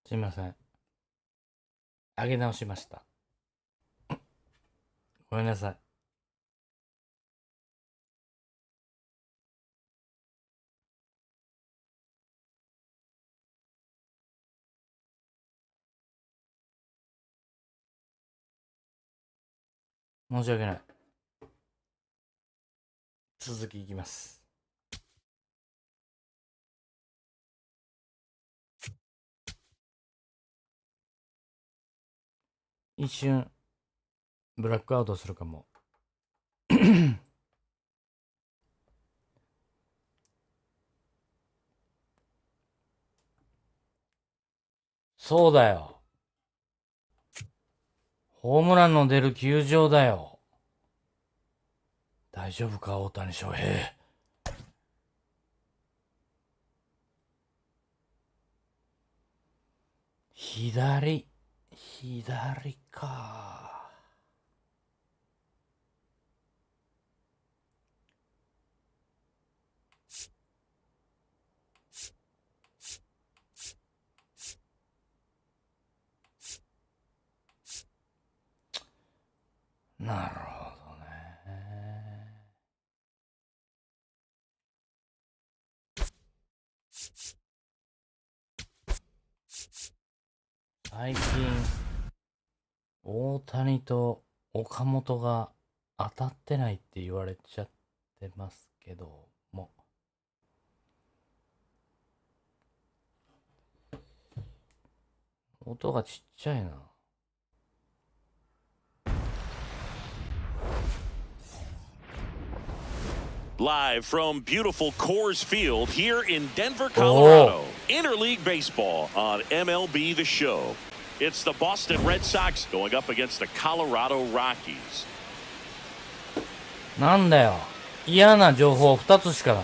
すいません。上げ直しました。ごめんなさい。申し訳ない。続きいきます。一瞬ブラックアウトするかも。そうだよ。ホームランの出る球場だよ。大丈夫か、大谷翔平。左か。なるほどね。最近大谷と岡本が当たってないって言われちゃってますけども、音がちっちゃいな。Live from beautiful Coors Field here in Denver, Colorado. Interleague baseball on MLB.TheSHOW. It's the Boston Red Sox going up against the Colorado Rockies. なんだよ。嫌な情報2つしかない。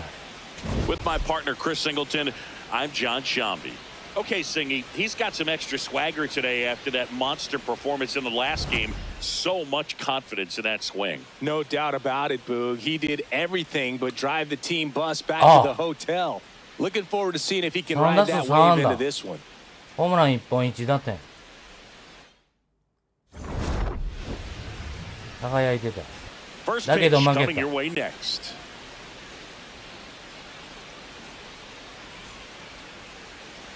With my partner Chris Singleton, I'm John Shambi. Okay, Singy, he's got some extra swagger today after that monster performance in the last game. So much confidence in that swing. No doubt about it, Boog. He did everything but drive the team bus back to the hotel. Looking forward to seeing if he can ride that wave into this one. ホームラン1本1打点。輝いてた。だけど負けた。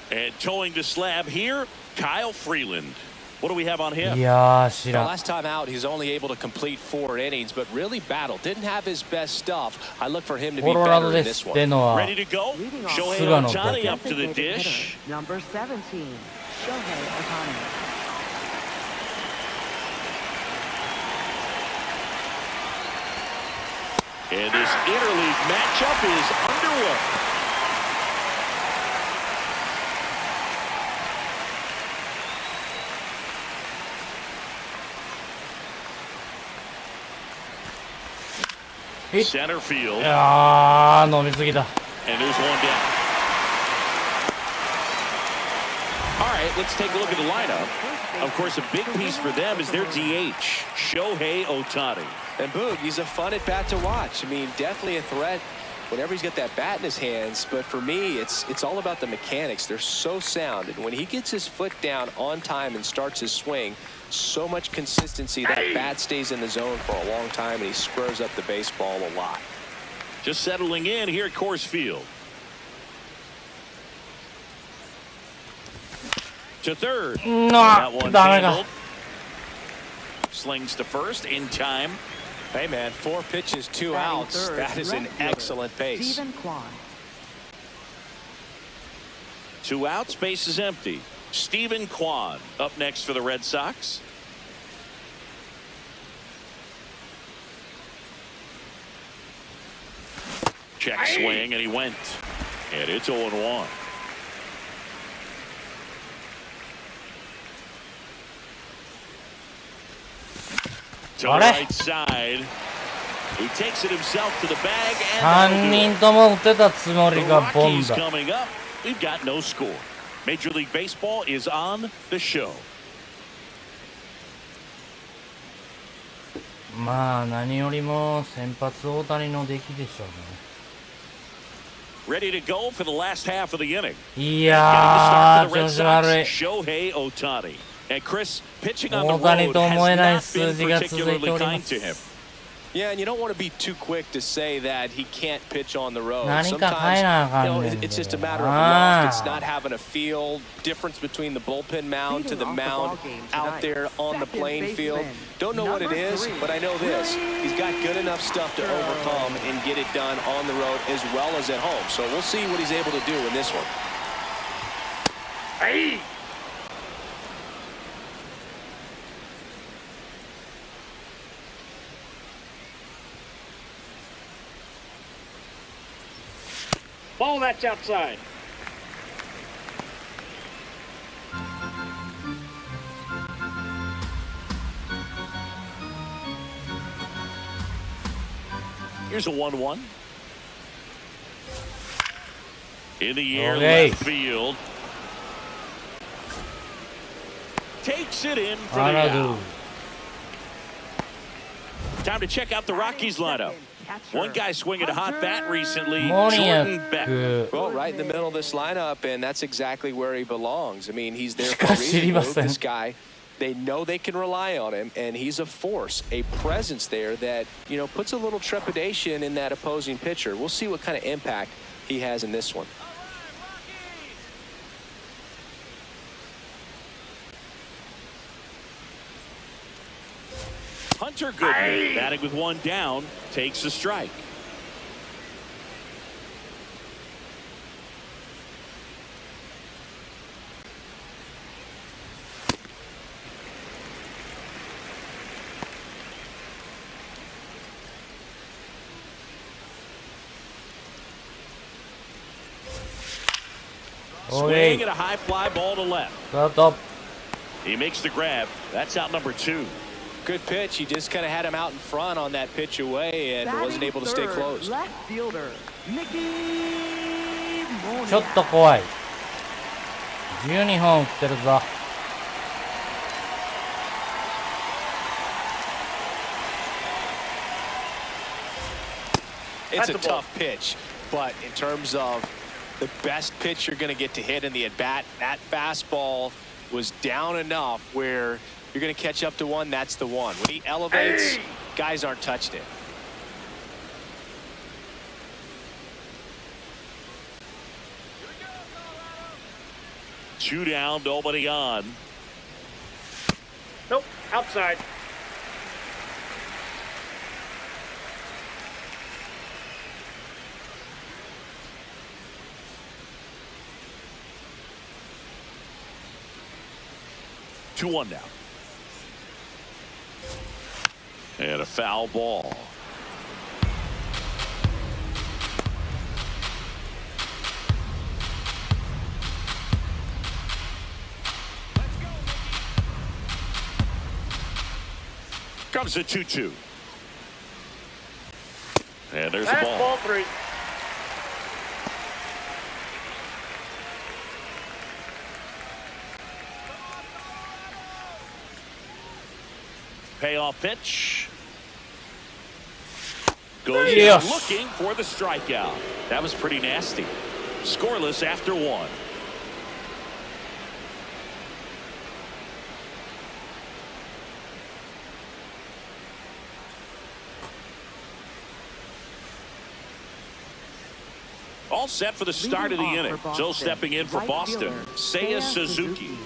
And towing the slab here, Kyle Freeland. What do we have on him? いやー、知らん。 Last time out, he's only able to complete 4 innings, but really battled. Didn't have his best stuff. I look for him to be better in this one. Ready to go? Shohei Ohtani up to the dish. Number 17, Shohei Ohtani. And this interleague matchup is underway. Center field. いやー、飲みすぎだ。 And there's one down. All right, let's take a look at the lineup. Of course, a big piece for them is their DH, Shohei Ohtani. And Boog, he's a fun at bat to watch. I mean, definitely a threat whenever he's got that bat in his hands. But for me, it's all about the mechanics. They're so sound. And when he gets his foot down on time and starts his swing, so much consistency. That bat stays in the zone for a long time, and he squares up the baseball a lot. Just settling in here at Coors Field. To third. That one handled. Slings to first in time. Hey, man, 4 pitches, 2 outs. That is an excellent pace. 2 outs, base is empty. Stephen Kwan up next for the Red Sox. Check swing, and he went. And it's 0-1. To the right side. He takes it himself to the bag. 3人とも打てたつもりがボンだ。 Coming up, we've got no score. Major League Baseball is on the show. まあ何よりも先発大谷の出来でしょうね。ready to go for the last half of the inning. いやー、調子悪い。 Shohei Ohtani. And Chris, pitching on the 大谷 road と思え has ない not 数 been 字が続いて particularly おりま kind to him. す。 Yeah, and you don't want to be too quick to say that he can't pitch on the road. 何か変えなあかんねん。 It's just a matter of luck. It's not having a feel difference between the bullpen mound to the mound out there on the playing field. Don't know what it is, but I know this. He's got good enough stuff to overcome and get it done on the road as well as at home. So we'll see what he's able to do in this one. Hey! Ball that's outside. Here's a 1-1. In the air, Okay. left field. Takes it in for the あら out. どう Time to check out the Rockies lineup. One guy swinging a hot bat recently, モニア Jordan ッ Beck. ク Well, right in the middle of this lineup, and that's exactly where he belongs. I mean, he's there し for か a し知 reason. りま Move せん。 This guy, they know they can rely on him, and he's a force, a presence there that, you know, puts a little trepidation in that opposing pitcher. We'll see what kind of impact he has in this one. Hunter Goodman, batting with one down, takes a strike. Swing at a high fly ball to left. スタート。 He makes the grab. That's out number 2. Good pitch. He just kind of had him out in front on that pitch away and wasn't able to stay close. Left fielder, Mickey Monia. ちょっと怖い。12本打ってるぞ。 It's a That's a ball. tough pitch, but in terms of the best pitch you're going to get to hit in the at-bat, that fastball was down enough where you're going to catch up to one, that's the one. When he elevates, guys aren't touched it. Two down, nobody on. Nope, outside. Two one now. And a foul ball. Comes a 2-2. And there's the That's ball. ball 3. Payoff pitch. Goes Yes. in looking for the strikeout. That was pretty nasty. Scoreless after 1. All set for the start of the Leading off inning. for So Boston, stepping in for right Boston, fielder, Seiya Suzuki.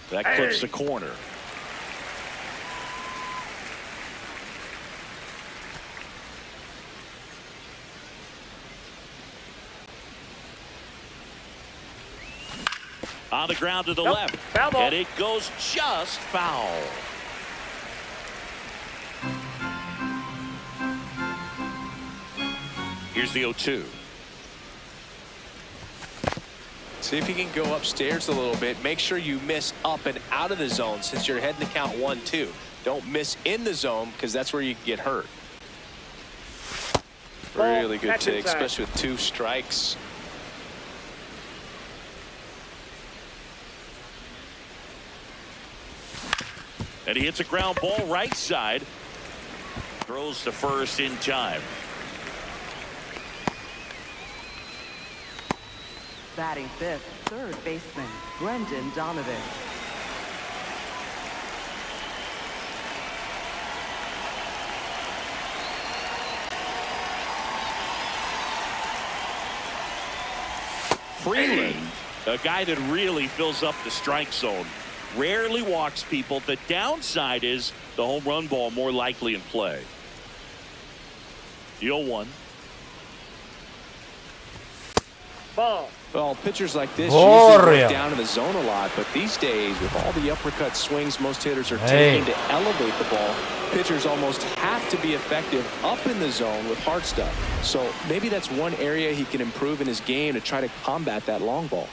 That clips the corner. On the ground to the Nope. left. Foul ball. And it goes just foul. Here's the 0-2. See if you can go upstairs a little bit. Make sure you miss up and out of the zone since you're heading to count 1-2. Don't miss in the zone because that's where you can get hurt. Ball, Really good that's take, inside. especially with 2 strikes. And he hits a ground ball right side. Throws to first in time. Batting fifth, third baseman, Brendan Donovan. Freeland, a guy that really fills up the strike zone. Rarely walks people. The downside is the home run ball more likely in play. 0-1. Ball. Well, pitchers like this Ball, usually yeah. work down in the zone a lot, but these days, with all the uppercut swings most hitters are taking to elevate the ball, pitchers almost have to be effective up in the zone with hard stuff. So maybe that's one area he can improve in his game to try to combat that long ball.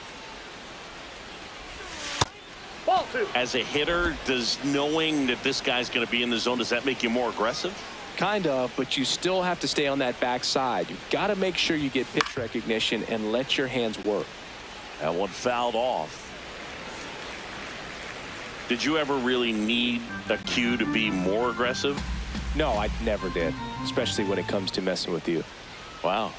Ball two. As a hitter, does knowing that this guy's going to be in the zone, does that make you more aggressive? Kind of, but you still have to stay on that backside. You've got to make sure you get pitch recognition and let your hands work. That one fouled off. Did you ever really need a cue to be more aggressive? No, I never did, especially when it comes to messing with you. Wow.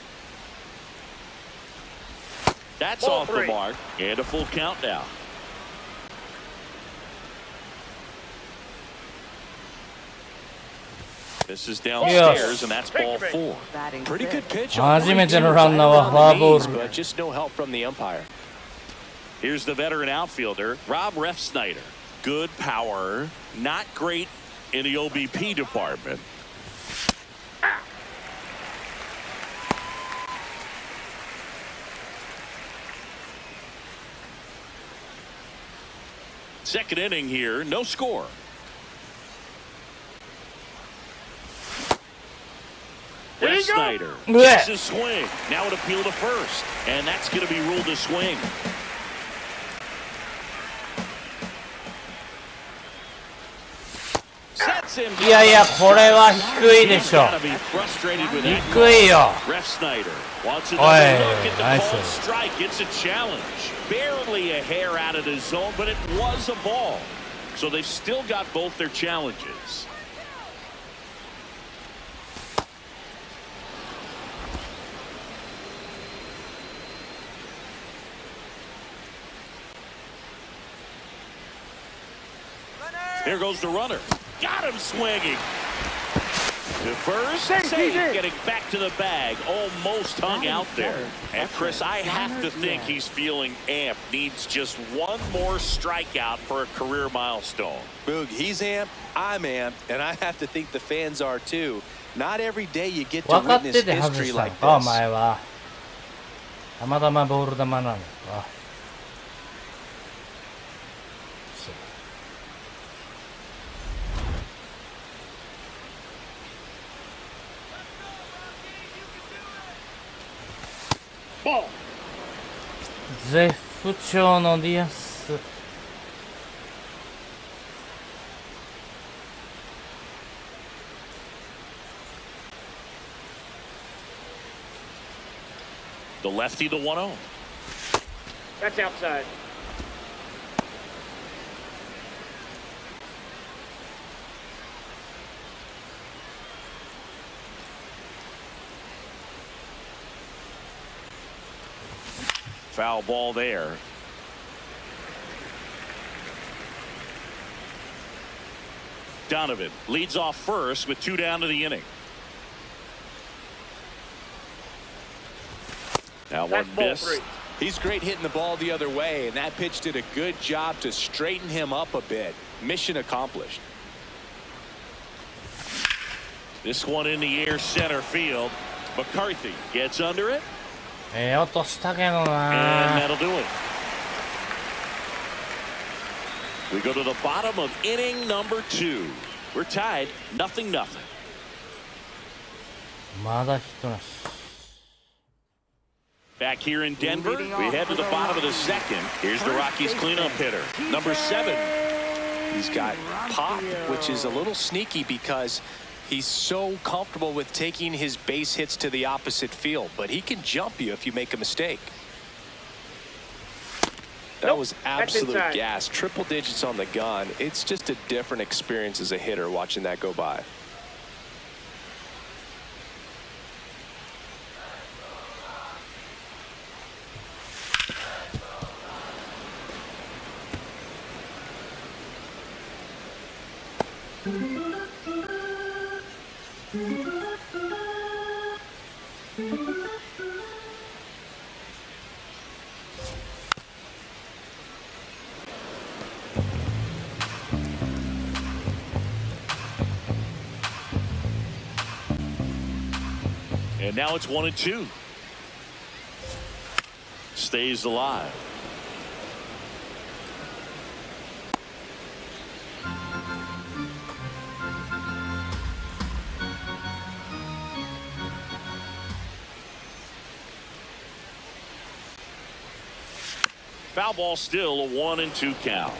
That's Ball off three. the mark. And a full count now. This is downstairs, and that's ball four. Batting Pretty good fifth. pitch. 初めてのランナーはフォアボール。 But just no help from the umpire. Here's the veteran outfielder, Rob Refsnyder. Good power, not great in the OBP department. Second inning here, no score. There you go. Refsnyder Blech. gets a swing. Now an appeal to first, and that's going to be ruled a swing. Sets him いやいや、これは低いでしょ。 Gotta be frustrated with that. 低いよ。 Refsnyder wants Oi, another look at the nice called one. strike. It's a challenge. Barely a hair out of the zone, but it was a ball. So they've still got both their challenges. Here goes the runner. Got him swinging. To first, safe, getting back to the bag. Almost hung out there. And Chris, I have to think he's feeling amped. Needs just one more strikeout for a career milestone. Boog, he's amped, I'm amped, and I have to think the fans are too. Not every day you get to 分かって witness て外 history したの like か、お this. 前は。たまたまボール球なのか。Ball. 絶不調のディアス。The lefty, the 1-0. That's outside. Foul ball there. Donovan leads off first with 2 down to the inning. Now That's one ball miss. three. He's great hitting the ball the other way, and that pitch did a good job to straighten him up a bit. Mission accomplished. This one in the air center field. McCarthy gets under it, 落としたけど and な。 that'll do it. We go to the bottom of inning number 2. We're tied 0-0. まだヒットなし。 Back here in Denver, we head to the bottom of the second. Here's the Rockies cleanup hitter, number 7. He's got pop, which is a little sneaky because he's so comfortable with taking his base hits to the opposite field, but he can jump you if you make a mistake. That was That's absolute inside. gas. Triple digits on the gun. It's just a different experience as a hitter watching that go by. And now it's 1-2. Stays alive. Foul ball, still a 1-2 count.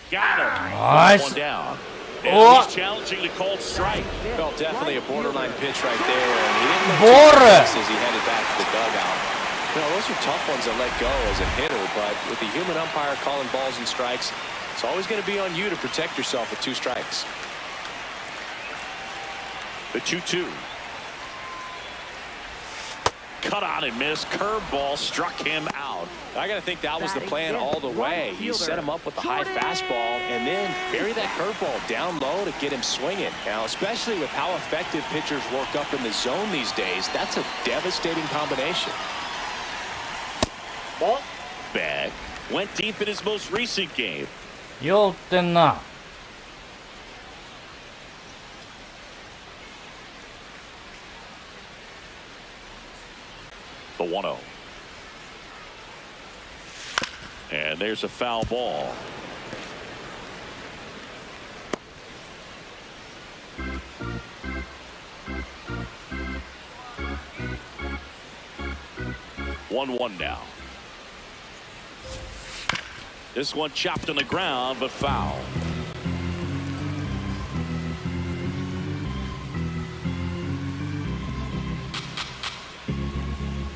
Got him. Nice. One down. Oh. And he's challenging the called strike. Well, definitely a borderline pitch right there. And he didn't look Ball. too fast as he headed back to the dugout. You know, those are tough ones to let go as a hitter, but with the human umpire calling balls and strikes, it's always going to be on you to protect yourself with 2 strikes. The 2-2. Cut on and missed. Curveball struck him out. I got to think that was the plan all the way. You set him up with the high fastball and then bury that curveball down low to get him swinging. Now, especially with how effective pitchers work up in the zone these days, that's a devastating combination. Ball. Bad. Went deep in his most recent game. よう打ってんな。The 1-0. And there's a foul ball. One now. This one chopped on the ground, but foul.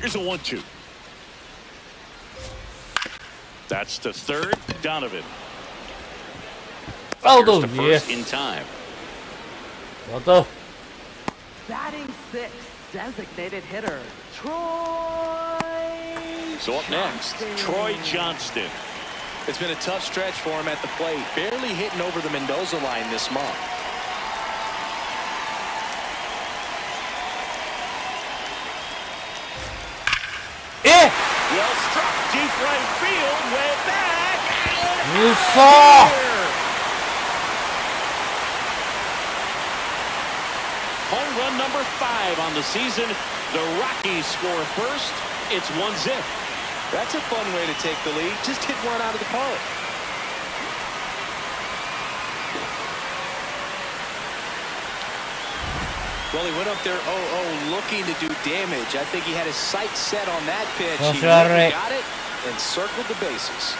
Here's a 1-2. That's to third. Donovan.アウト。 Here's the イエ first ス。 in time. アウト。 Batting 6, designated hitter, Troy. So up next, Troy Johnston. It's been a tough stretch for him at the plate, barely hitting over the Mendoza line this month. Well struck deep right field, way back. And うそー。 home run number 5 on the season. The Rockies score first. It's 1-0. That's a fun way to take the lead. Just hit one out of the park. Well, he went up there 0-0 looking to do damage. I think he had his sights set on that pitch. He really got it and circled the bases.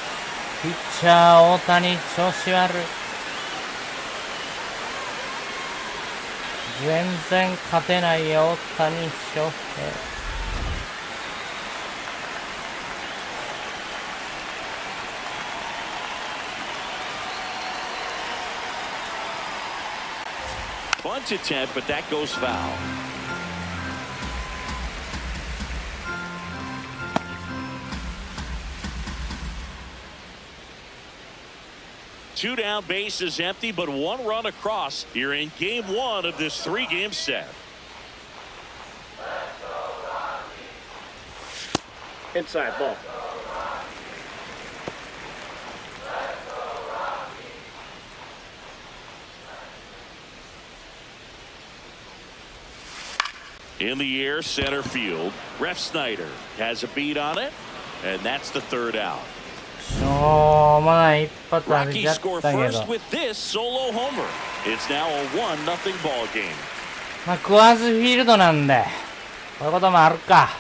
ピッチャー大谷調子悪い。全然勝てないよ大谷翔平。Bunch attempt, but that goes foul. Two down, bases empty, but 1 run across here in game 1 of this 3-game set. Inside ball. In the air, center field. Ref Snyder has a beat on it, and that's the 3rd out. しょうもない一発浴びち Rockies ゃっ score たけ first ど。 with this solo homer. It's now a 1-0 ball game. まあ、クワーズフィールドなんで、こういうこともあるか。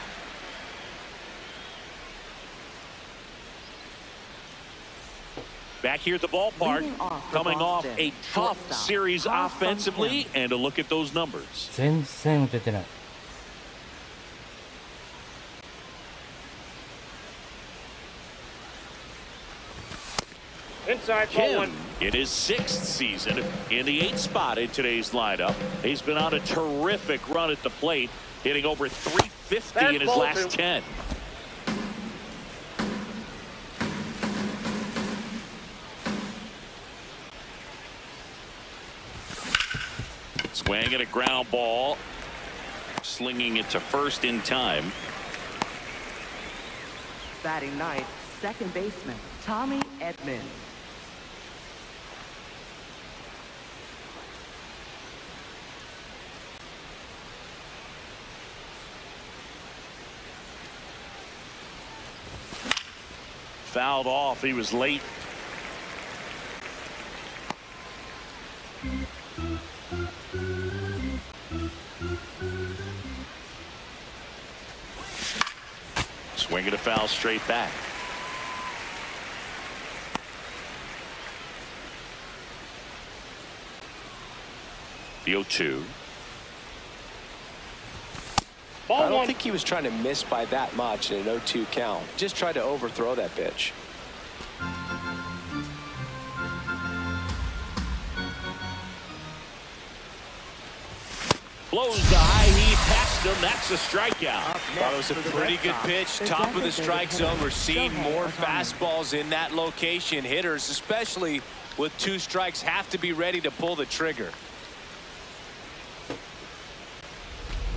Back here at the ballpark, Leading off for coming off Boston, a tough shortstop, series Tom offensively, Kim. and a look at those numbers. 全然打ててない。Inside ball Kim one. in his 6th season in the 8th spot in today's lineup. He's been on a terrific run at the plate, hitting over 350 in his Fastball last two. 10. Swinging a ground ball, slinging it to first in time. Batting ninth, second baseman, Tommy Edmonds. Fouled off. He was late. Swinging a foul straight back. The 0-2. Ball I don't one. think he was trying to miss by that much in an 0-2 count. Just tried to overthrow that pitch. Blows the high heat past him. That's a strikeout. Thought it was a pretty good pitch. Top of the strike zone. We're seeing more fastballs in that location. Hitters, especially with 2 strikes, have to be ready to pull the trigger.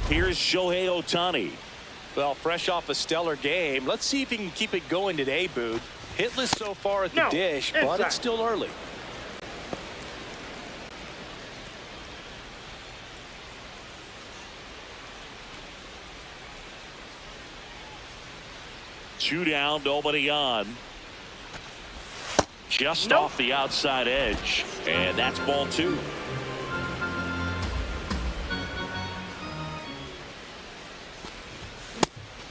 Here's Shohei Ohtani. Well, fresh off a stellar game. Let's see if he can keep it going today, Boog. Hitless so far at the No, dish, but inside. it's still early. Two down, nobody on. Just Nope. off the outside edge, and that's ball 2.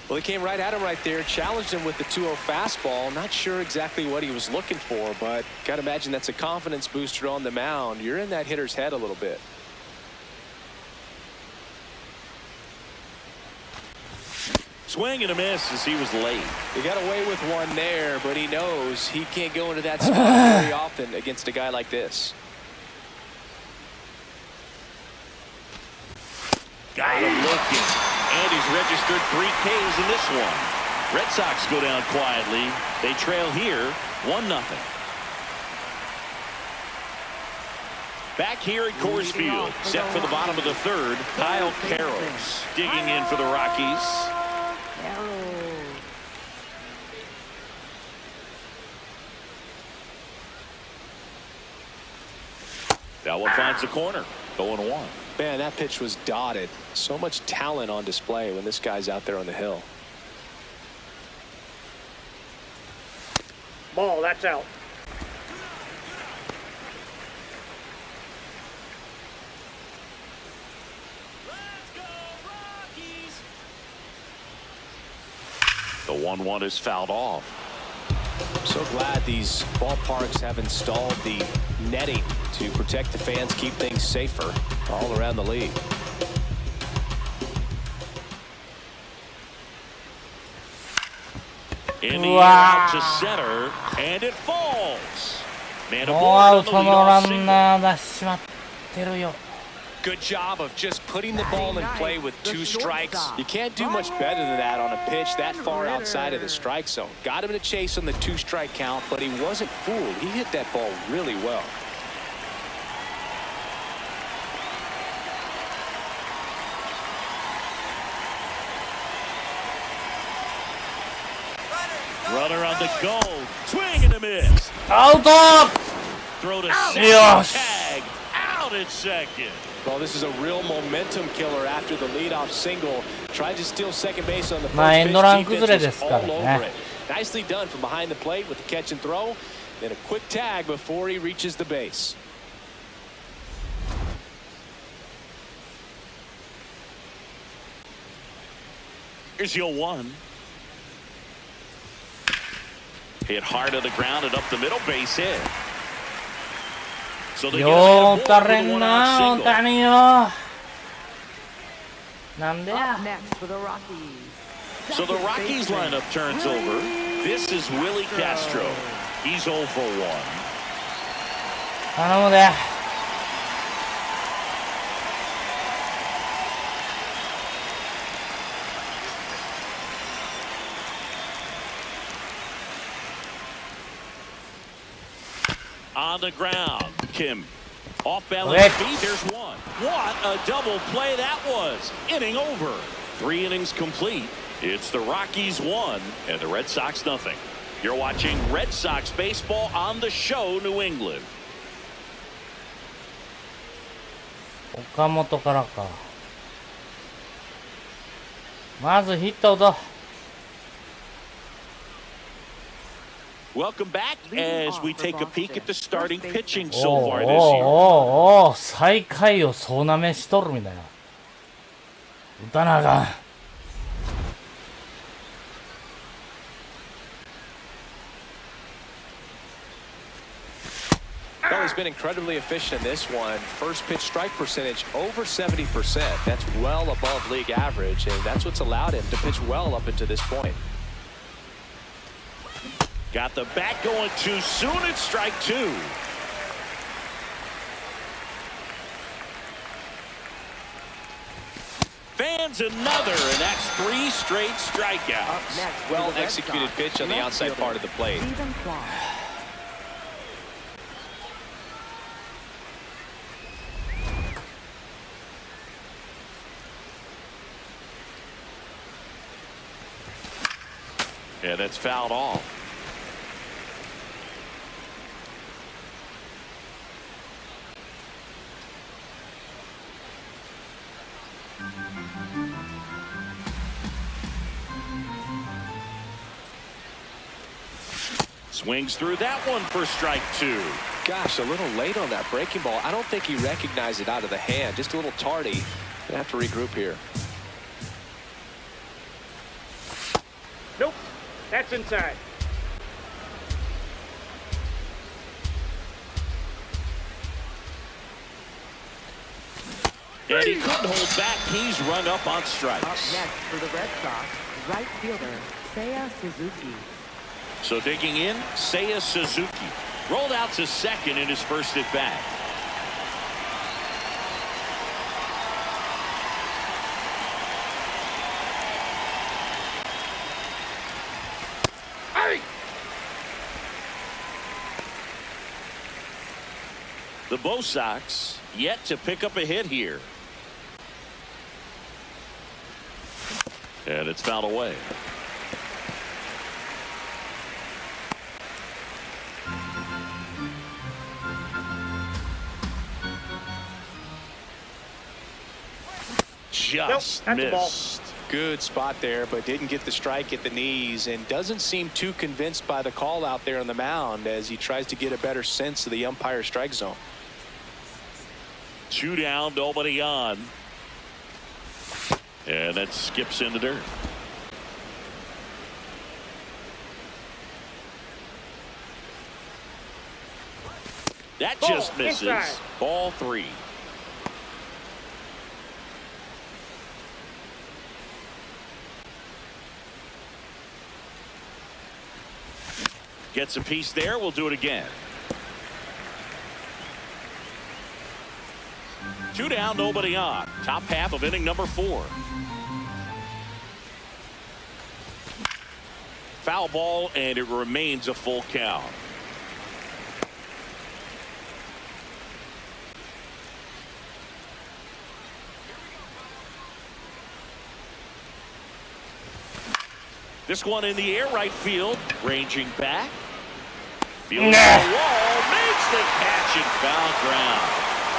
Well, he came right at him right there, challenged him with the 2-0 fastball. Not sure exactly what he was looking for, but got to imagine that's a confidence booster on the mound. You're in that hitter's head a little bit. Swing and a miss as he was late. He got away with one there, but he knows he can't go into that spot very often against a guy like this. Got him looking. And he's registered 3 Ks in this one. Red Sox go down quietly. They trail here 1-0. Back here at Coors Field, set for the bottom of the 3rd, Kyle Carroll's digging in for the Rockies. That one finds the corner. 0-1. Man, that pitch was dotted. So much talent on display when this guy's out there on the hill. Ball, that's out. The 1-1 is fouled off. So glad these ballparks have installed the netting to protect the fans, keep things safer all around the league. In the air out to center, and it falls. Man もう aboard アウ on the トのラ leadoff ン single. ナー出しちまってるよ。 Good job of just putting the ball in play with 2 strikes. You can't do much better than that on a pitch that far outside of the strike zone. Got him to chase on the 2-strike count, but he wasn't fooled. He hit that ball really well. Runner on the go. Swing and a miss. アウト Throw to Yes. second. Tag out at second. Well, this is a real momentum killer after the leadoff single. Tried to steal second base on the first まあエン pitch. ドラン Defense 崩れで was すから all ね。 over it. Nicely done from behind the plate with the catch and throw. Then a quick tag before he reaches the base. Here's your 1. Hit hard to the ground and up the middle, base hit. So they よ get う a 打た board れ with ん one な out 大 single. 谷よ。なんでや。 Up next for the Rockies. So the Second Rockies baseman, lineup turns over. This is Willie Castro. He's 0 for 1. 頼むで。On the ground, Kim. Off balance Rick. feet, there's one. What a double play that was. Inning over. 3 innings complete. It's the Rockies 1 and the Red Sox nothing. You're watching Red Sox baseball on the show, New England. 岡本からか。まずヒットを打とう。Welcome back as we take a peek at the starting pitching お so う far おう this year. おうおう、最下位を総なめしとるみたいな。打たなあかん。Well, he's been incredibly efficient in this one. First pitch strike percentage over 70%. That's well above league average, and that's what's allowed him to pitch well up until this point. Got the bat going too soon. It's strike 2. Fans another, and that's 3 straight Up strikeouts. next for Well the Red executed Sox, pitch on the left outside fielder, part of the plate. Stephen Clark. And it's fouled off. Swings through that one for strike 2. Gosh, a little late on that breaking ball. I don't think he recognized it out of the hand. Just a little tardy. Gonna have to regroup here. Nope. That's inside. And he couldn't hold back. He's rung up on Up strikes. next for the Red Sox, right fielder, Seiya Suzuki. So digging in, Seiya Suzuki. Rolled out to second in his first at bat. The Bo Sox yet to pick up a hit here. And it's fouled away. Just Nope, that's a ball. missed. Good spot there, but didn't get the strike at the knees, and doesn't seem too convinced by the call out there on the mound as he tries to get a better sense of the umpire's strike zone. 2 down, nobody on. And that skips in the dirt. That Ball, just misses. inside. Ball 3. Gets a piece there. We'll do it again. 2 down, nobody on. Top half of inning number 4. Foul ball, and it remains a full count. This one in the air, right field, ranging back. Feeling the wall, makes the catch and foul ground.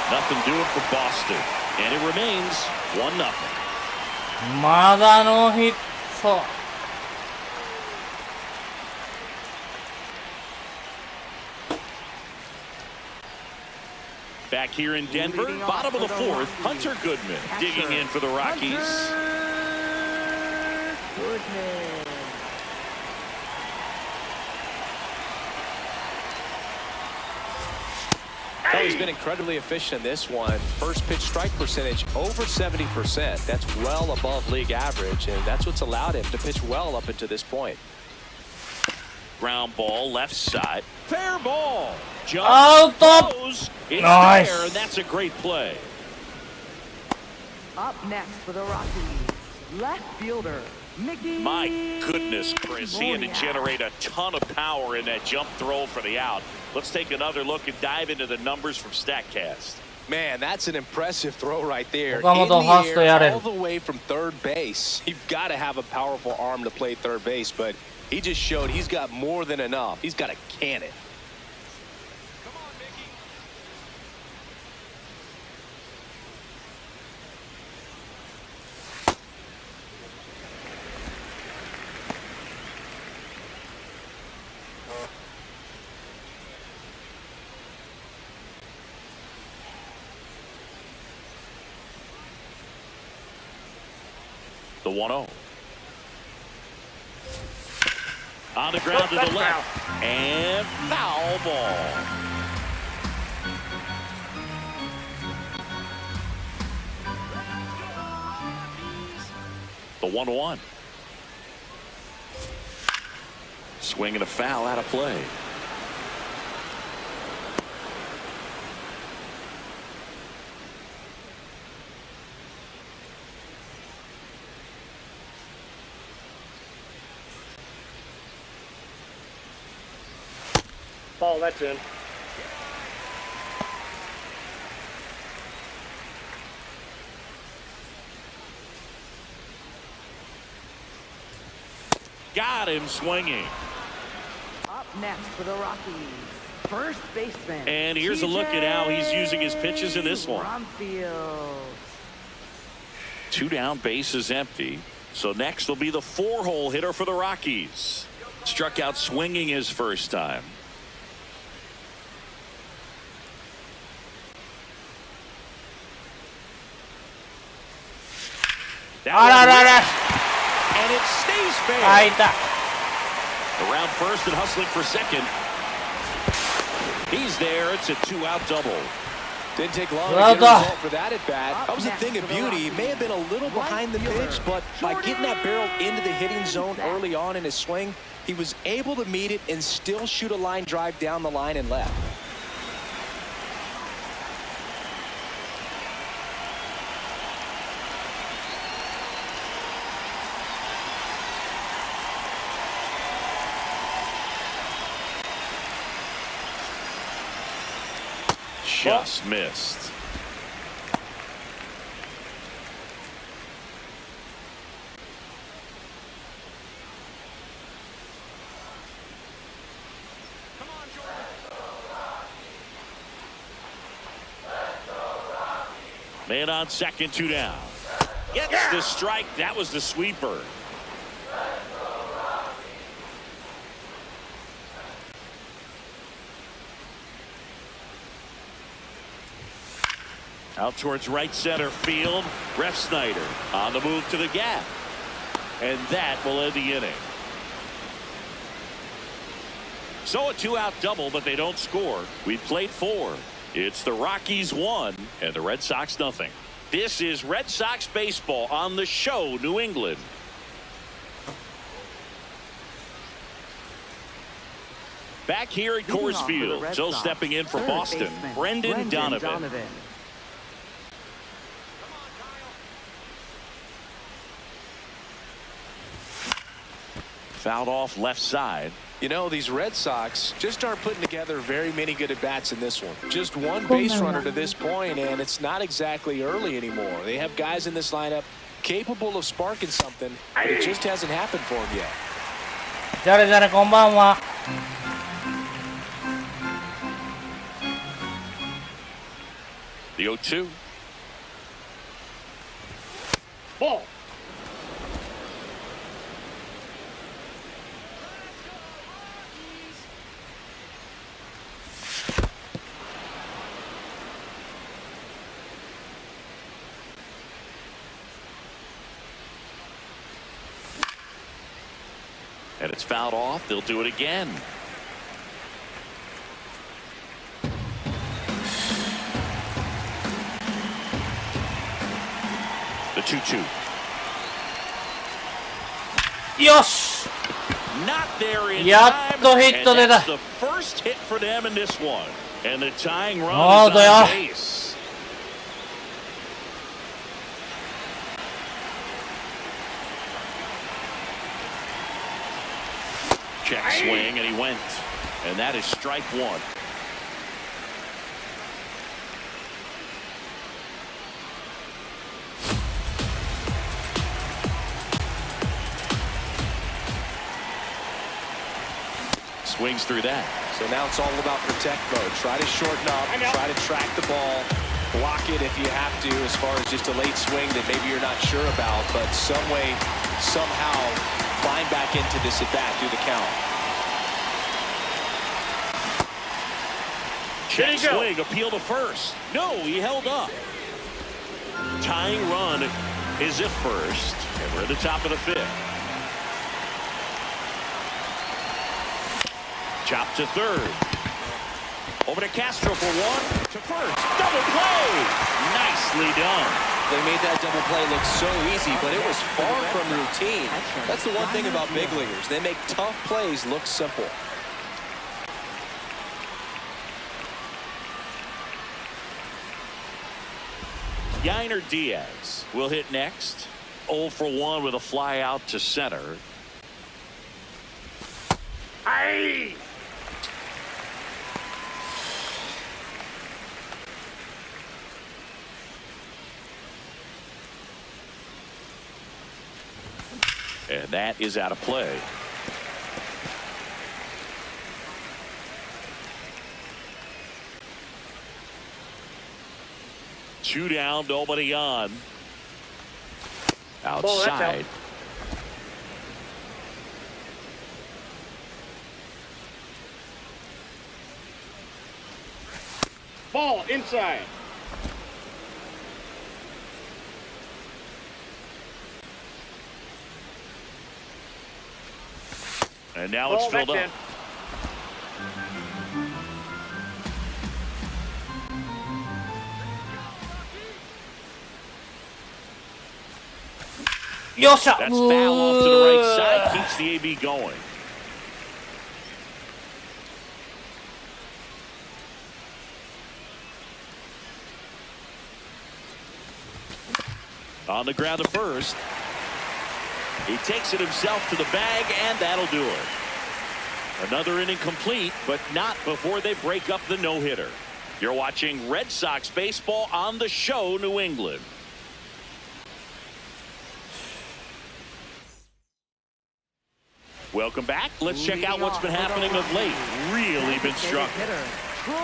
Nothing doing for Boston, and it remains 1-0. まだノーヒット。Back here in Denver, Leading off bottom of the for the 4th, Rockies. Hunter Goodman Catcher, digging in for the Rockies. Hunter Goodman. Oh, he's been incredibly efficient in this one. First pitch strike percentage over 70%. That's well above league average, and that's what's allowed him to pitch well up until this point. Ground ball left side. Fair ball. Out up. Goes. It's Nice. there, and that's a great play. Up next for the Rockies, left fielder, Mickey. My goodness, Chris, he had to generate a ton of power in that jump throw for the out. Let's take another look and dive into the numbers from StatCast. Man, that's an impressive throw right there. In Okamoto the has to air,やれる。 all the way from third base. You've got to have a powerful arm to play third base, but he just showed he's got more than enough. He's got a cannon. The 1-0. On the ground to the left. And foul ball. The 1-1. Swing and a foul out of play. Ball, that's in. Got him swinging. Up next for the Rockies, first baseman. And here's a look at how he's using his pitches in this one. Bromfield. 2 down, bases empty. So next will be the 4-hole hitter for the Rockies. Struck out swinging his first time. And it stays fair. あ、いた。 Around first and hustling for second. He's there. It's a 2-out double. Didn't take long to Well get a done. result for that at bat. That was a thing of beauty. He may have been a little behind the pitch, but by getting that barrel into the hitting zone early on in his swing, he was able to meet it and still shoot a line drive down the line and left. Just missed. Man on second, 2 down. Gets the strike. That was the sweeper. Out towards right center field. Refsnyder on the move to the gap. And that will end the inning. So a 2-out double, but they don't score. We played 4. It's the Rockies 1 and the Red Sox nothing. This is Red Sox baseball on the show, New England. Back here at Coors Field, still stepping in for Boston, Brendan Donovan. Fouled off left side. You know, these Red Sox just aren't putting together very many good at-bats in this one. Just one base runner to this point, and it's not exactly early anymore. They have guys in this lineup capable of sparking something, but it just hasn't happened for them yet. じゃれじゃれこんばんは。 The 0-2. Ball. And it's fouled off. They'll do it again. The 2-2. よし Not there in や time. っとヒット出た And that's the first hit for them in this one. And the tying run あー is だよ on base. Check swing, and he went. And that is strike one. Swings through that. So now it's all about protect mode. Try to shorten up, try to track the ball, block it if you have to, as far as just a late swing that maybe you're not sure about, but some way, somehow, climb back into this at bat through the count. Check swing, appeal to first. No, he held up. Tying run is at first, and we're at the top of the fifth. Chop to third. Over to Castro for one. To first. Double play. Nicely done. They made that double play look so easy, but it was far from routine. That's the one thing about big leaguers. They make tough plays look simple. Yainer Diaz will hit next. 0 for 1 with a fly out to center. Aye! And that is out of play. Two down, nobody on. Outside. Ball inside. And now it's filled up.よっしゃ That's foul off to the right side. Keeps the AB going. On the ground to first. He takes it himself to the bag, and that'll do it. Another inning complete, but not before they break up the no-hitter. You're watching Red Sox baseball on the show, New England. Welcome back. Let's check out what's been happening of late. Really been struggling. Troy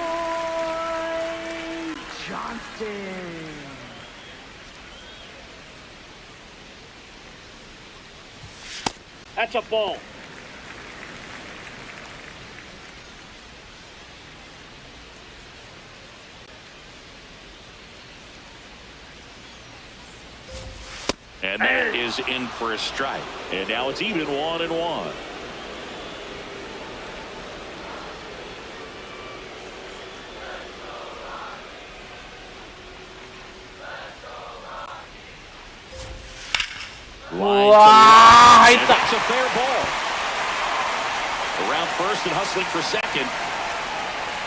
Johnston. That's a ball. And that is in for a strike. And now it's even 1-1. Wow, that's a fair ball. Around first and hustling for second.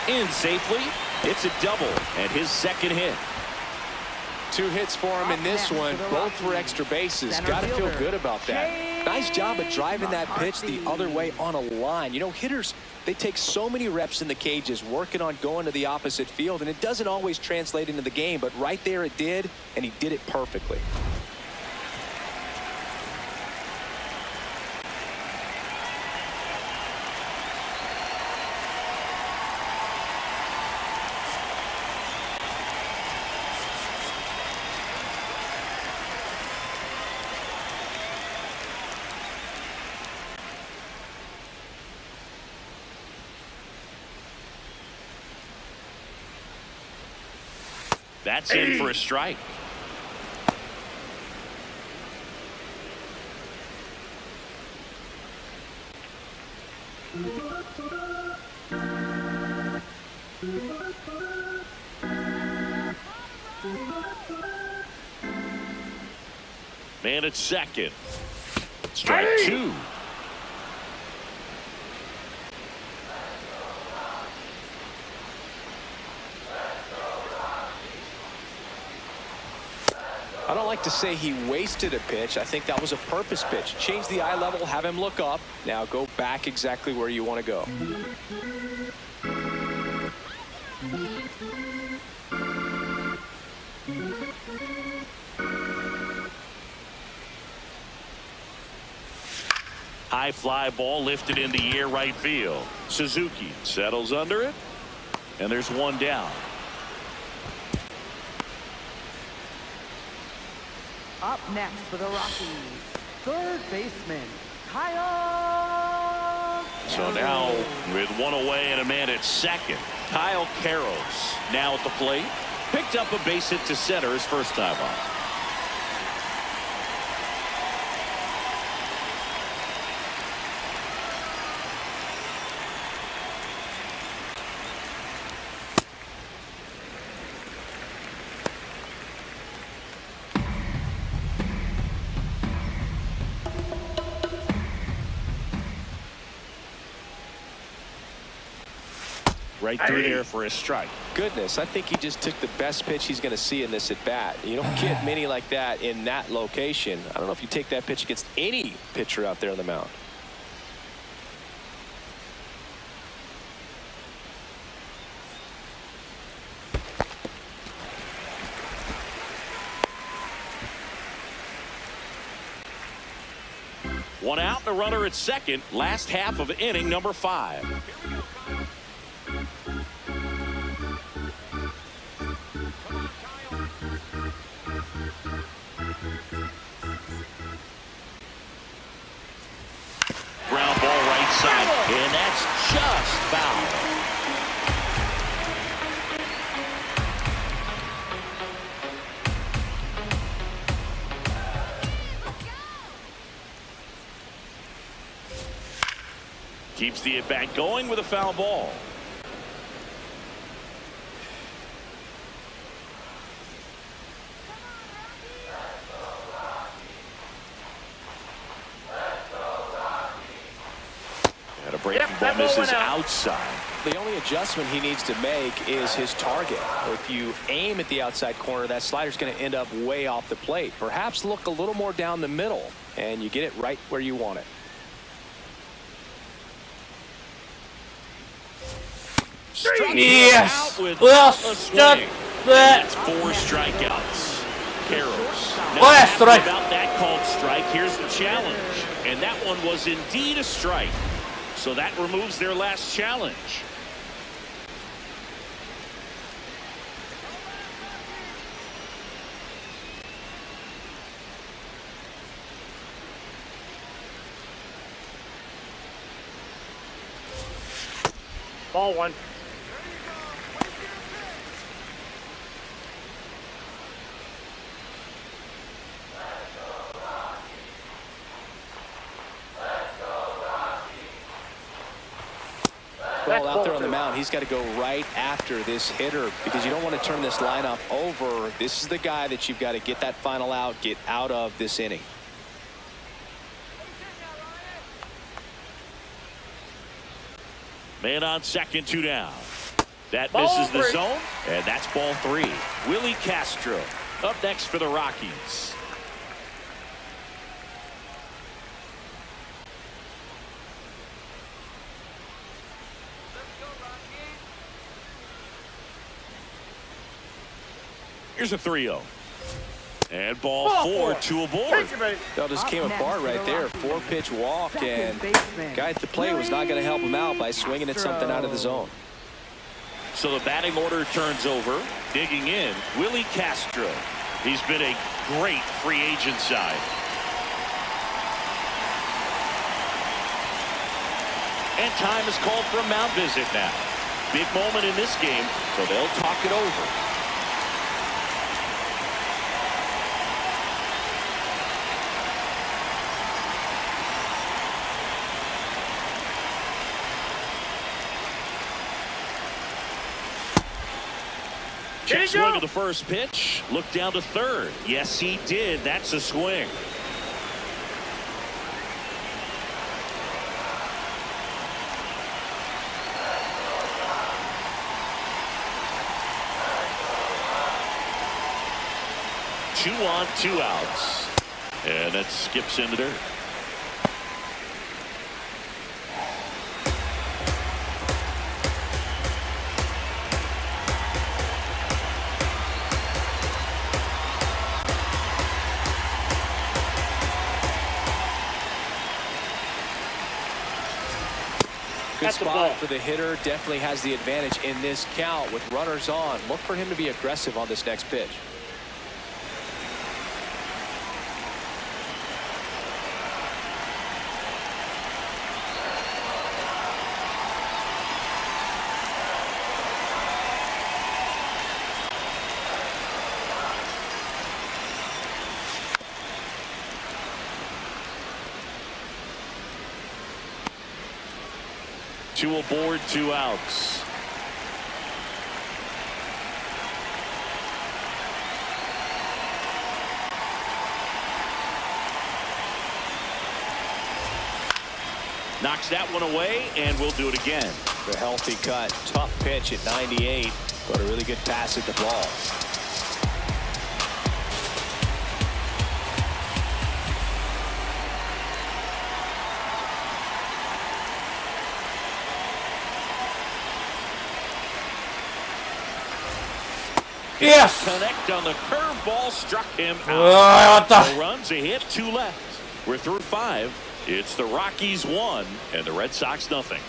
In safely. It's a double and his second hit. 2 hits for him in this one, both for extra bases. Got to feel good about that. Nice job of driving that pitch the other way on a line. You know, hitters, they take so many reps in the cages working on going to the opposite field, and it doesn't always translate into the game, but right there it did, and he did it perfectly. That's in for a strike. Man at second. Strike two. I don't like to say he wasted a pitch. I think that was a purpose pitch. Change the eye level, have him look up. Now go back exactly where you want to go. High fly ball lifted in the air right field. Suzuki settles under it. And there's one down. Up next for the Rockies, third baseman, Kyle. So now with one away and a man at second, Kyle Carroll's now at the plate. Picked up a base hit to center his first time up. Right through there for a strike. Goodness, I think he just took the best pitch he's going to see in this at bat. You don't get many like that in that location. I don't know if you take that pitch against any pitcher out there on the mound. One out and a runner at second. Last half of inning number 5. Ground ball right side, and that's just foul. Keeps the at-bat going with a foul ball. And a breaking ball misses outside. The only adjustment he needs to make is his target. If you aim at the outside corner, that slider's going to end up way off the plate. Perhaps look a little more down the middle, and you get it right where you want it. Yes! With Well, a swing. shut That's that. 4 strikeouts. Carroll's. Oh, yeah, strike. About that called strike, here's the challenge. And that one was indeed a strike. So that removes their last challenge. Ball one. Well, out there on the mound, he's got to go right after this hitter because you don't want to turn this lineup over. This is the guy that you've got to get that final out, get out of this inning. Man on second, 2 down. That misses the zone, and that's ball 3. Willie Castro up next for the Rockies. Here's a 3-0. And ball 4, 2 aboard. That just came apart right there. 4-pitch walk, and guy at the plate was not going to help him out by swinging at something out of the zone. So the batting order turns over. Digging in, Willie Castro. He's been a great free agent side. And time is called for a mound visit now. Big moment in this game, so they'll talk it over. Check swing of the first pitch. Look down to third. Yes, he did. That's a swing. 2 on 2 outs. And that skips in the dirt. Good spot for the hitter. Definitely has the advantage in this count with runners on. Look for him to be aggressive on this next pitch. Two aboard, 2 outs. Knocks that one away, and we'll do it again. The healthy cut. Tough pitch at 98, but a really good pass at the ball. Yes! Connect on the curveball, struck him out. No runs, a hit, 2 left. We're through 5. It's the Rockies 1 and the Red Sox nothing.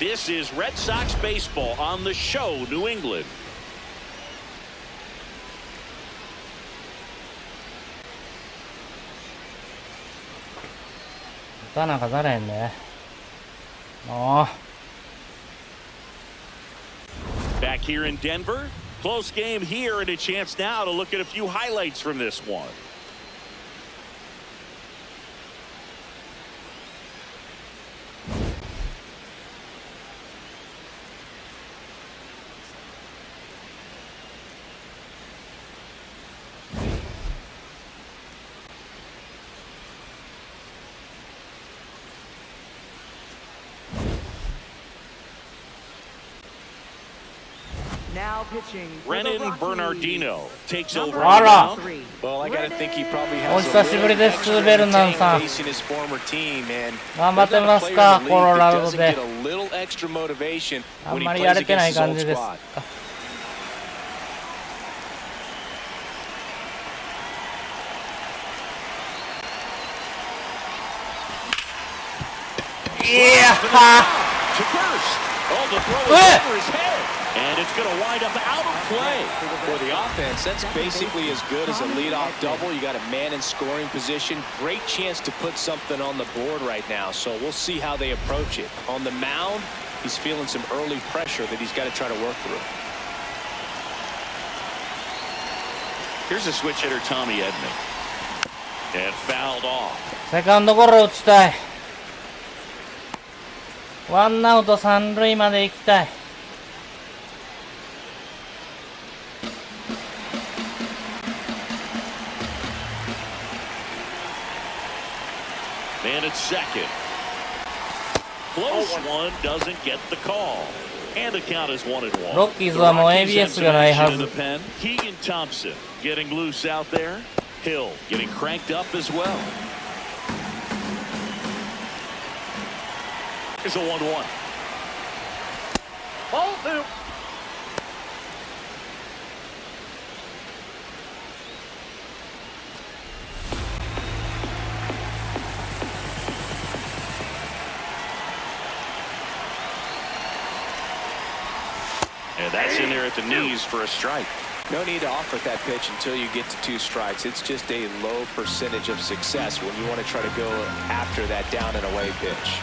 This is Red Sox baseball on the show, New England. 打たなんかざれへんね。もう。Back here in Denver. Close game here, and a chance now to look at a few highlights from this one. Now pitching. Brennan Bernardino takes over. Well, I got to think he probably has お久しぶりです、ベルナンさん。 facing his former team, and 頑張ってますか、コロラド doesn't で get。a little extra motivation あん when he まりや plays れてな against い his 感 old じです。 squad. To first. Oh, the throw is over his head. And it's going to wind up out of play. For the offense, that's basically as good as a leadoff double. You got a man in scoring position. Great chance to put something on the board right now. So we'll see how they approach it. On the mound, he's feeling some early pressure that he's got to try to work through. Here's a switch hitter, Tommy Edman. And fouled off. セカンドゴロ打ちたい。ワンアウト三塁まで行きたい。And it's second. Close one doesn't get the call. And the count is 1-1. ロッキーズはもう ABS がないはず。 Keegan Thompson getting loose out there. Hill getting cranked up as well. Here's a 1-1. Ball 2. And that's in there at the knees for a strike. No need to offer that pitch until you get to 2 strikes. It's just a low percentage of success when you want to try to go after that down and away pitch.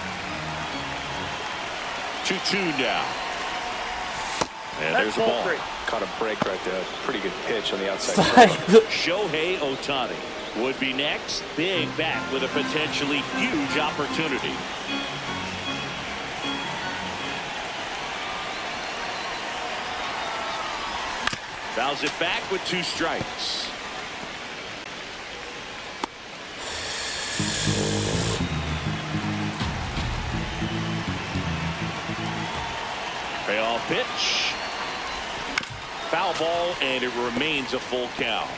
2-2 now. And there's a ball. Caught a break right there. Pretty good pitch on the ス outside. トライク。 Shohei Ohtani would be next. Big bat with a potentially huge opportunity. Fouls it back with 2 strikes. Payoff pitch. Foul ball, and it remains a full count.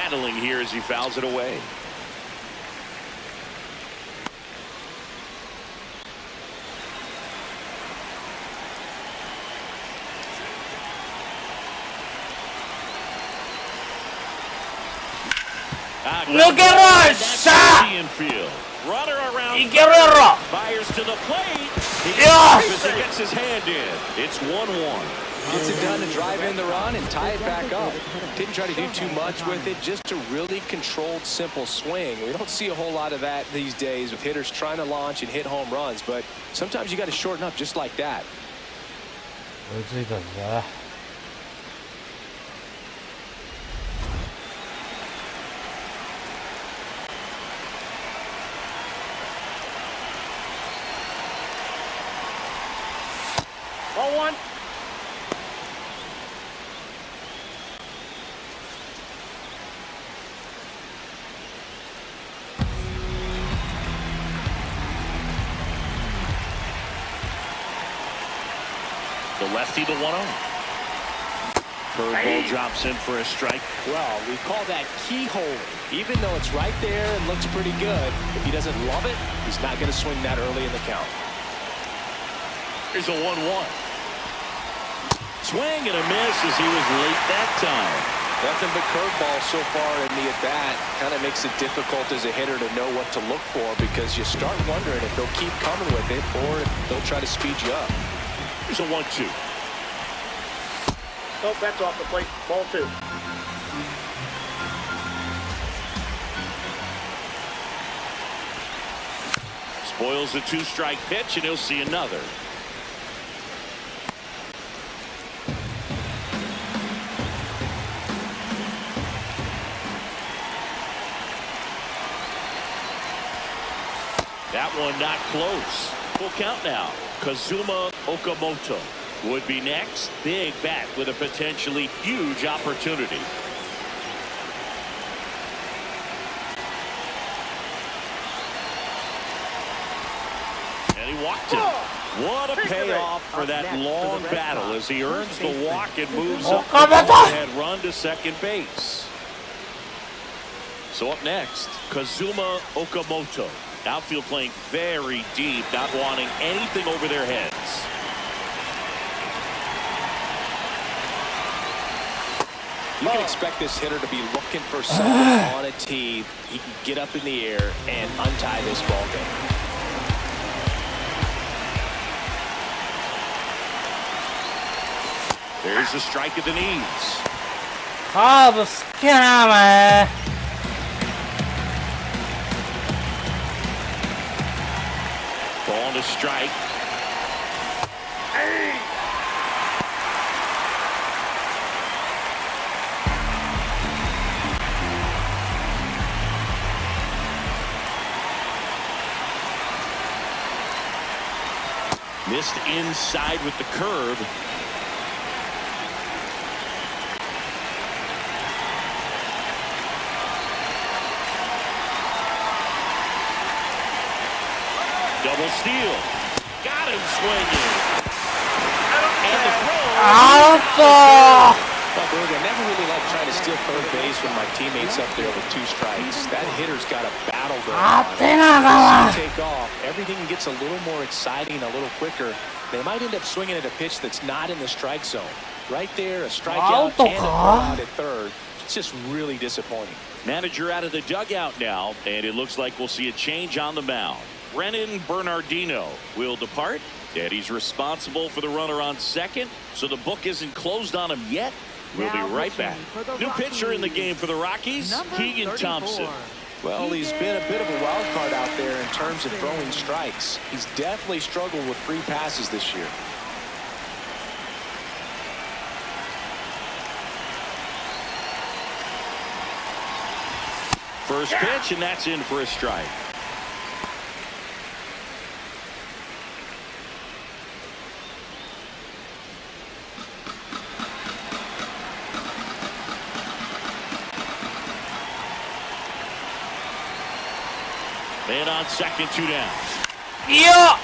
battling here as he fouls it away. Look at us! Runner around. Fires to the plate. He gets his hand in. It's 1-1. Gets it done to drive in the run and tie it back up. Didn't try to do too much with it, just a really controlled, simple swing. We don't see a whole lot of that these days with hitters trying to launch and hit home runs, but sometimes you got to shorten up just like that. 追いついたんだ。Ball 1. The lefty, the 1-0. Curveball drops in for a strike. Well, we call that keyhole. Even though it's right there and looks pretty good, if he doesn't love it, he's not going to swing that early in the count. Here's a 1-1. Swing and a miss as he was late that time. Nothing but curveballs so far in the at-bat. Kind of makes it difficult as a hitter to know what to look for because you start wondering if they'll keep coming with it or if they'll try to speed you up. Here's a 1-2. Oh, that's off the plate. Ball 2. Spoils the 2-strike pitch, and he'll see another. That one not close. Full count now. Kazuma Okamoto would be next. Big bat with a potentially huge opportunity. And he walked him. What a payoff for that long battle as he earns the walk and moves up the overhead run to second base. So up next, Kazuma Okamoto. Outfield playing very deep, not wanting anything over their heads. You can expect this hitter to be looking for something on a tee. He can get up in the air and untie this ball game. There's the strike at the knees. カーブ好きやなお前。Ball to strike. Missed inside with the curve. Double steal. Got him swinging. And the throw. Out! Well, Berg, I never really like trying to steal third base when my teammate's up there with 2 strikes. That hitter's got a battle going on. Take off. Everything gets a little more exciting, a little quicker. They might end up swinging at a pitch that's not in the strike zone. Right there, a strikeout and a throw out at third. It's just really disappointing. Manager out of the dugout now, and it looks like we'll see a change on the mound. Brennan Bernardino will depart. Daddy's responsible for the runner on second, so the book isn't closed on him yet. We'll be right back. New pitcher in the game for the Rockies, Keegan Thompson. Well, he's been a bit of a wild card out there in terms of throwing strikes. He's definitely struggled with free passes this year. First pitch, and that's in for a strike. And on second, 2 down. Yeah!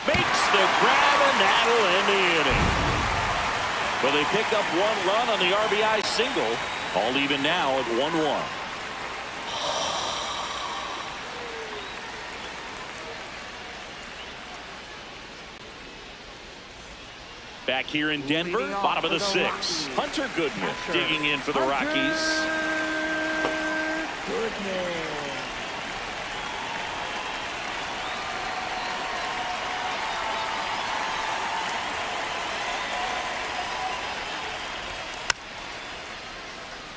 Makes the grab, and that'll end the inning. Well, they pick up 1 run on the RBI single. All even now at 1-1. Back here in Denver, bottom of the sixth. Hunter Goodman digging in for the Rockies.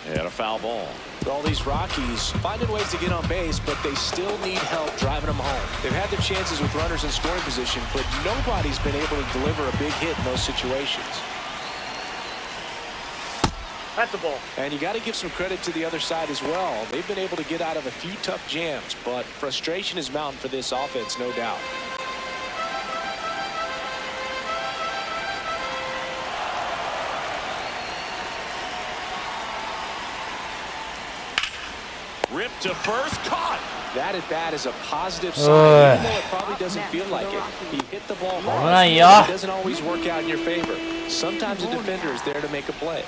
And a foul ball. All these Rockies finding ways to get on base, but they still need help driving them home. They've had their chances with runners in scoring position, but nobody's been able to deliver a big hit in those situations. That's the ball. And you got to give some credit to the other side as well. They've been able to get out of a few tough jams, but frustration is mounting for this offense, no doubt. Ripped to first, caught. That at bat is a positive sign, even though it probably doesn't feel like it. He hit the ball hard, but it doesn't always work out in your favor. Sometimes a defender is there to make a play.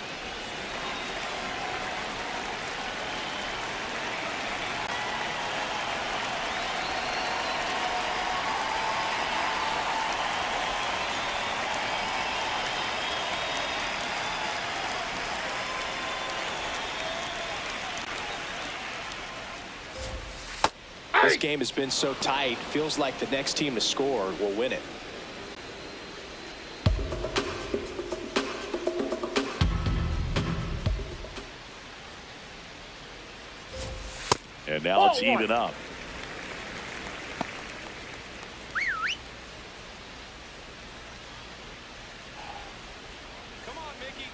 This game has been so tight, feels like the next team to score will win it. And now it's even up. Come on, Mickey.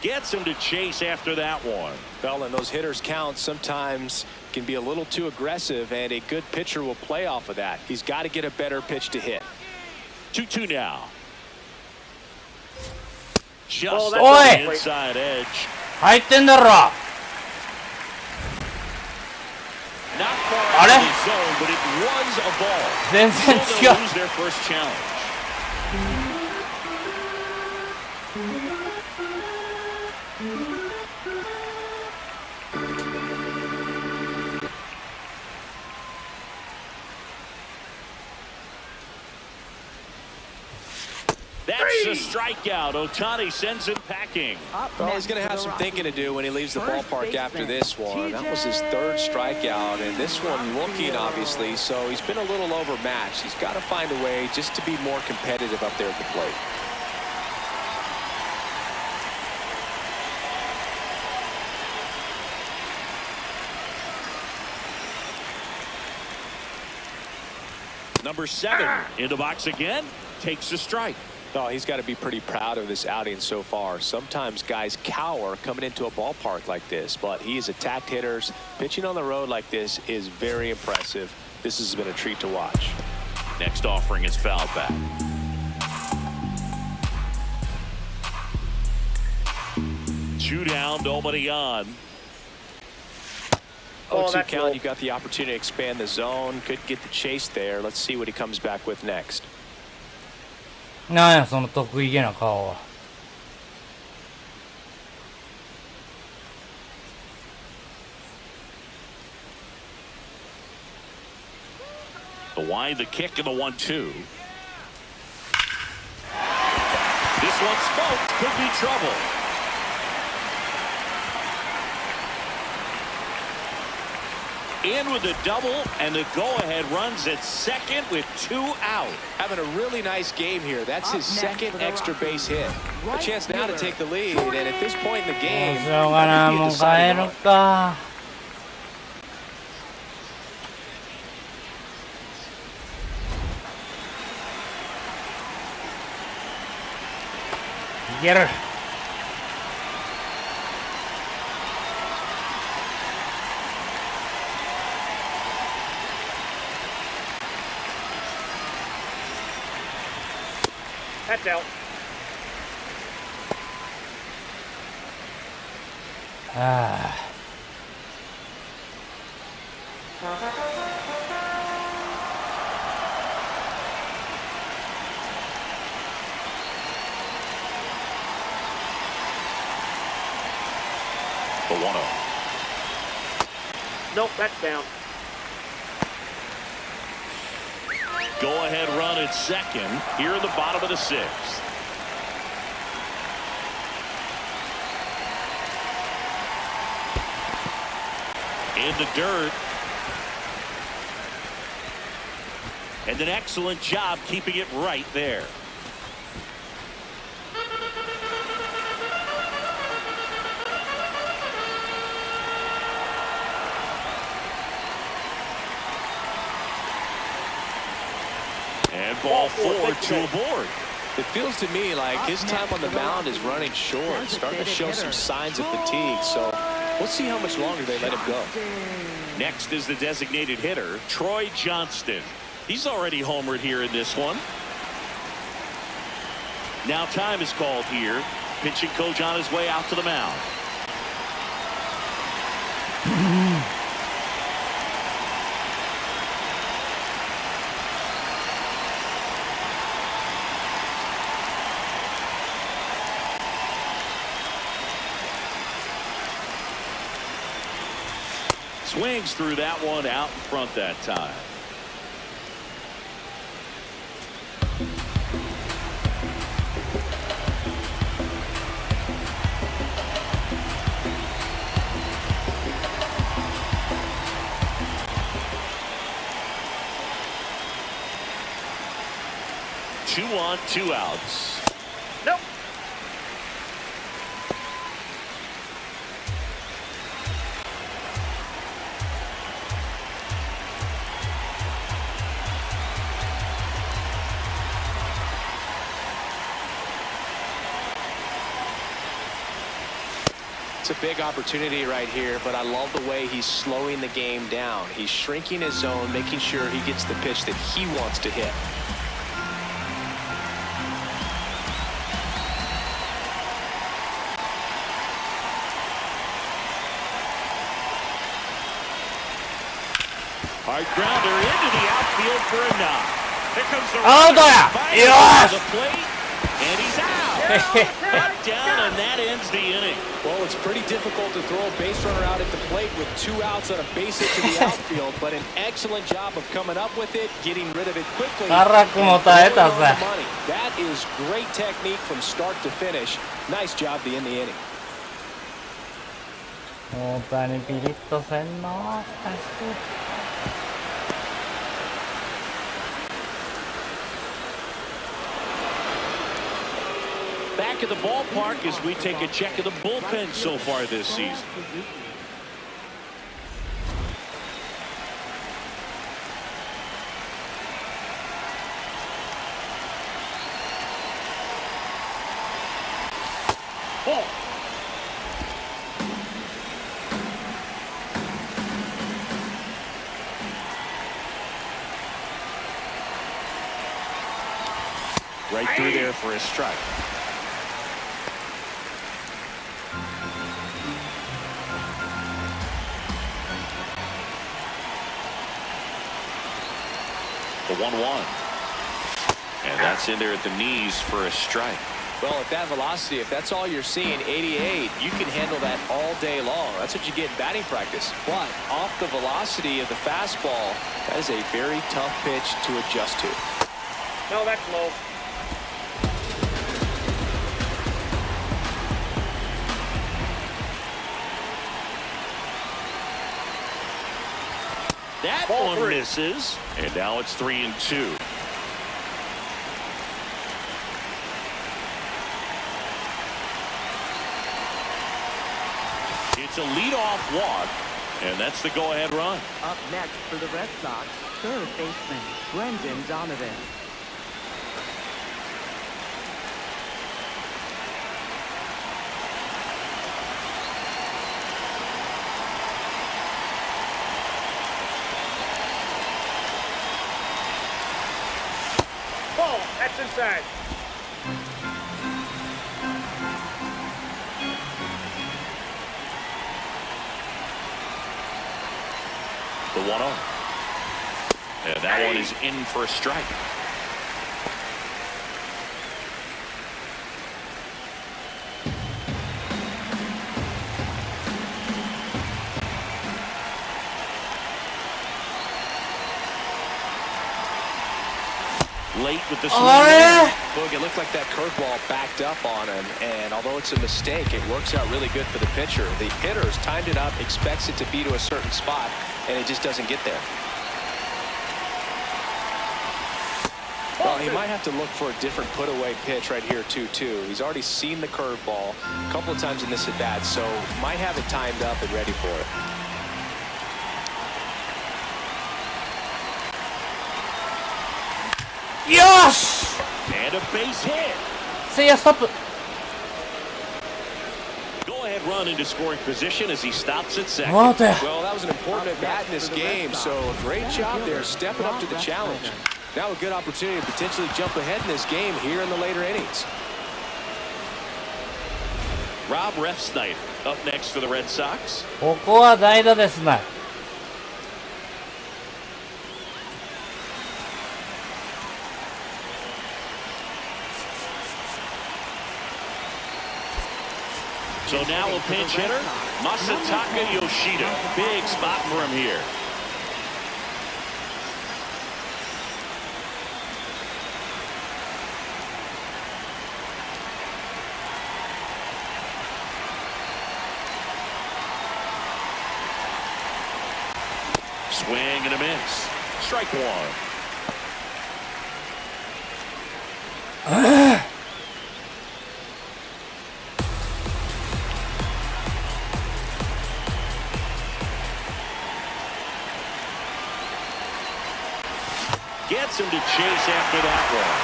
Gets him to chase after that one. Well, and those hitters count sometimes can be a little too aggressive, and a good pitcher will play off of that. He's got to get a better pitch to hit. 2-2 now. Just Oh, on that's the inside edge. 入ってんだろ。 Not far out of the zone, but it was a ball. 全然 So 違 they'll う。 lose their first challenge. That's a strikeout. Ohtani sends him packing. Well, he's going to have some thinking to do when he leaves the ballpark after this one. That was his third strikeout, and this one looking, obviously, so he's been a little overmatched. He's got to find a way just to be more competitive up there at the plate. Number 7 in the box again. Takes a strike. Oh, he's got to be pretty proud of this outing so far. Sometimes guys cower coming into a ballpark like this, but he's attacked hitters. Pitching on the road like this is very impressive. This has been a treat to watch. Next offering is fouled back. 2 down, nobody on. 0-2 count, you've got the opportunity to expand the zone. Could get the chase there. Let's see what he comes back with next. なんやその得意げな顔は。 The wide, the kick, and the 1-2. This one smoked. Could be trouble. In with the double, and the go-ahead runs at second with 2 out. Having a really nice game here. That's his second extra base hit. A chance now to take the lead, and at this point in the game, しょうがない、もう帰るか。いける。That's out. ああ。The 1-0. Nope, that's down. Go-ahead run at second here in the bottom of the 6th. In the dirt. And an excellent job keeping it right there. And ball 4 to aboard. It feels to me like his time on the mound is running short, starting to show some signs of fatigue. So we'll see how much longer they let him go. Next is the designated hitter, Troy Johnston. He's already homered here in this one. Now time is called here. Pitching coach on his way out to the mound. Swings through that one out in front that time. Two on, 2 outs. Nope. It's a big opportunity right here, but I love the way he's slowing the game down. He's shrinking his zone, making sure he gets the pitch that he wants to hit. Hard grounder into the outfield for a knock. Here comes the Out there! Yes! the plate, and he's out. Back down, and that ends the inning. Well, it's pretty difficult to throw a base runner out at the plate with 2 outs on a base hit to the outfield, but an excellent job of coming up with it, getting rid of it quickly. 辛くも耐えたぜ。 That is great technique from start to finish. Nice job to end the inning. 大谷ピリッとせんの。Back at the ballpark as we take a check of the bullpen so far this season. Ball. Right through there for a strike. The 1-1. And that's in there at the knees for a strike. Well, at that velocity, if that's all you're seeing, 88, you can handle that all day long. That's what you get in batting practice. But off the velocity of the fastball, that is a very tough pitch to adjust to. No, that's low. That Ball one 3. misses, and now it's 3-2. It's a leadoff walk, and that's the go-ahead run. Up next for the Red Sox, third baseman Brendan Donovan. Ball, that's inside. The 1-0. And that one is in for a strike. Late with the swing. あれ Look, it looked like that curveball backed up on him, and although it's a mistake, it works out really good for the pitcher. The hitter's timed it up, expects it to be to a certain spot, and it just doesn't get there. Well, he might have to look for a different put-away pitch right here, too. He's already seen the curveball a couple of times in this at-bat, so might have it timed up and ready for it. Yes! And a base hit. See ya, stop. Go ahead run into scoring position as he stops at second. What the? Well, that was an important at-bat in this game, so a great job there stepping up to the challenge. Now a good opportunity to potentially jump ahead in this game here in the later innings. Rob Refsnyder up next for the Red Sox. ここは代打ですね。So now a pinch hitter, Masataka Yoshida. Big spot for him here. Swing and a miss. Strike one. Gets him to chase after that one.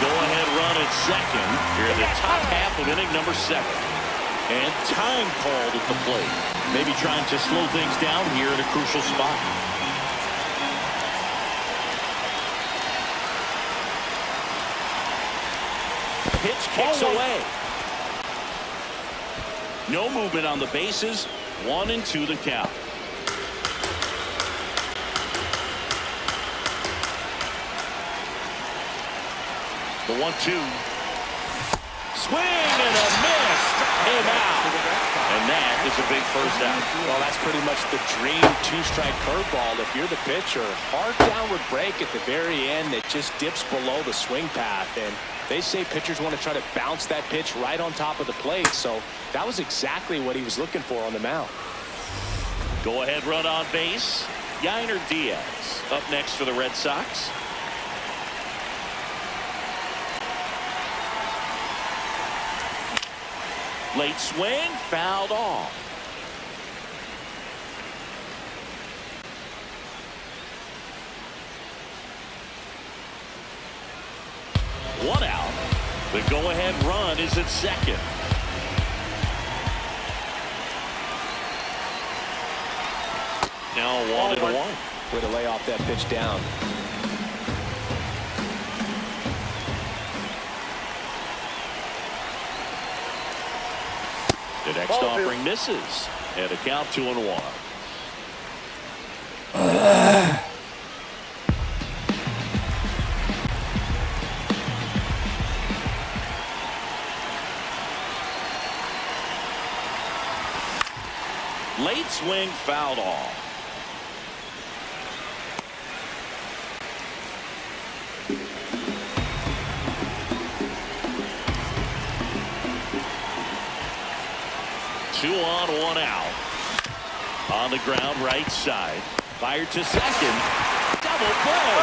Go-ahead run at second here in the top half of inning number 7. And time called at the plate. Maybe trying to slow things down here at a crucial spot. Pitch kicks away. No movement on the bases. 1-2 the count. The 1-2. Swing and a miss. Came out. And that is a big first out. Well, that's pretty much the dream two-strike curveball. If you're the pitcher, hard downward break at the very end that just dips below the swing path. And they say pitchers want to try to bounce that pitch right on top of the plate. So that was exactly what he was looking for on the mound. Go ahead run on base. Yainer Diaz up next for the Red Sox. Late swing, fouled off. One out. The go-ahead run is at second. Now 1-1. Way to lay off that pitch down. The next offering misses. And a count 2-1. Late swing fouled off. Two on, one out. On the ground, right side. Fired to second. Double play.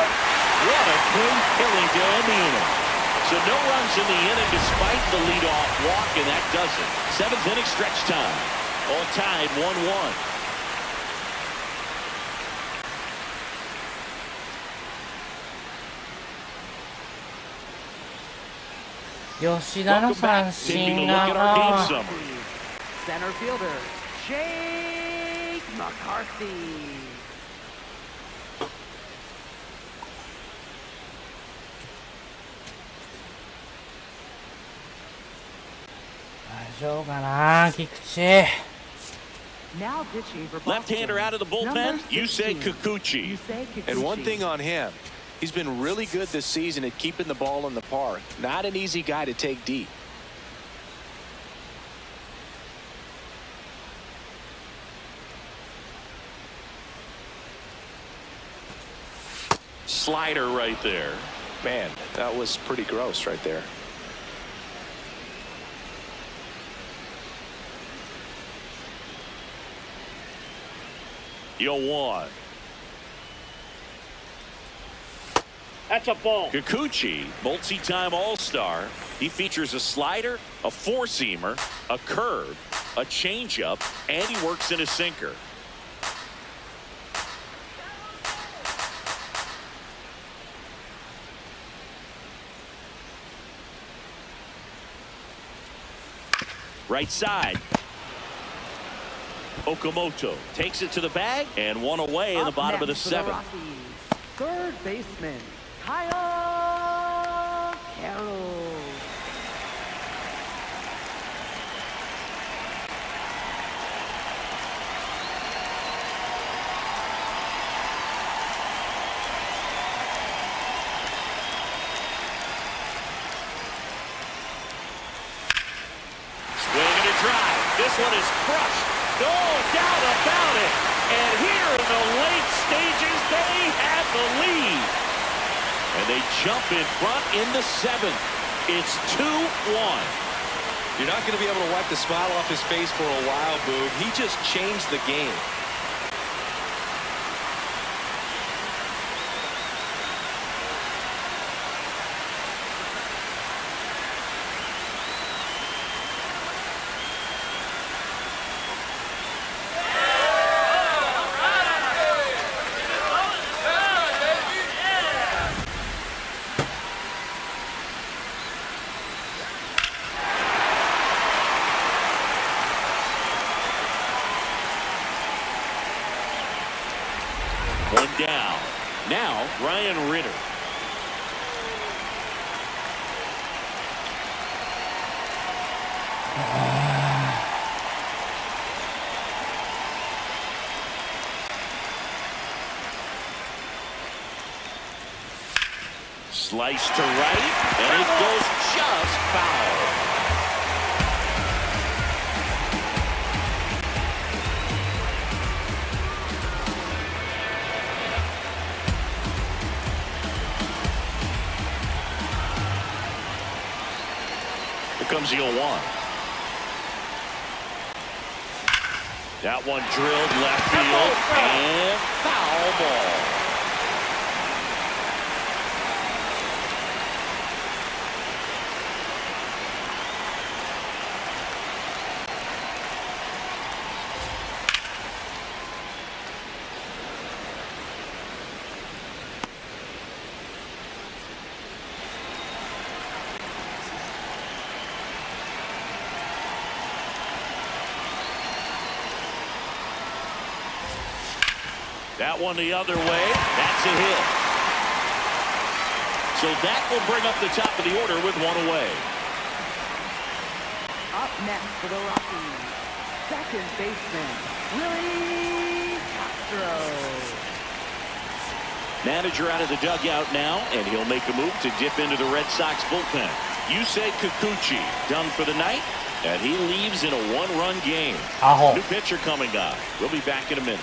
What a clean killing to end the inning. So no runs in the inning despite the leadoff walk, and that does it. 7th inning stretch time. All tied 1-1.吉田の Welcome 三 back. Taking a 振 look at our game が summary. Center fielder, Jake McCarthy. 大丈夫かな菊池。 Now pitching for Left-hander Boston, out of the bullpen, number Yusei 16. Kikuchi. Yusei Kikuchi. And one thing on him, he's been really good this season at keeping the ball in the park. Not an easy guy to take deep. Slider right there. Man, that was pretty gross right there. Yo one. That's a ball. Kikuchi, multi-time All-Star. He features a slider, a four-seamer, a curve, a changeup, and he works in a sinker. Right side. Okamoto takes it to the bag and one away in the bottom of the seventh. Third baseman, Kyle Carroll. This one is crushed. No doubt about it. And here in the late stages, they have the lead. And they jump in front in the seventh. It's 2-1. You're not going to be able to wipe the smile off his face for a while, Boog. He just changed the game. One down. Now, Ryan Ritter. Slice to right, and it goes just foul. Comes 0-1. That one drilled left field and foul ball. That one the other way. That's a hit. So that will bring up the top of the order with one away. Up next for the Rockies, second baseman, Willie Castro. Manager out of the dugout now, and he'll make a move to dip into the Red Sox bullpen. You say Kikuchi done for the night, and he leaves in a one-run game. New pitcher coming up. We'll be back in a minute.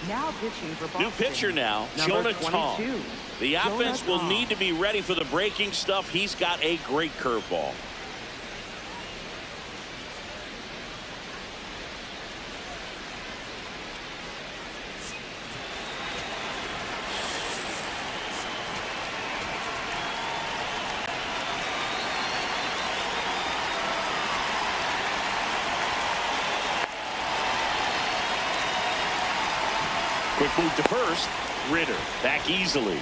Now pitching for Boston. New pitcher now, Number Jonah 22. Tong. The offense Jonah will Tong. need to be ready for the breaking stuff. He's got a great curveball. Quick move to first. Ritter back easily.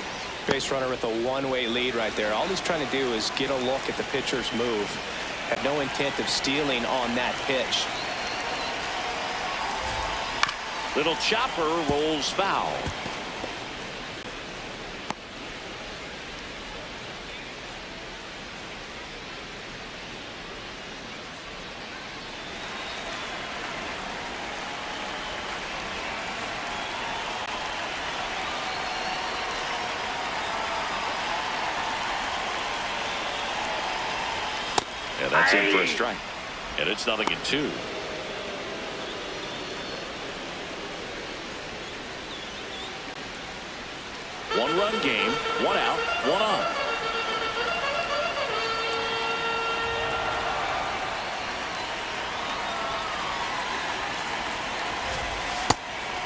Base runner with a one-way lead right there. All he's trying to do is get a look at the pitcher's move. Had no intent of stealing on that pitch. Little chopper rolls foul. Yeah, that's in for a strike. And it's 0-2. One-run game, one out, one on.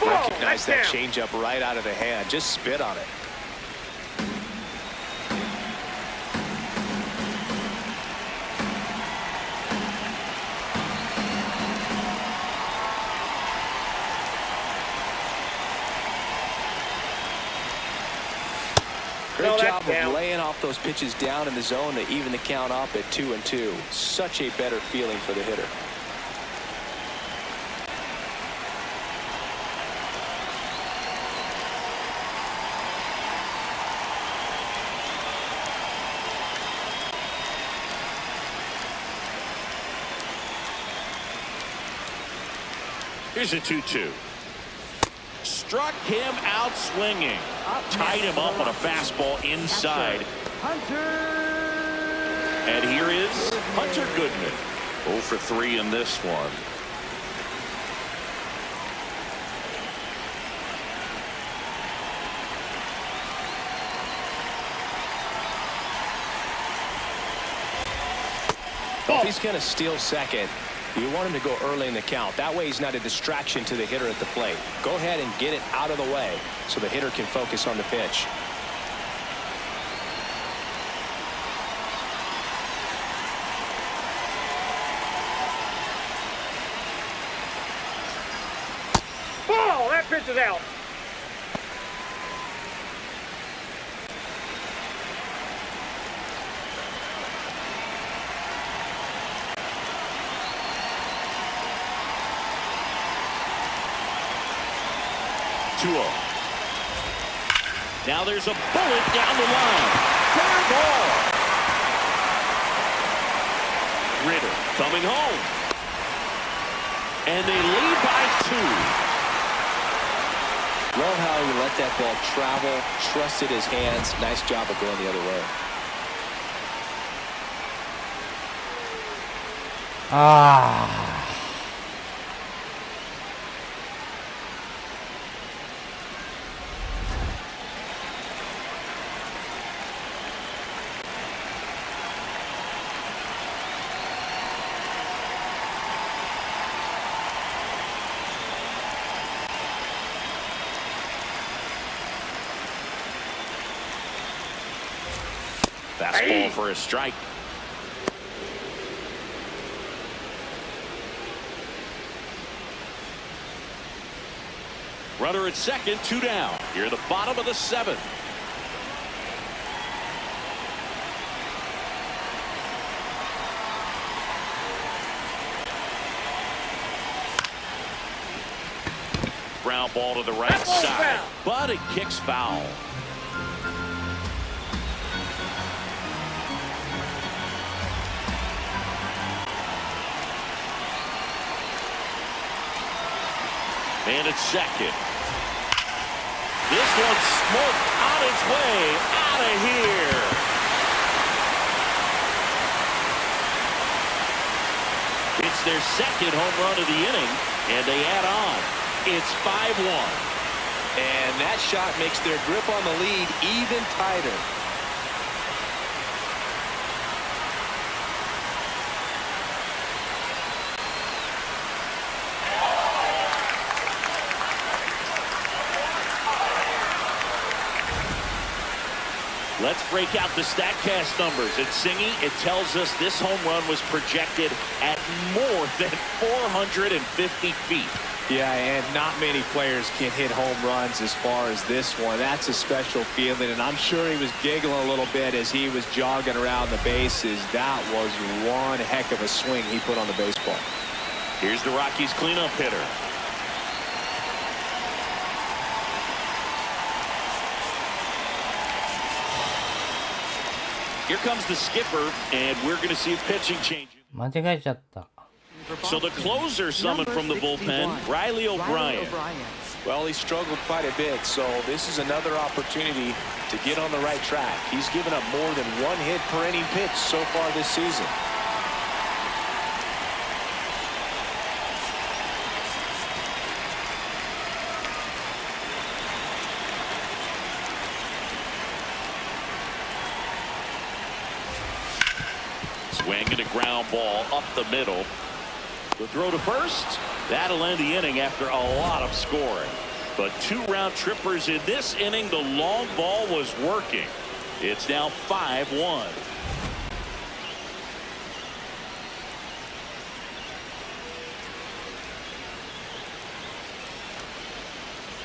Recognize that changeup right out of the hand. Just spit on it. Great job of laying off those pitches down in the zone to even the count up at 2-2. Such a better feeling for the hitter. Here's a 2-2. Struck him out swinging. Tied him up on a fastball inside. And here is Hunter Goodman. 0 for 3 in this one. Well, if he's going to steal second, you want him to go early in the count. That way he's not a distraction to the hitter at the plate. Go ahead and get it out of the way so the hitter can focus on the pitch. Ball! That pitch is out. Now there's a bullet down the line. Fair ball. Ritter coming home. And they lead by 2. Love how he let that ball travel, trusted his hands. Nice job of going the other way. Fastball for a strike. Runner at second, 2 down. Here at the bottom of the 7th. Ground ball to the right side, but it kicks foul. And at second. This one's smoked on its way out of here. It's their second home run of the inning, and they add on. It's 5-1. And that shot makes their grip on the lead even tighter. Let's break out the StatCast numbers. At Singy, it tells us this home run was projected at more than 450 feet. Yeah, and not many players can hit home runs as far as this one. That's a special feeling, and I'm sure he was giggling a little bit as he was jogging around the bases. That was one heck of a swing he put on the baseball. Here's the Rockies cleanup hitter. Here comes the skipper, and we're going to see a pitching change. 間違えちゃった。 So the closer summoned from the bullpen, Riley O'Brien. Well, he struggled quite a bit, so this is another opportunity to get on the right track. He's given up more than 1 hit per inning pitch so far this season. Swing and a ground ball up the middle. The throw to first. That'll end the inning after a lot of scoring. But 2 round trippers in this inning. The long ball was working. It's now 5-1.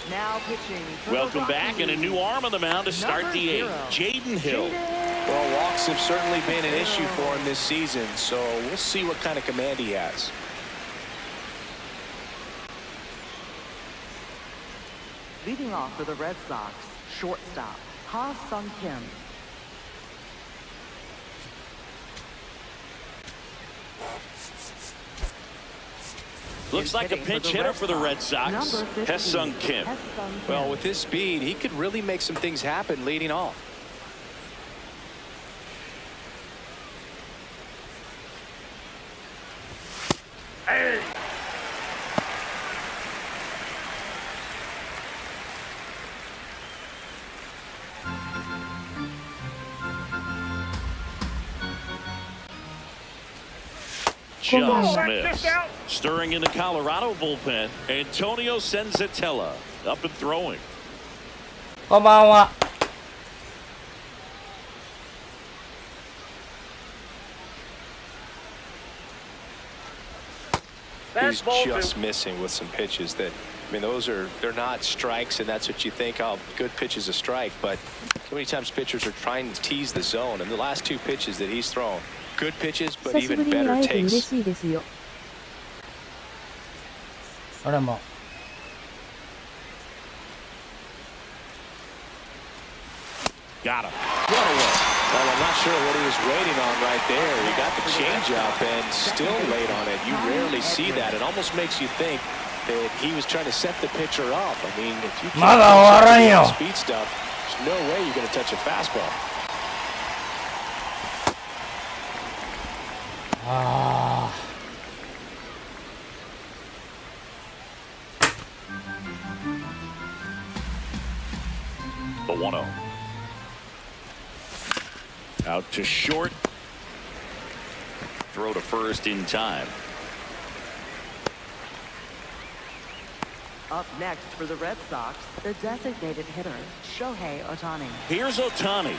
Now pitching. for Welcome the back, and a new arm on the mound to start the 8th. Jaden Hill. Well, walks have certainly been an issue for him this season, so we'll see what kind of command he has. Leading off for the Red Sox, shortstop, Ha-Sung Kim. Looks like a pinch hitter for the Red Sox. Ha-Sung Kim. Well, with his speed, he could really make some things happen leading off. Just missed. Stirring in the Colorado bullpen, Antonio Senzatella up and throwing. こんばんは。 He's just missing with some pitches that, I mean, they're not strikes, and that's what you think, oh, good pitch is a strike, but so many times pitchers are trying to tease the zone, and the last 2 pitches that he's thrown, good pitches, but 久しぶ even りに better 会えて嬉 takes. しいですよ。俺も。 Got him. What a way. Well, I'm not sure what he was waiting on right there. He got the changeup and still late on it. You rarely see that. It almost makes you think that he was trying to set the pitcher up. I mean, if you can't touch speed stuff, there's no way you're going to touch a fastball. The 1-0. Out to short. Throw to first in time. Up next for the Red Sox, the designated hitter, Shohei Ohtani. Here's Ohtani.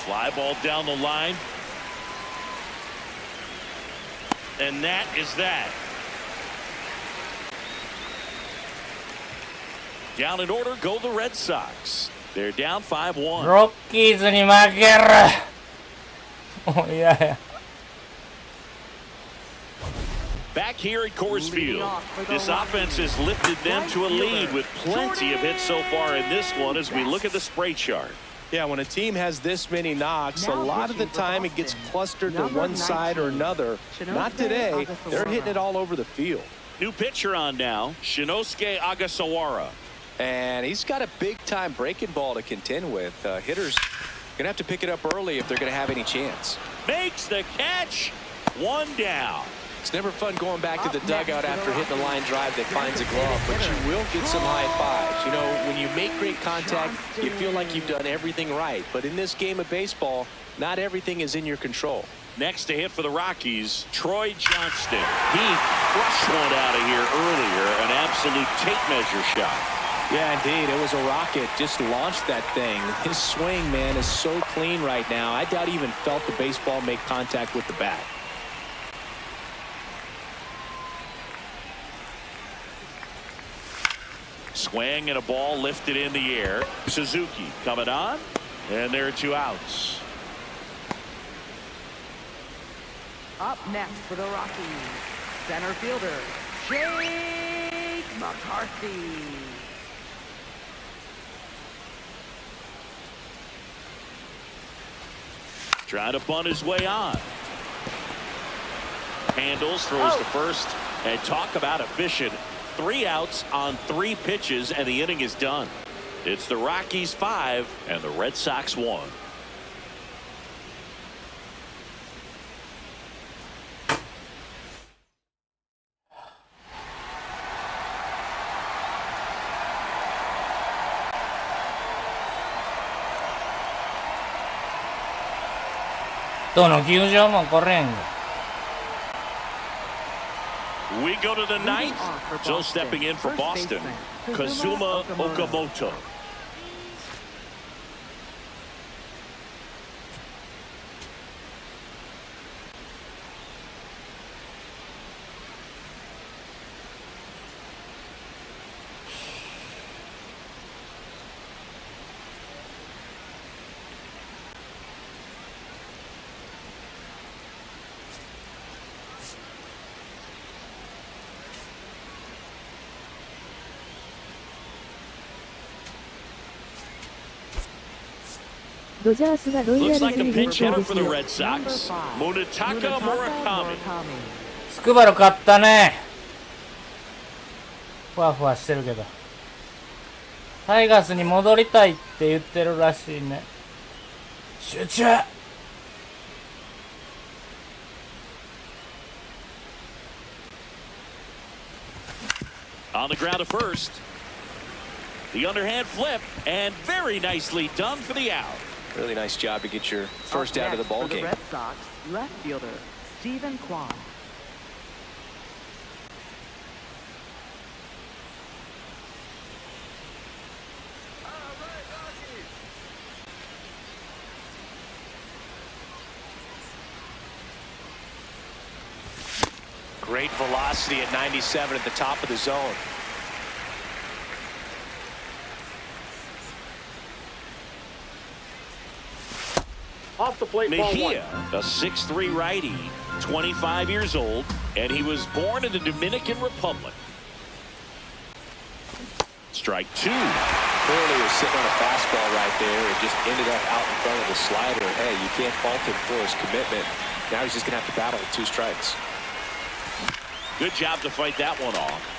Fly ball down the line. And that is that. Down in order go the Red Sox. They're down 5-1. ロッキーズに負ける。もう嫌や。 Back here at Coors Field, this offense has lifted them to a lead with plenty of hits so far in this one as we look at the spray chart. Yeah, when a team has this many knocks, a lot of the time it gets clustered to one side or another. Not today. They're hitting it all over the field. New pitcher on now, Shinosuke Agasawara. And he's got a big-time breaking ball to contend with. Hitters going to have to pick it up early if they're going to have any chance. Makes the catch. 1 down. It's never fun going back to the dugout after hitting a line drive that finds a glove, but you will get some high fives. You know, when you make great contact, you feel like you've done everything right. But in this game of baseball, not everything is in your control. Next to hit for the Rockies, Troy Johnston. He crushed one out of here earlier, an absolute tape measure shot. Yeah, indeed. It was a rocket. Just launched that thing. His swing, man, is so clean right now. I doubt he even felt the baseball make contact with the bat. Swing and a ball lifted in the air. Suzuki coming on, and there are 2 outs. Up next for the Rockies, center fielder, Jake McCarthy. Trying to bunt his way on. Handles, throws to first, and talk about efficient. 3 outs on 3 pitches, and the inning is done. It's the Rockies 5 and the Red Sox 1. どの球場も来れんが。We go to the ninth. So stepping in for Boston, Kazuma Okamoto. Looks like a pinch hitter for the Red Sox, Munetaka Murakami. スクバル勝ったね。ふわふわしてるけど。タイガースに戻りたいって言ってるらしいね。集中。On the ground at first. The underhand flip, and very nicely done for the out. Really nice job to get your first out of the ball game. Red Sox left fielder Stephen Kwan. Great velocity at 97 at the top of the zone. Off the plate, ball one. Mejia, a 6'3" righty, 25 years old, and he was born in the Dominican Republic. Strike two. Clearly was sitting on a fastball right there and just ended up out in front of the slider. Hey, you can't fault him for his commitment. Now he's just going to have to battle with 2 strikes. Good job to fight that one off.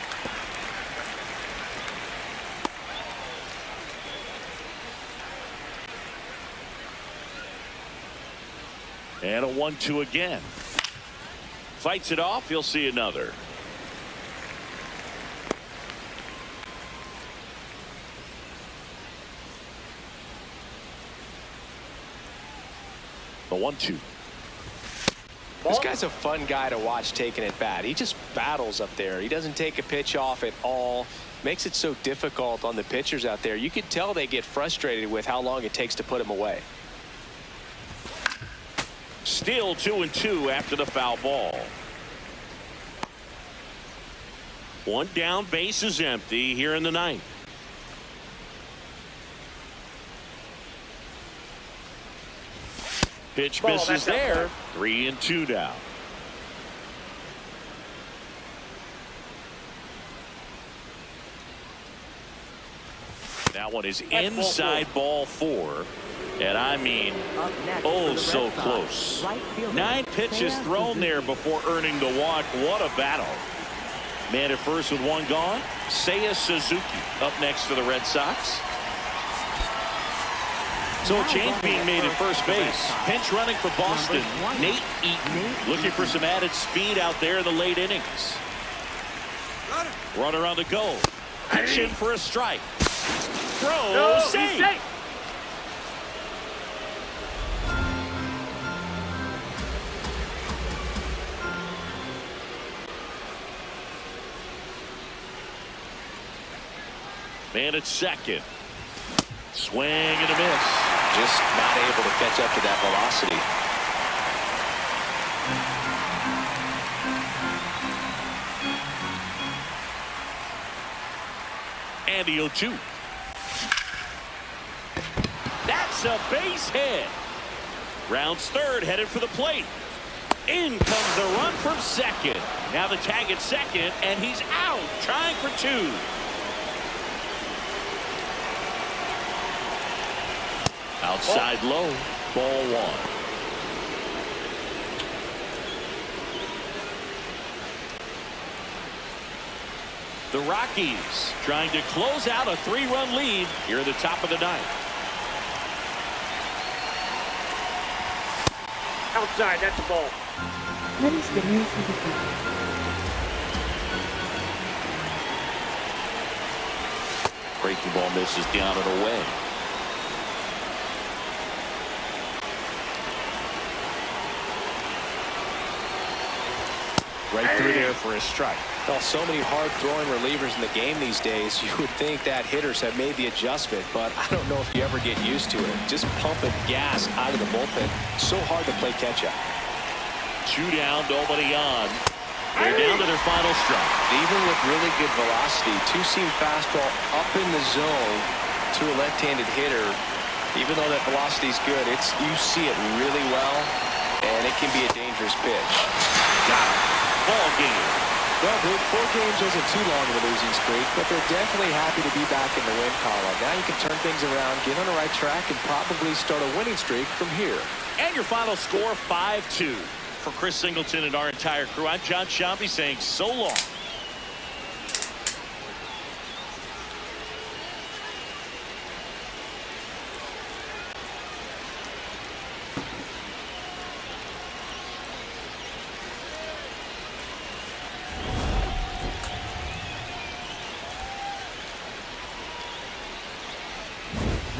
And a 1-2 again. Fights it off. You'll see another. The 1-2. This guy's a fun guy to watch taking at bat. He just battles up there. He doesn't take a pitch off at all. Makes it so difficult on the pitchers out there. You can tell they get frustrated with how long it takes to put him away. Still 2-2 after the foul ball. One down, base is empty here in the ninth. Pitch misses there. 3-2 now. That one is inside ball 4. And I mean, oh, so close. 9 pitches thrown there before earning the walk. What a battle. Man at first with 1 gone. Seiya Suzuki up next for the Red Sox. So a change being made at first base. Pinch running for Boston. Nate Eaton looking for some added speed out there in the late innings. Runner on the go. Pitch in for a strike. Throw, safe. Man at second. Swing and a miss. Just not able to catch up to that velocity. And the 0-2. That's a base hit. Rounds third, headed for the plate. In comes the run from second. Now the tag at second, and he's out, trying for 2. Outside low, ball 1. The Rockies trying to close out a 3-run lead here at the top of the 9th. Outside, that's a ball. Breaking ball misses down and away. Right through there for a strike. Well, so many hard-throwing relievers in the game these days, you would think that hitters have made the adjustment, but I don't know if you ever get used to it. Just pumping gas out of the bullpen. So hard to play catch-up. 2 down, nobody on. They're down to their final strike. Even with really good velocity, two-seam fastball up in the zone to a left-handed hitter, even though that velocity is good, you see it really well, and it can be a dangerous pitch. Got it. Ball game. Well, Boog, 4 games isn't too long of a losing streak, but they're definitely happy to be back in the win column. Now you can turn things around, get on the right track, and probably start a winning streak from here. And your final score, 5-2. For Chris Singleton and our entire crew, I'm John Shambi saying so long.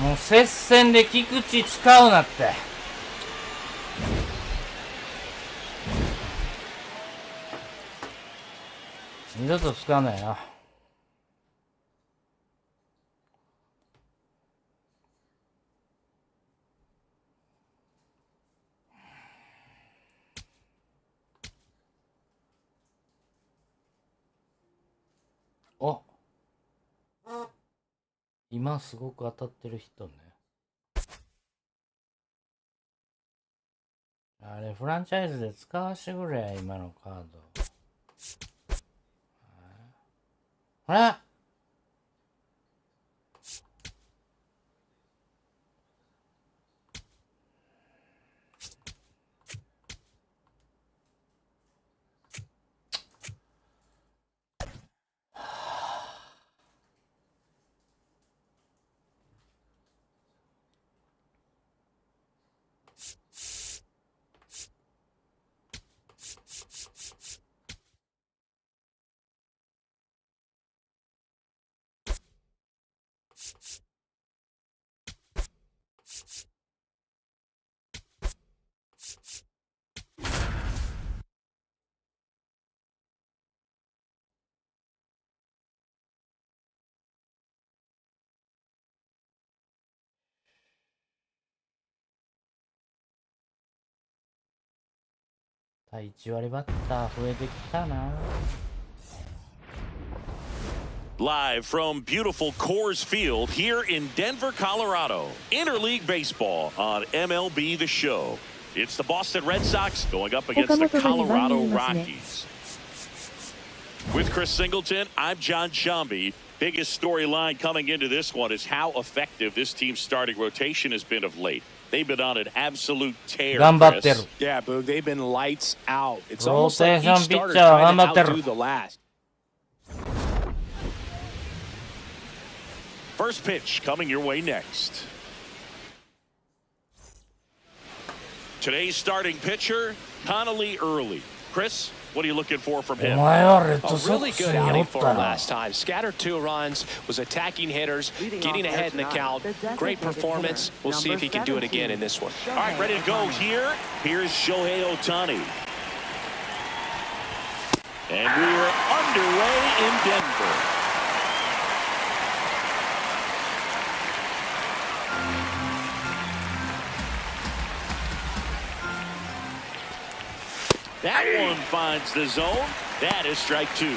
Mo もう接戦で菊池使うなって。二度と使わないな。お、今すごく当たってる人ね。あれフランチャイズで使わしてくれ、今のカード。あれ、対1割バッター増えてきたな。Live from beautiful Coors Field here in Denver, Colorado. Interleague Baseball on MLB The Show. It's the Boston Red Sox going up against the Colorado Rockies. With Chris Singleton, I'm John Shambi. Biggest storyline coming into this one is how effective this team's starting rotation has been of late. They've been on an absolute tear. Chris. Yeah, Boog, they've been lights out. It's almost like each Rotation starter pitcher, trying to outdo 頑張ってる。 the last. First pitch coming your way next. Today's starting pitcher, Connolly Early. Chris, what are you looking for from お him? 前はレッド A ソッ really クス good にお outing っ for た him な。 last time. Scattered 2 runs, was attacking hitters, getting ahead in the count. Great performance. We'll see if he can do it again in this one. All right, ready to go here. Here's Shohei Ohtani. And we are underway in Denver. That one finds the zone. That is strike 2.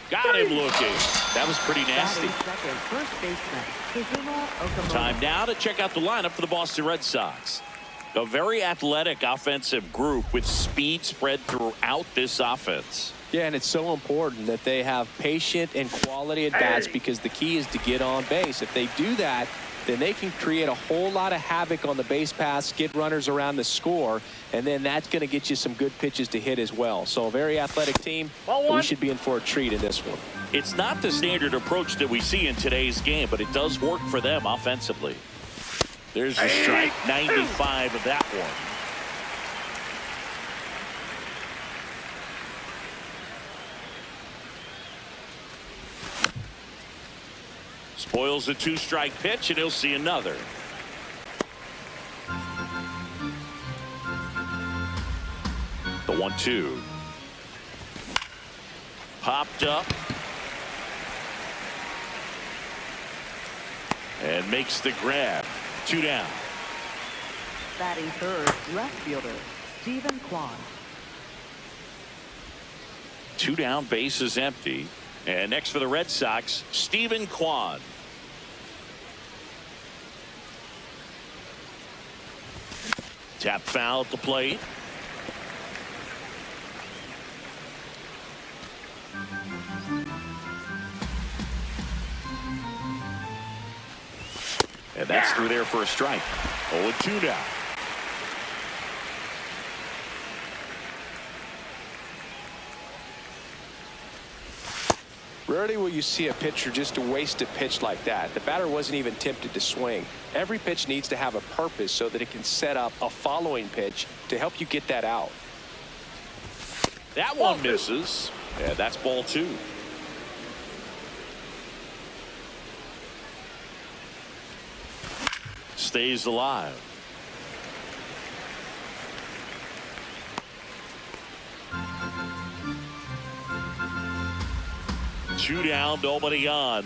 Got him looking. That was pretty nasty. Time now to check out the lineup for the Boston Red Sox. A very athletic offensive group with speed spread throughout this offense. Yeah, and it's so important that they have patient and quality at bats because the key is to get on base. If they do that, then they can create a whole lot of havoc on the base paths, get runners around the score, and then that's going to get you some good pitches to hit as well. So a very athletic team. We should be in for a treat in this one. It's not the standard approach that we see in today's game, but it does work for them offensively. There's the strike, 95 of that one. Spoils the 2-strike pitch, and he'll see another. The 1-2. Popped up. And makes the grab. 2 down. Batting third, left fielder, Stephen Kwan. 2 down, base is empty. And next for the Red Sox, Stephen Kwan. Tap foul at the plate. And that's through there for a strike. 0-2 now. Rarely will you see a pitcher just waste a pitch like that. The batter wasn't even tempted to swing. Every pitch needs to have a purpose so that it can set up a following pitch to help you get that out. That one misses. And that's ball 2. Stays alive. Two down, nobody on.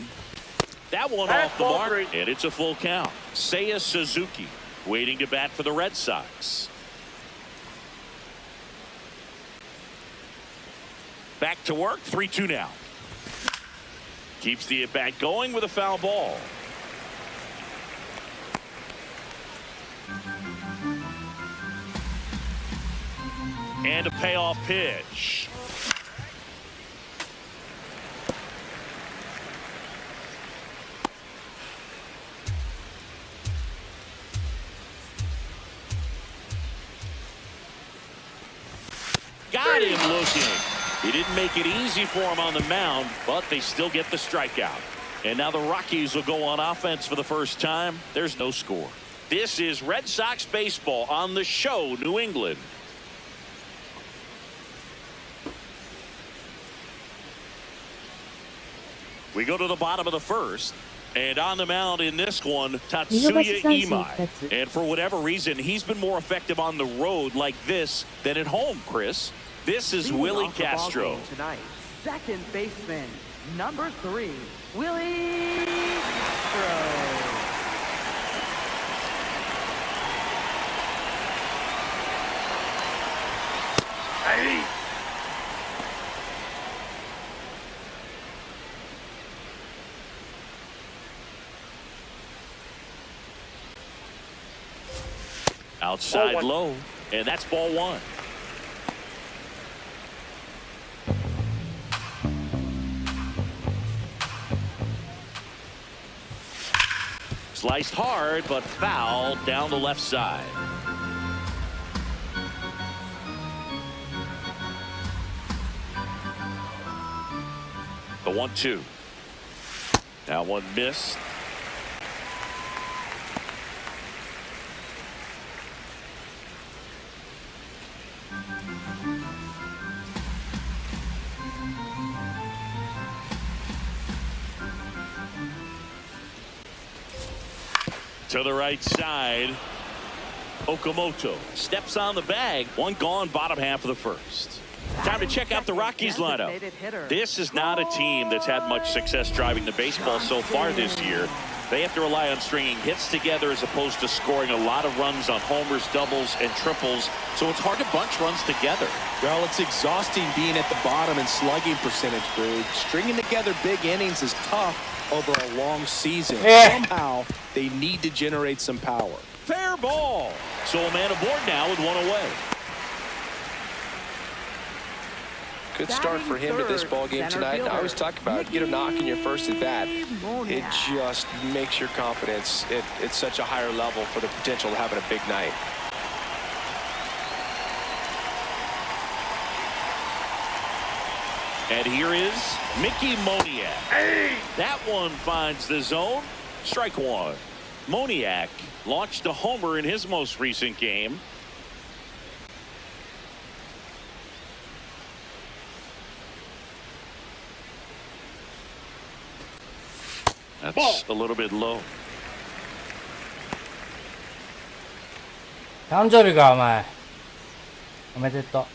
That one off the mark, and it's a full count. Seiya Suzuki waiting to bat for the Red Sox. Back to work, 3-2 now. Keeps the at-bat going with a foul ball. And a payoff pitch. Got him looking. He didn't make it easy for him on the mound, but they still get the strikeout. And now the Rockies will go on offense for the first time. There's no score. This is Red Sox baseball on the show, New England. We go to the bottom of the first. And on the mound in this one, Tatsuya Imai. And for whatever reason, he's been more effective on the road like this than at home, Chris. This is Willie Castro. Tonight, second baseman, number 3, Willie Castro. Hey! Outside low, and that's ball 1. Sliced hard, but foul down the left side. The 1-2. Now one missed. To the right side, Okamoto steps on the bag. One gone, bottom half of the first. Time to check out the Rockies lineup. This is not a team that's had much success driving the baseball so far this year. They have to rely on stringing hits together as opposed to scoring a lot of runs on homers, doubles, and triples. So it's hard to bunch runs together. Well, it's exhausting being at the bottom in slugging percentage, Brood. Stringing together big innings is tough over a long season. Somehow, they need to generate some power. Fair ball. So a man aboard now with one away. Good start for him to this ball game tonight. I always talk about it. Get a knock in your first at bat. It just makes your confidence at such a higher level for the potential of having a big night. And here is Mickey Moniak. Hey! That one finds the zone. Strike 1. Moniak launched a homer in his most recent game. That's a little bit low. 誕生日かお前。おめでとう。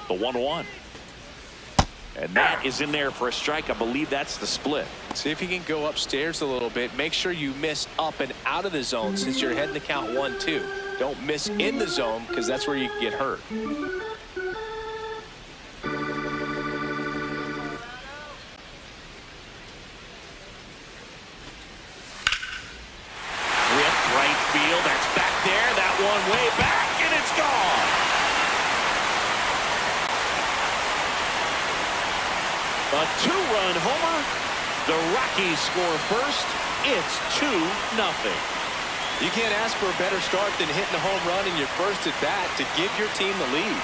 The 1-1. And that is in there for a strike. I believe that's the split. See if you can go upstairs a little bit. Make sure you miss up and out of the zone since you're heading to count 1-2. Don't miss in the zone because that's where you can get hurt. Right field, that's back there, that one way back, and it's gone. A two-run homer. The Rockies score first. It's 2-0. You can't ask for a better start than hitting a home run in your first at bat to give your team the lead.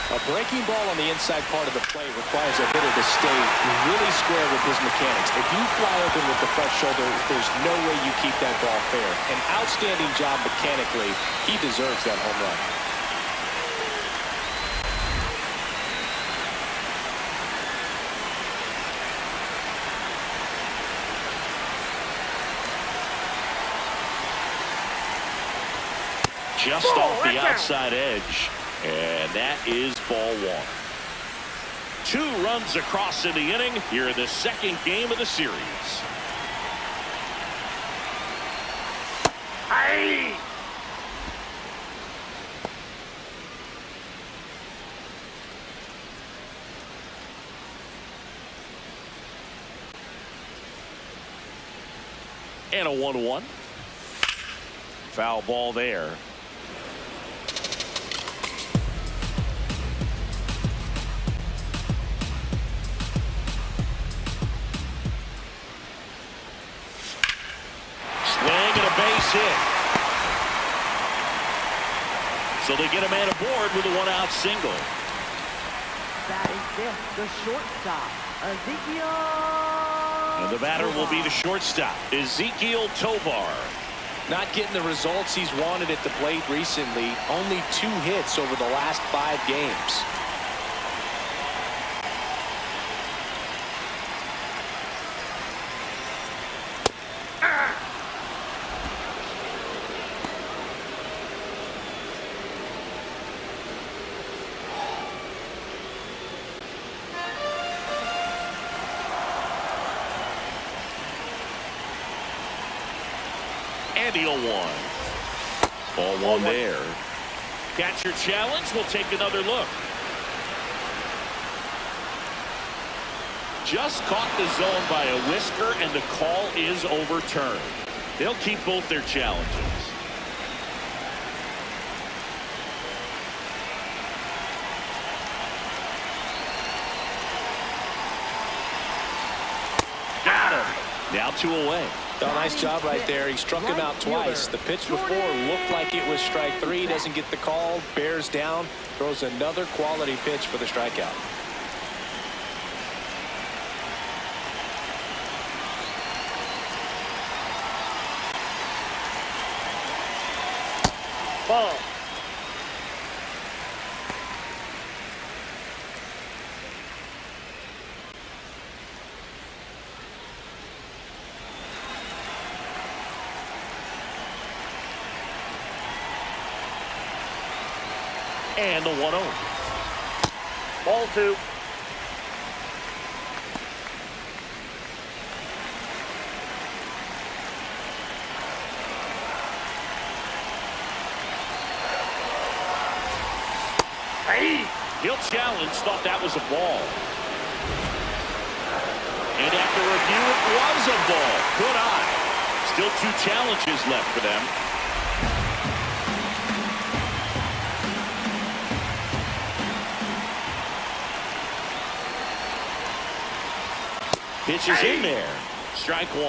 A breaking ball on the inside part of the plate requires a hitter to stay really square with his mechanics. If you fly open with the front shoulder, there's no way you keep that ball fair. An outstanding job mechanically. He deserves that home run. Just off the outside edge. And that is ball one. 2 runs across in the inning here in the second game of the series. Hey! And a 1-1. Foul ball there. Base hit. So they get a man aboard with a 1-out single. That is this, the shortstop, Ezekiel. And the batter will be the shortstop, Ezekiel Tovar. Not getting the results he's wanted at the plate recently. Only 2 hits over the last 5 games. And the 0-1. Ball one there. Catcher challenge. We'll take another look. Just caught the zone by a whisker, and the call is overturned. They'll keep both their challenges. Got him. Now 2 away. Oh, nice job right there. He struck him out twice. The pitch before looked like it was strike 3. Doesn't get the call. Bears down. Throws another quality pitch for the strikeout. Ball. And the 1-0. Ball 2. Hey! He'll challenge, thought that was a ball. And after review, it was a ball. Good eye. Still 2 challenges left for them. Pitch is in there. Strike 1.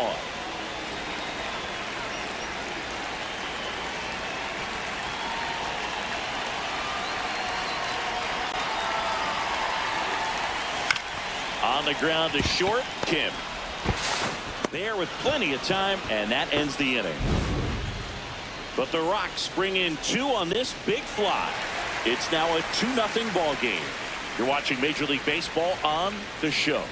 On the ground to short, Kim. There with plenty of time, and that ends the inning. But the Rocks bring in 2 on this big fly. It's now a 2-0 ball game. You're watching Major League Baseball on the show.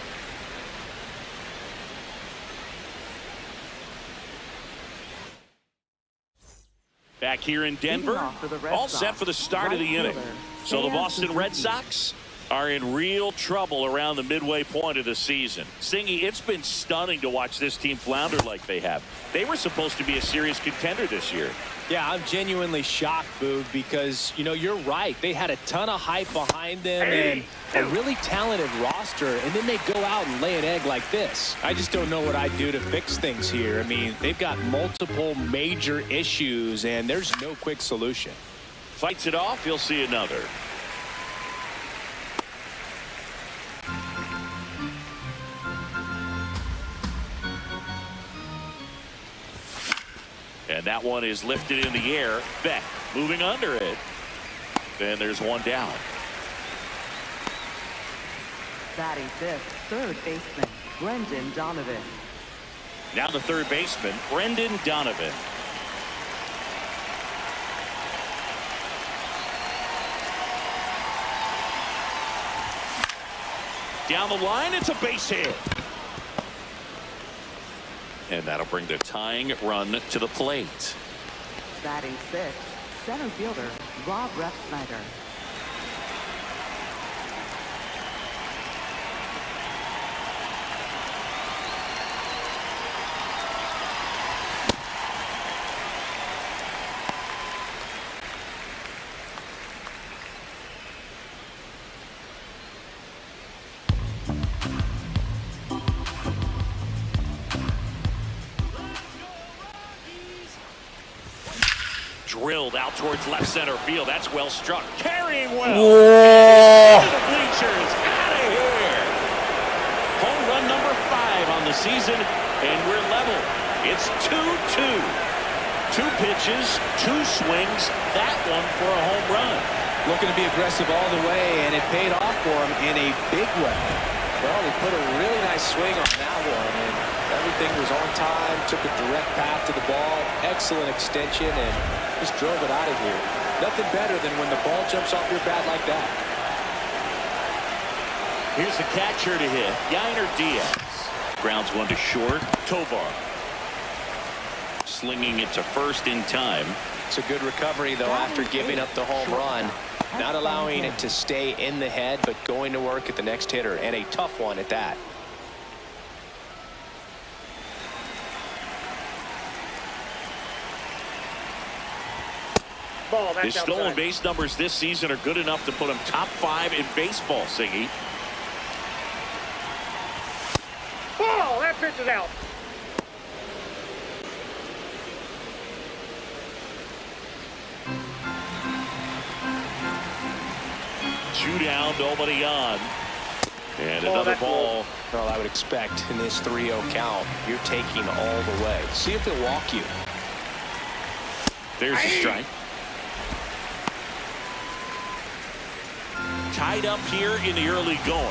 Back here in Denver, off for the Red all Sox, set for the start of the right inning. fielder, So the Sam Boston Red Suzuki. Sox are in real trouble around the midway point of the season. Singy, it's been stunning to watch this team flounder like they have. They were supposed to be a serious contender this year. Yeah, I'm genuinely shocked, Boog, because, you know, you're right. They had a ton of hype behind them and a really talented roster, and then they go out and lay an egg like this. I just don't know what I'd do to fix things here. I mean, they've got multiple major issues, and there's no quick solution. Fights it off, he'll see another. And that one is lifted in the air. Beck moving under it. And there's one down. Batting fifth, third baseman, Brendan Donovan. Now the third baseman, Brendan Donovan. Down the line, it's a base hit. And that'll bring the tying run to the plate. Batting sixth, center fielder, Rob Refsnyder. Drilled out towards left center field. That's well struck. Carrying well. Whoa. To the bleachers. Out of here. Home run number 5 on the season, and we're level. It's 2-2. 2 pitches, 2 swings. That one for a home run. Looking to be aggressive all the way, and it paid off for him in a big way. Well, he put a really nice swing on that one, and everything was on time, took a direct path to the ball, excellent extension, and just drove it out of here. Nothing better than when the ball jumps off your bat like that. Here's the catcher to hit, Yainer Diaz. Grounds one to short, Tovar. Slinging it to first in time. It's a good recovery, though, after giving up the home run. Not allowing it to stay in the head, but going to work at the next hitter, and a tough one at that. Ball, that's His stolen outside. base numbers this season are good enough to put him top 5 in baseball, Siggy. Ball, that pitch is out. Two down, nobody on. And Ball, another that's ball. Well, I would expect in this 3-0 count, you're taking all the way. See if he'll walk you. There's a strike. Tied up here in the early going.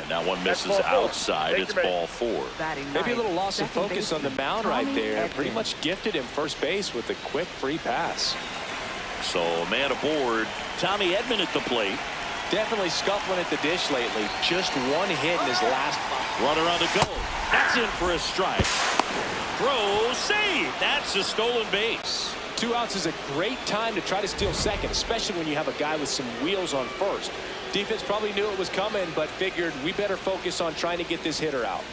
And that one That's misses ball 4. outside. Take It's your ball 4. Batting Maybe a ninth, little loss of second focus on the baseman, mound right Tommy there. Pretty Edman. much gifted him first base with a quick free pass. So man aboard. Tommy Edman at the plate. Definitely scuffling at the dish lately. Just one hit in his last. Runner on the go. That's in for a strike. Throw, save. That's a stolen base. 2 outs is a great time to try to steal second, especially when you have a guy with some wheels on first. Defense probably knew it was coming, but figured we better focus on trying to get this hitter out.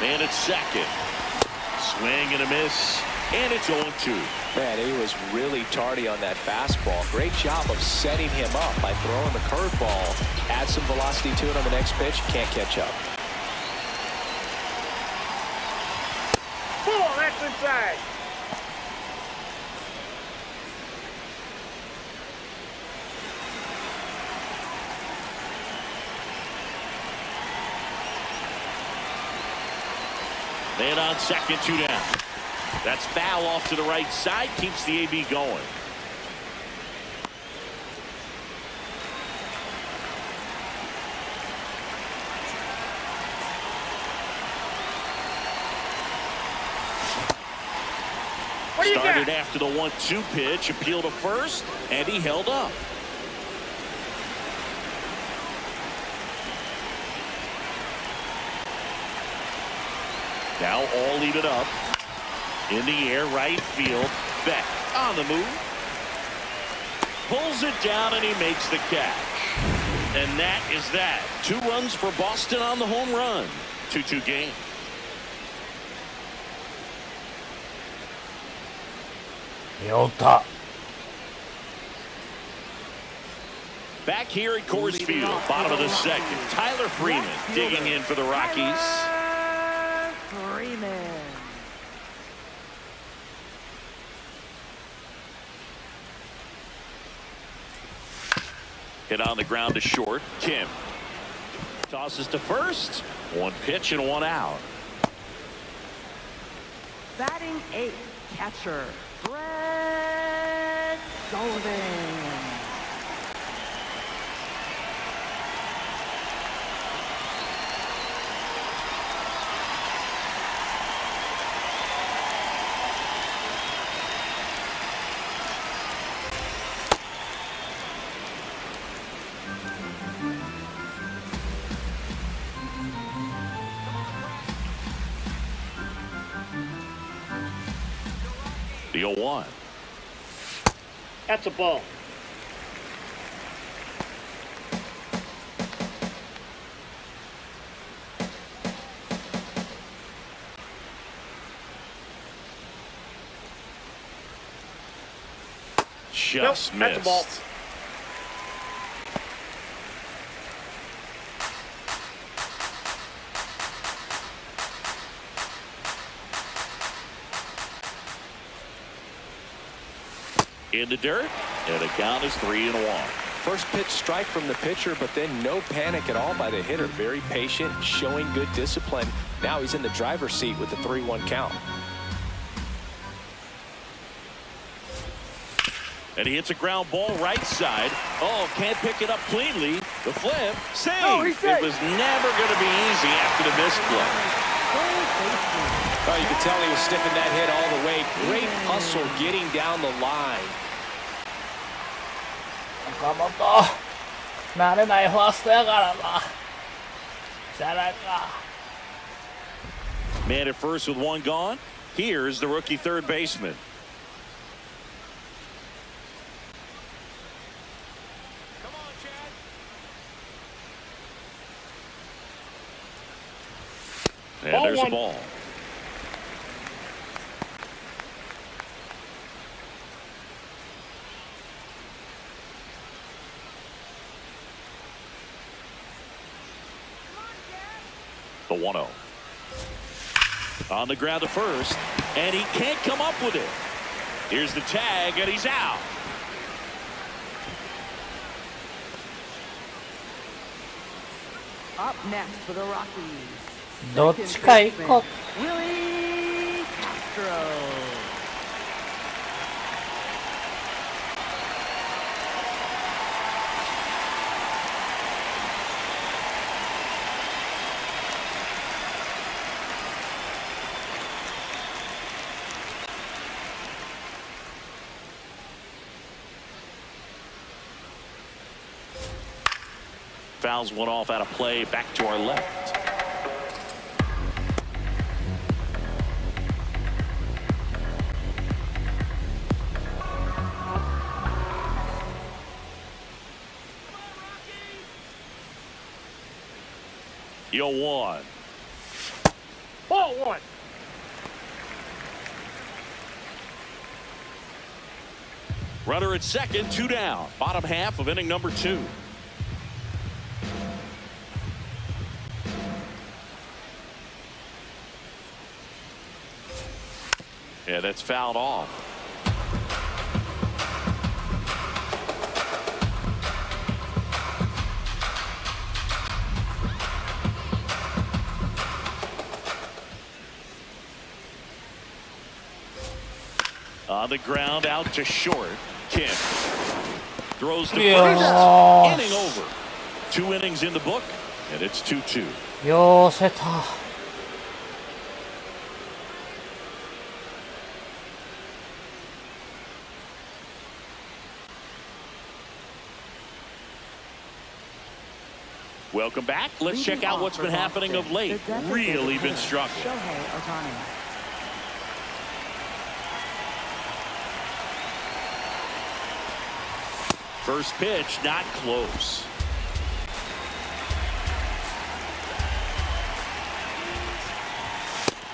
And it's second. Swing and a miss. And it's 0-2. Man, he was really tardy on that fastball. Great job of setting him up by throwing the curveball. Add some velocity to it on the next pitch. Can't catch up. Ball, that's inside. Man on second, 2 down. That's foul off to the right side. Keeps the AB going. do you Started got? after the 1-2 pitch, appeal to first, and he held up. Now all leave it up. In the air, right field. Beck on the move. Pulls it down, and he makes the catch. And that is that. 2 runs for Boston on the home run. 2-2 game. Yota. Back here at Coors Field, bottom of the second. Tyler Freeman digging in for the Rockies. Freeman. Hit on the ground to short. Kim tosses to first. 1 pitch and 1 out. Batting 8th, catcher, Brett Sullivan. The 0-1. That's a ball. Just Nope, that's a ball. missed. In the dirt, and the count is 3-1. First pitch strike from the pitcher, but then no panic at all by the hitter. Very patient, showing good discipline. Now he's in the driver's seat with the 3-1 count. And he hits a ground ball right side. Oh, can't pick it up cleanly. The flip, save. Oh, he's safe. It was never going to be easy after the missed play. Oh, you could tell he was sniffing that hit all the way. Great hustle getting down the line. 岡本慣れないファーストやからな。しゃあないか。 Man at first with 1 gone. Here's the rookie third baseman. And Ball there's a 1. ball. The 1-0. On the ground to first, and he can't come up with it. Here's the tag, and he's out. Up next for the Rockies. どっちか一個。 Willie Castro. Fouls one off out of play, back to our left. Yo 1. Ball 1. Runner at second, 2 down. Bottom half of inning number 2. Yeah, that's fouled off. On the ground, out to short. Kim throws to first. Inning over. 2 innings in the book, and it's 2-2. よーせた。Welcome back. Let's check out what's been happening of late. Really been struggling. Shohei Ohtani. First pitch, not close.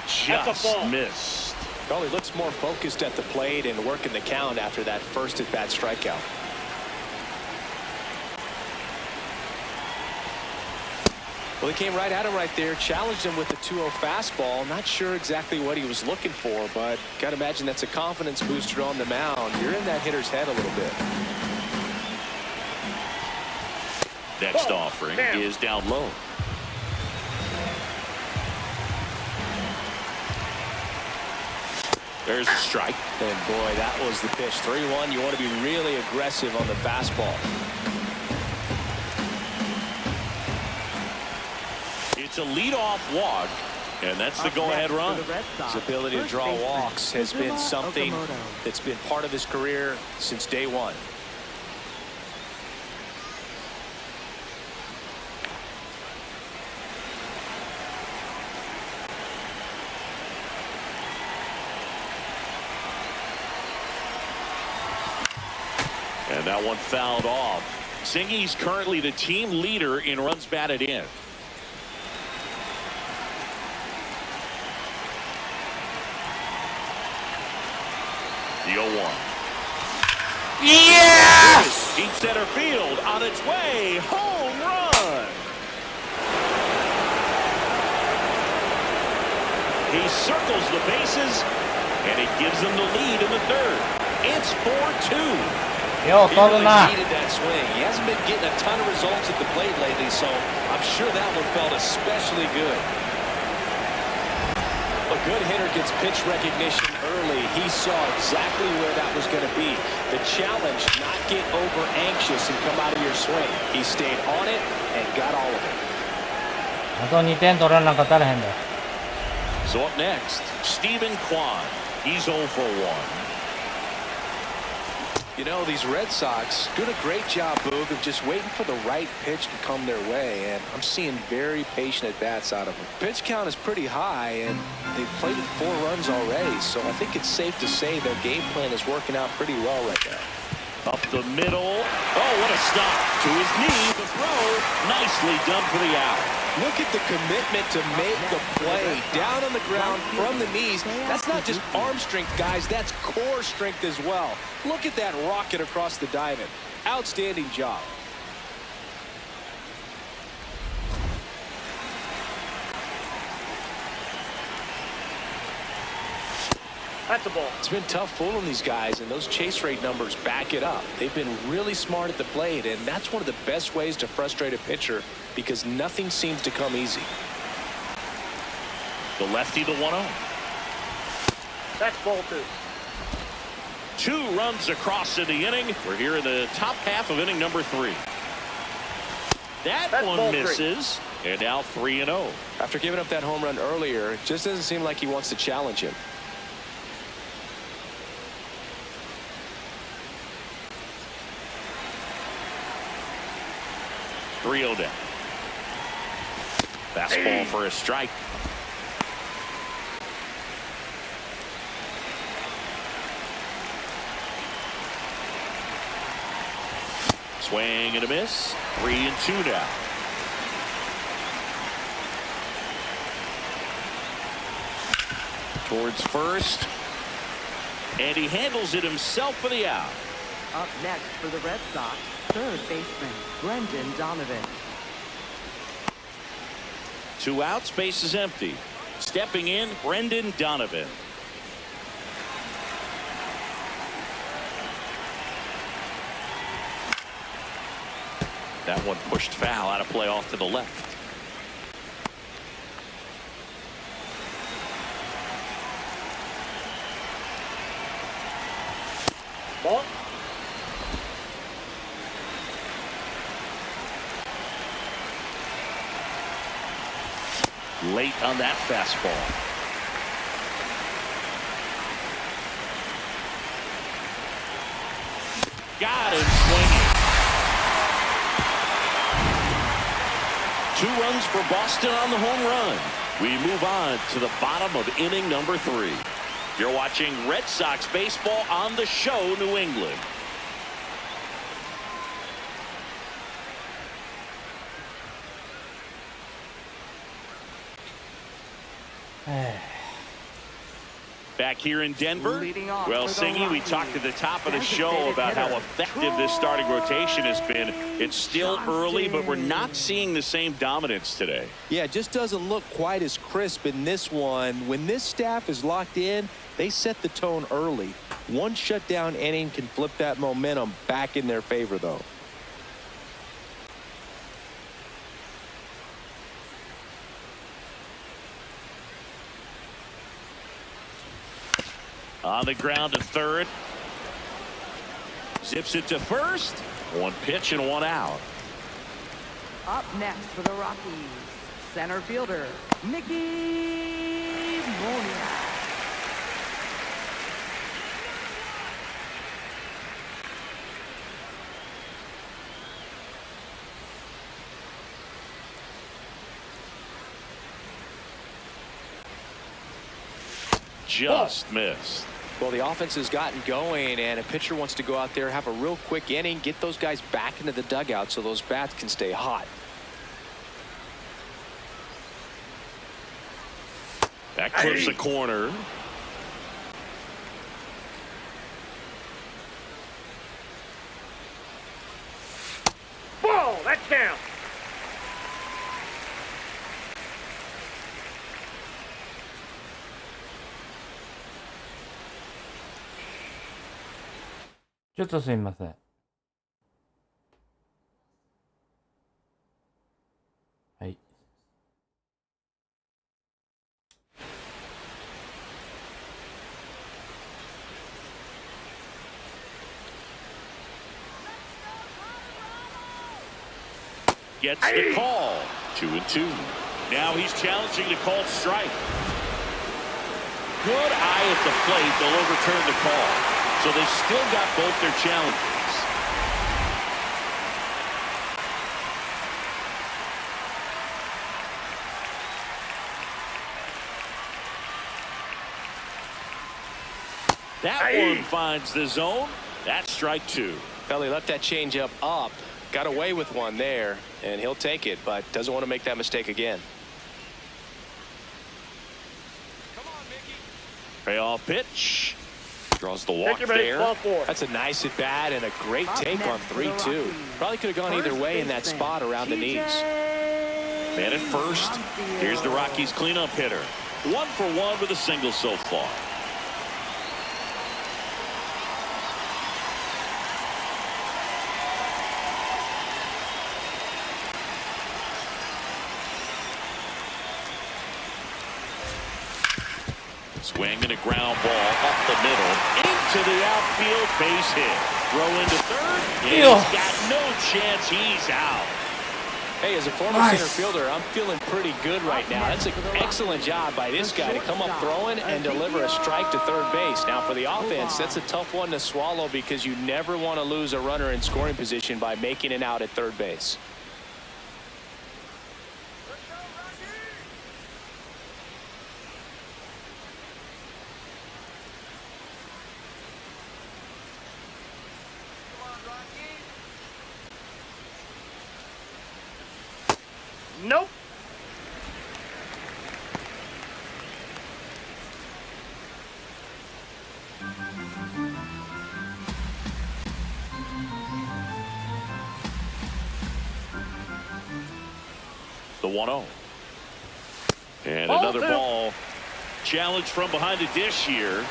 Just missed. Well, he looks more focused at the plate and working the count after that first at-bat strikeout. Well, he came right at him right there, challenged him with the 2-0 fastball. Not sure exactly what he was looking for, but got to imagine that's a confidence booster on the mound. You're in that hitter's head a little bit. Next offering is down low. There's a strike. And boy, that was the pitch. 3-1. You want to be really aggressive on the fastball. It's a leadoff walk, and that's the go-ahead run. His ability to draw walks has been something that's been part of his career since day one. And that one fouled off. Singy's currently the team leader in runs batted in. The 0-1. Yes! Deep center field on its way. Home run. He circles the bases, and it gives them the lead in the third. It's 4-2. Yo, He really needed that swing. He hasn't been getting a ton of results at the plate lately, so I'm sure that one felt especially good. A good hitter gets pitch recognition early. He saw exactly where that was going to be. The challenge, not get over anxious and come out of your swing. He stayed on it and got all of it. あと2点取らなかったら変だ。 So up next, Stephen Kwan. He's 0 for 1. You know, these Red Sox doing a great job, Boog, of just waiting for the right pitch to come their way, and I'm seeing very patient at-bats out of them. Pitch count is pretty high, and they've played it 4 runs already, so I think it's safe to say their game plan is working out pretty well right now. Up the middle. Oh, what a stop. To his knee, the throw. Nicely done for the out. Look at the commitment to make the play. Down on the ground from the knees. That's not just arm strength, guys. That's core strength as well. Look at that rocket across the diamond. Outstanding job. That's a ball. It's been tough fooling these guys, and those chase rate numbers back it up. They've been really smart at the plate, and that's one of the best ways to frustrate a pitcher because nothing seems to come easy. The lefty, the 1-0. That's ball 2. 2 runs across in the inning. We're here in the top half of inning number 3. That's one misses, and now 3-0. After giving up that home run earlier, it just doesn't seem like he wants to challenge him. Three-0 down. Fastball for a strike. Swing and a miss. 3-2 now. Towards first. And he handles it himself for the out. Up next for the Red Sox, third baseman Brendan Donovan. 2 outs, base is empty. Stepping in, Brendan Donovan. That one pushed foul out of play off to the left. Ball. Late on that fastball. Got him swinging. 2 runs for Boston on the home run. We move on to the bottom of inning number 3. You're watching Red Sox baseball on the show, New England. Back here in Denver. Well, Singy, we talked at the top of the show about how effective this starting rotation has been. It's still early, but we're not seeing the same dominance today. Yeah, it just doesn't look quite as crisp in this one. When this staff is locked in, they set the tone early. One shutdown inning can flip that momentum back in their favor, though. On the ground to third. Zips it to first. 1 pitch and 1 out. Up next for the Rockies, center fielder, Mickey Moniak. Just missed. Well, the offense has gotten going, and a pitcher wants to go out there, have a real quick inning, get those guys back into the dugout so those bats can stay hot. That clips the corner. Ball, that counts.ちょっとすみません。はい。Gets the call. 2-2. Now he's challenging the called strike. Good eye at the plate. They'll overturn the call. So they've still got both their challenges. That one finds the zone. That's strike 2. Well, he left that changeup up, got away with one there, and he'll take it, but doesn't want to make that mistake again. Payoff pitch. Draws the walk Take your base, there. ball 4. That's a nice at bat and a great take on 3-2. Probably could have gone either way in that spot around the knees. Man at first. Here's the Rockies cleanup hitter. 1 for 1 with a single so far. Swing and a ground ball up the middle into the outfield, base hit. Throw into third. He's got no chance. He's out. Hey, as a former center fielder, I'm feeling pretty good right now. That's an excellent job by this guy to come up throwing and deliver a strike to third base. Now, for the offense, that's a tough one to swallow because you never want to lose a runner in scoring position by making it out at third base. Nope. The 1-0. And Ball another 2. ball. Challenge from behind the dish here.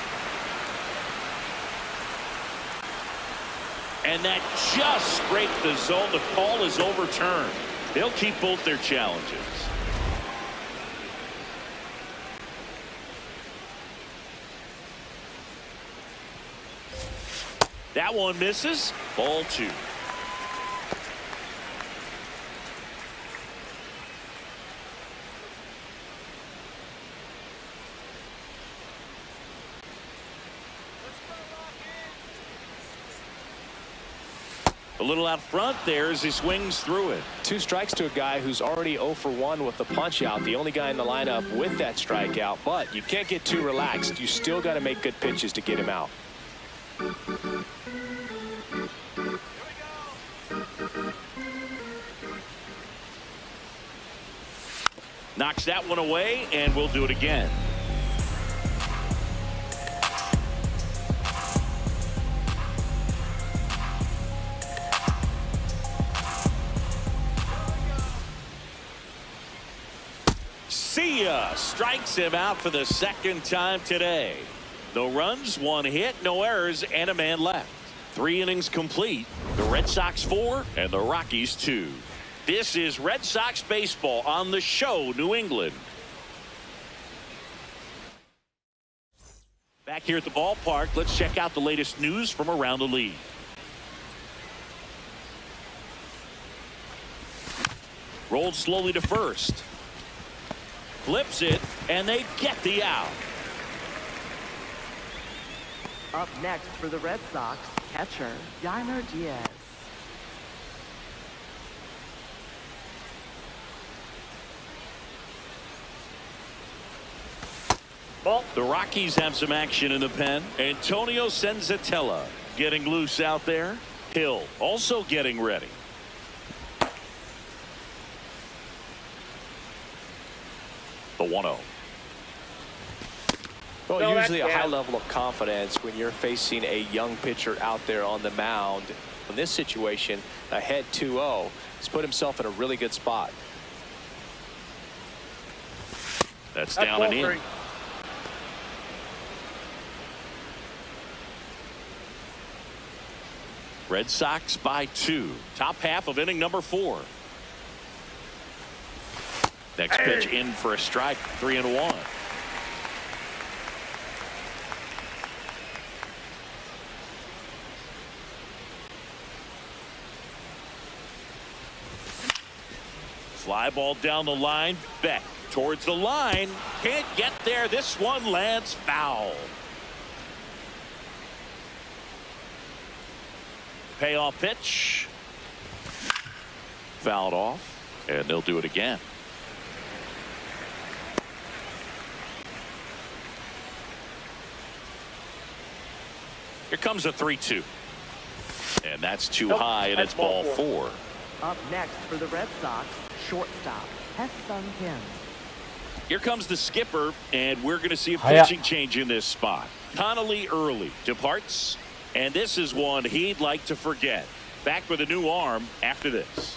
And that just scraped the zone. The call is overturned. They'll keep both their challenges. That one misses. Ball 2. A little out front there as he swings through it. 2 strikes to a guy who's already 0 for 1 with the punch out. The only guy in the lineup with that strikeout. But you can't get too relaxed. You still got to make good pitches to get him out. Knocks that one away, and we'll do it again. See ya! Strikes him out for the 2nd time today. No runs, 1 hit, no errors, and a man left. 3 innings complete. The Red Sox 4 and the Rockies 2. This is Red Sox baseball on the show, New England. Back here at the ballpark, let's check out the latest news from around the league. Rolled slowly to first. Flips it, and they get the out. Up next for the Red Sox, catcher Yiner Diaz. Ball. The Rockies have some action in the pen. Antonio Senzatella getting loose out there. Hill also getting ready. The 1-0. Well, No, usually a that's high down. level of confidence when you're facing a young pitcher out there on the mound. In this situation, ahead 2-0, he's put himself in a really good spot. That's That's down ball and in. 3. Red Sox by 2. Top half of inning number 4. Next pitch in for a strike. 3-1. Fly ball down the line. Beck towards the line. Can't get there. This one lands foul. Payoff pitch. Fouled off. And they'll do it again. Here comes a 3-2. And that's too Nope, high, and that's it's ball ball 4. Up next for the Red Sox, shortstop Hesung Kim. Here comes the skipper, and we're going to see a Hiya. pitching change in this spot. Connolly early departs, and this is one he'd like to forget. Back with a new arm after this.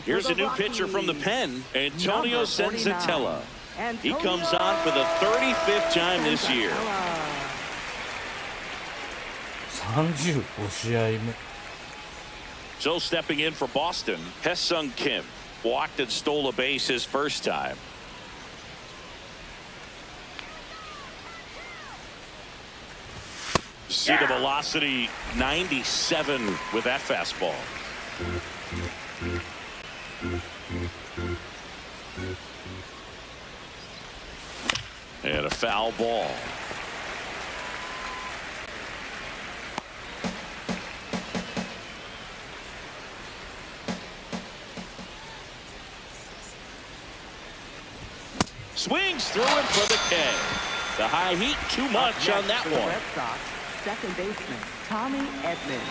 Here's a new pitcher from the pen, Antonio Number 49. Senzatella. He Antonio comes on for the 35th time this year. 35試合目。 So stepping in for Boston, Hesung Kim walked and stole a base his first time. See the velocity 97 with that fastball. And a foul ball. Swings through it for the K. The high heat, too much on that For the one. Red Sox, second baseman Tommy Edmonds.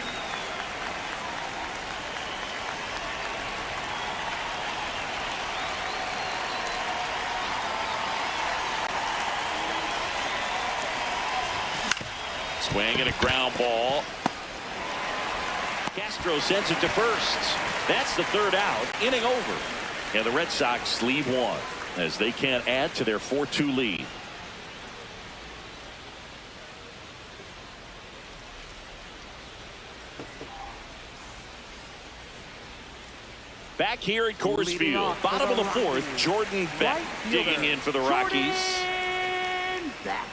Swing and a ground ball. Castro sends it to first. That's the third out. Inning over. And the Red Sox leave one as they can't add to their 4-2 lead. Back here at Coors Leading Field, off for bottom of the the fourth, Rockies. Jordan Beck Right digging fielder, in for the Rockies. Jordan Beck.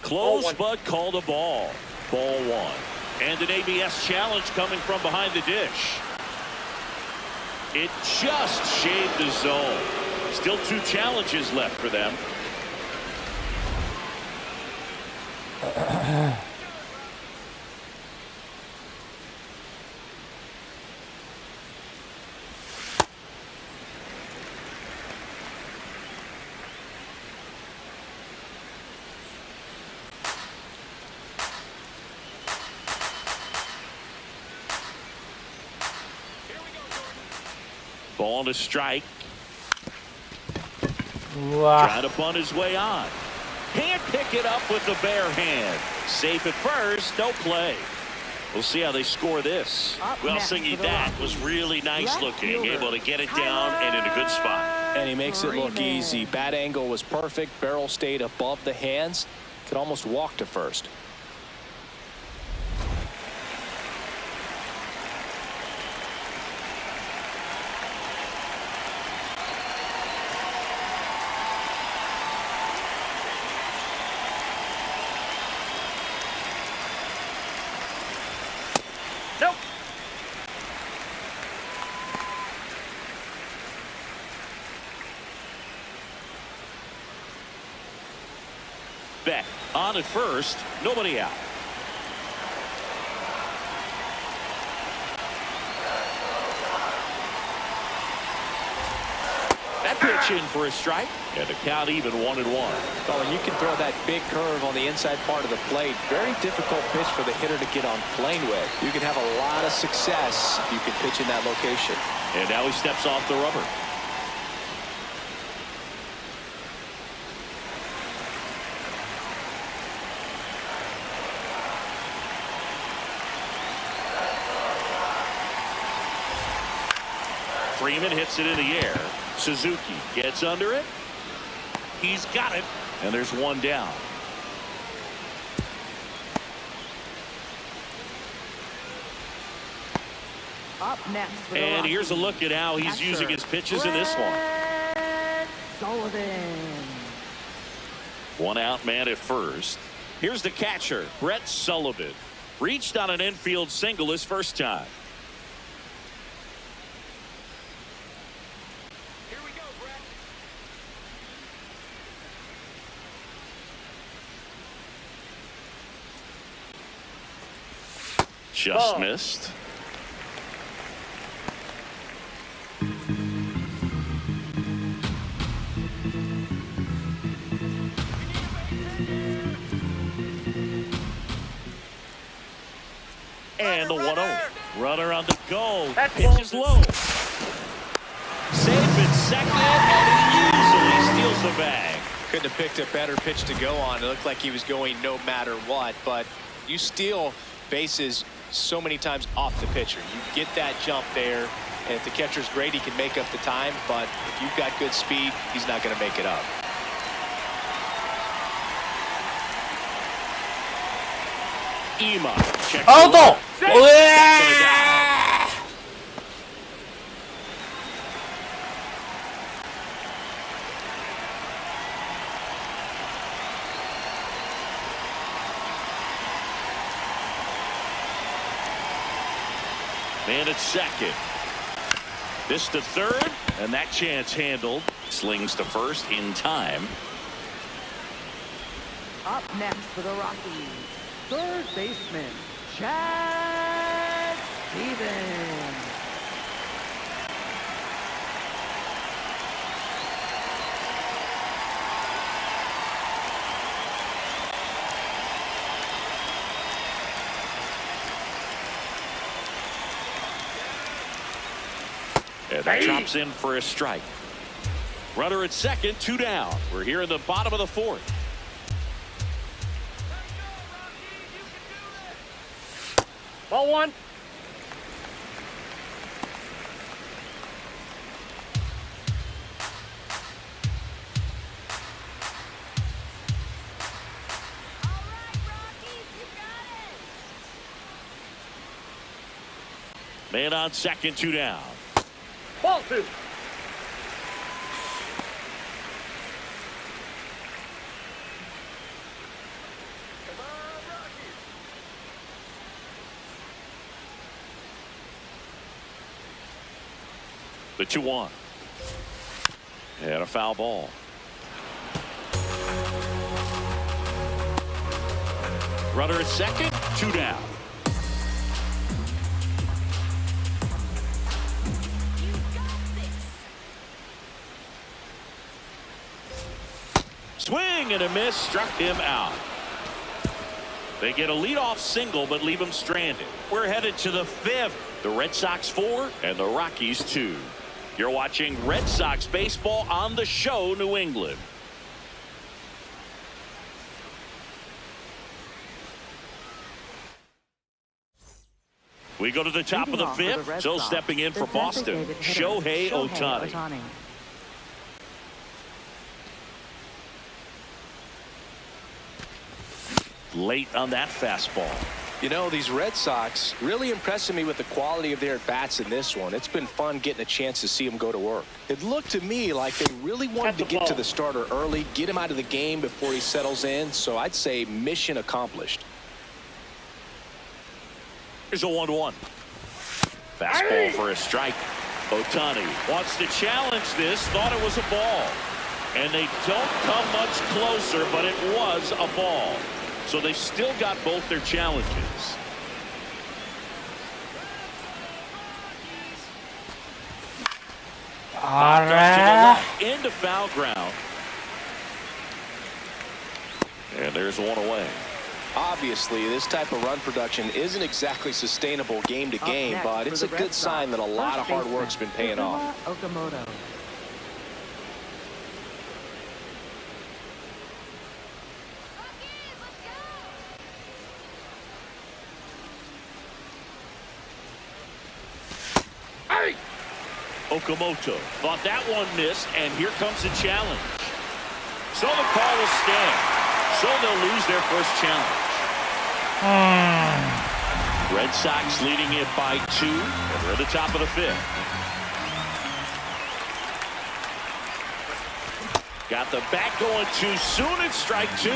Close, Ball 1. but called a ball. Ball 1. And an ABS challenge coming from behind the dish. It just shaved the zone. Still 2 challenges left for them. Ball to strike. うわ Trying to bunt his way on. Can't pick it up with the bare hand. Safe at first, no play. We'll see how they score this. Well, Singy, that was really nice looking. Able to get it down and in a good spot. And he makes it look easy. Bat angle was perfect. Barrel stayed above the hands. Could almost walk to first. Nope. Beck on at first, nobody out. That pitch in for a strike, and the count even 1-1. Oh, and you can throw that big curve on the inside part of the plate. Very difficult pitch for the hitter to get on plane with. You can have a lot of success if you can pitch in that location. And now he steps off the rubber. Freeman hits it in the air. Suzuki gets under it. He's got it. And there's 1 down. Up next for the And here's a Rockies, look at how he's catcher, using his pitches in this one. Brett Sullivan. 1 out man at first. Here's the catcher, Brett Sullivan. Reached on an infield single his first time. Here we go, Brett. Just Ball. missed. And the 1-0. Runner on the go. That's Pitch is low. Safe at second, and he easily steals the bag. Couldn't have picked a better pitch to go on. It looked like he was going no matter what, but you steal bases so many times off the pitcher. You get that jump there, and if the catcher's great, he can make up the time, but if you've got good speed, he's not going to make it up. Ema checks アウト the left. うえ Man at second. This to third, and that chance handled. Slings to first in time. Up next for the Rockies, third baseman, Chad Stevens. And that drops in for a strike. Runner at second, 2 down. We're here in the bottom of the 4th. Ball 1. Man on second, 2 down. Ball 2. The 2-1. And a foul ball. Runner at second, 2 down. Swing and a miss, struck him out. They get a leadoff single but leave him stranded. We're headed to the 5th. The Red Sox 4 and the Rockies 2. You're watching Red Sox baseball on the show, New England. We go to the top of the 5th. So stepping in for Boston, Shohei Ohtani. Late on that fastball. You know, these Red Sox really impressing me with the quality of their at-bats in this one. It's been fun getting a chance to see them go to work. It looked to me like they really wanted to get to the starter early, get him out of the game before he settles in. So I'd say mission accomplished. Here's a 1-1. Fastball for a strike. Ohtani wants to challenge this, thought it was a ball. And they don't come much closer, but it was a ball. So they've still got both their challenges. All right. Into foul ground. And there's one away. Obviously, this type of run production isn't exactly sustainable game to game, but it's a good sign that a lot of hard work's been paying off. Okamoto thought that one missed, and here comes the challenge. So the call will stand. So they'll lose their first challenge. Red Sox leading it by 2, and they're at the top of the 5th. Got the bat going too soon, it's strike 2.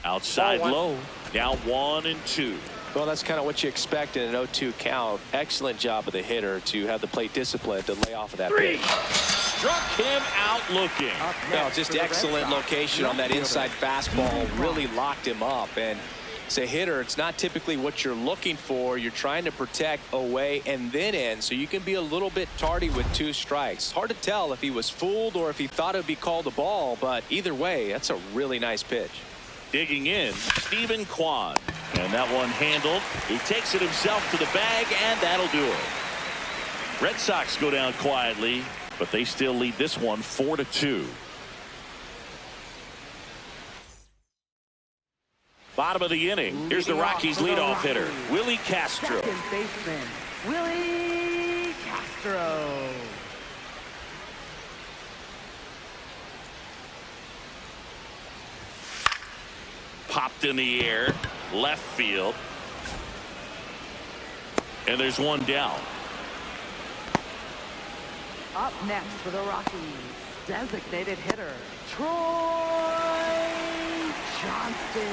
Outside low, down 1-2. Well, that's kind of what you expect in an 0-2 count. Excellent job of the hitter to have the plate discipline to lay off of that pitch. Struck him out looking. No, just excellent location on that inside fastball. Really locked him up. And as a hitter, it's not typically what you're looking for. You're trying to protect away and then in, so you can be a little bit tardy with 2 strikes. Hard to tell if he was fooled or if he thought it would be called a ball, but either way, that's a really nice pitch. Digging in, Stephen Kwan. And that one handled. He takes it himself to the bag, and that'll do it. Red Sox go down quietly, but they still lead this one 4-2. Bottom of the inning. Here's the Rockies leadoff hitter, Willie Castro. Second baseman, Willie Castro. Popped in the air, left field. And there's one down. Up next for the Rockies, designated hitter, Troy Johnston.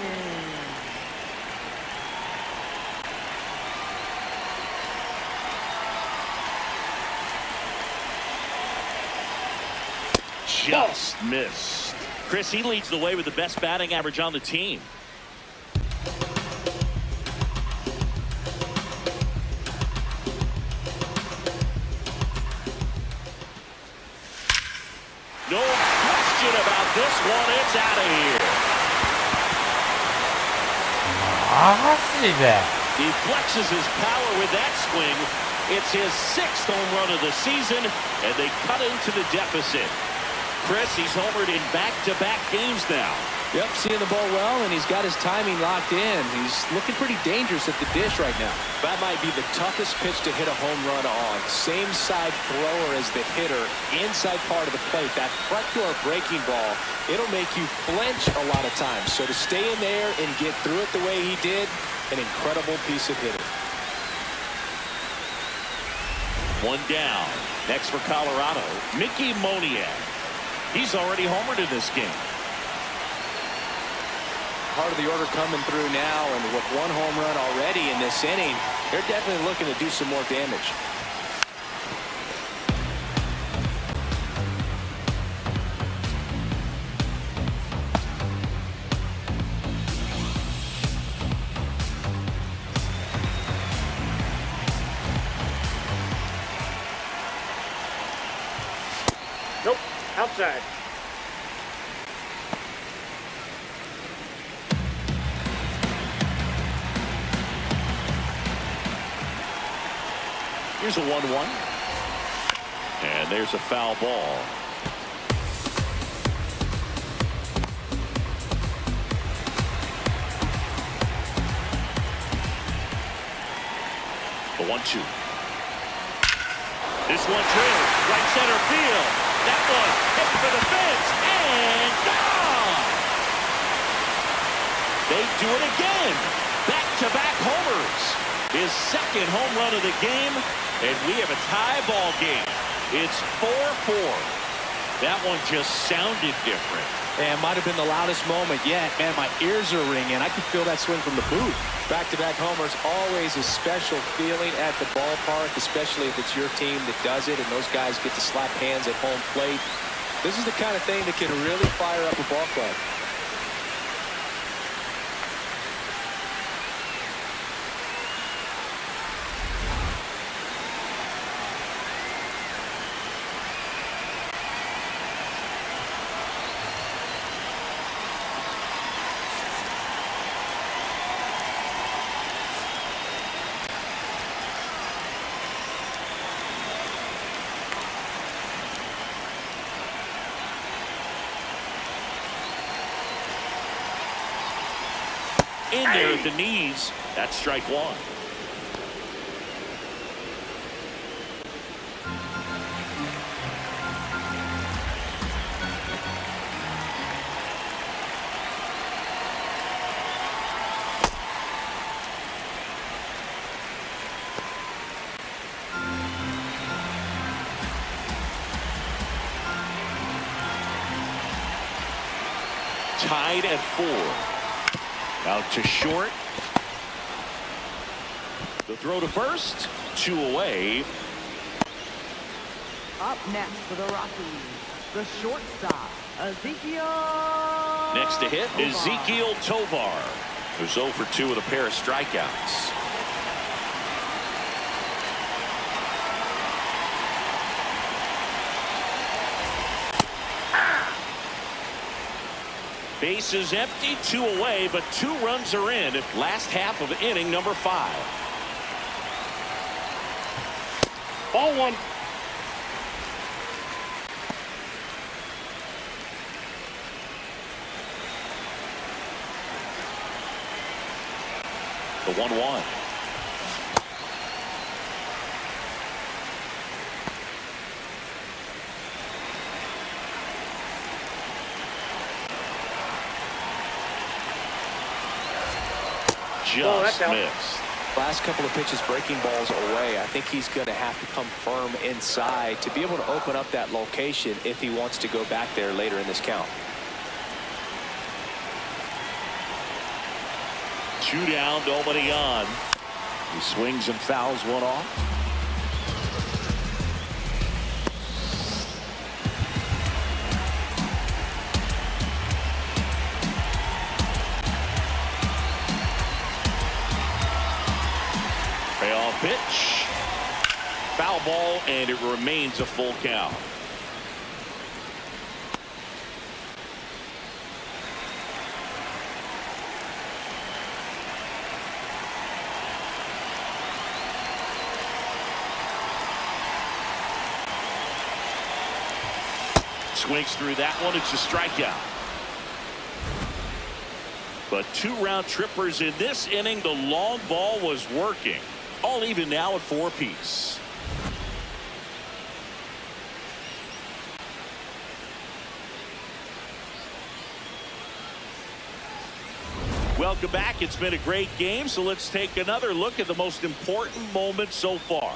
Just missed. Chris, he leads the way with the best batting average on the team. No question about this one. It's out of here. He flexes his power with that swing. It's his 6th home run of the season, and they cut into the deficit. Chris, he's homered in back-to-back games now. Yep, seeing the ball well, and he's got his timing locked in. He's looking pretty dangerous at the dish right now. That might be the toughest pitch to hit a home run on. Same side thrower as the hitter, inside part of the plate. That front door breaking ball, it'll make you flinch a lot of times. So to stay in there and get through it the way he did, an incredible piece of hitting. One down. Next for Colorado, Mickey Moniak. He's already homered in this game. part of the order coming through now, and with one home run already in this inning, they're definitely looking to do some more damage. Nope. Outside. Here's a 1-1. And there's a foul ball. The 1-2. This one drilled right center field. That one hit for the fence and gone. They do it again. Back-to-back homers. His second home run of the game, and we have a tie ball game. It's 4-4. That one just sounded different. And might have been the loudest moment yet. Man, my ears are ringing. I could feel that swing from the booth. Back-to-back homers, always a special feeling at the ballpark, especially if it's your team that does it and those guys get to slap hands at home plate. This is the kind of thing that can really fire up a ball club. In there at the knees. That's strike one. Tied at 4. Out to short. The throw to first. 2 away. Up next for the Rockies, the shortstop, Ezekiel. Next to hit, Tovar. Ezekiel Tovar, who's 0 for 2 with a pair of strikeouts. Bases empty, 2 away, but 2 runs are in. Last half of inning number 5. Ball 1. The 1-1. Just missed. Last couple of pitches breaking balls away. I think he's going to have to come firm inside to be able to open up that location if he wants to go back there later in this count. 2 down, nobody on. He swings and fouls one off. Payoff pitch. Foul ball, and it remains a full count. Swings through that one. It's a strikeout. But 2 round trippers in this inning. The long ball was working. All even now at 4 apiece. Welcome back. It's been a great game, so let's take another look at the most important moments so far.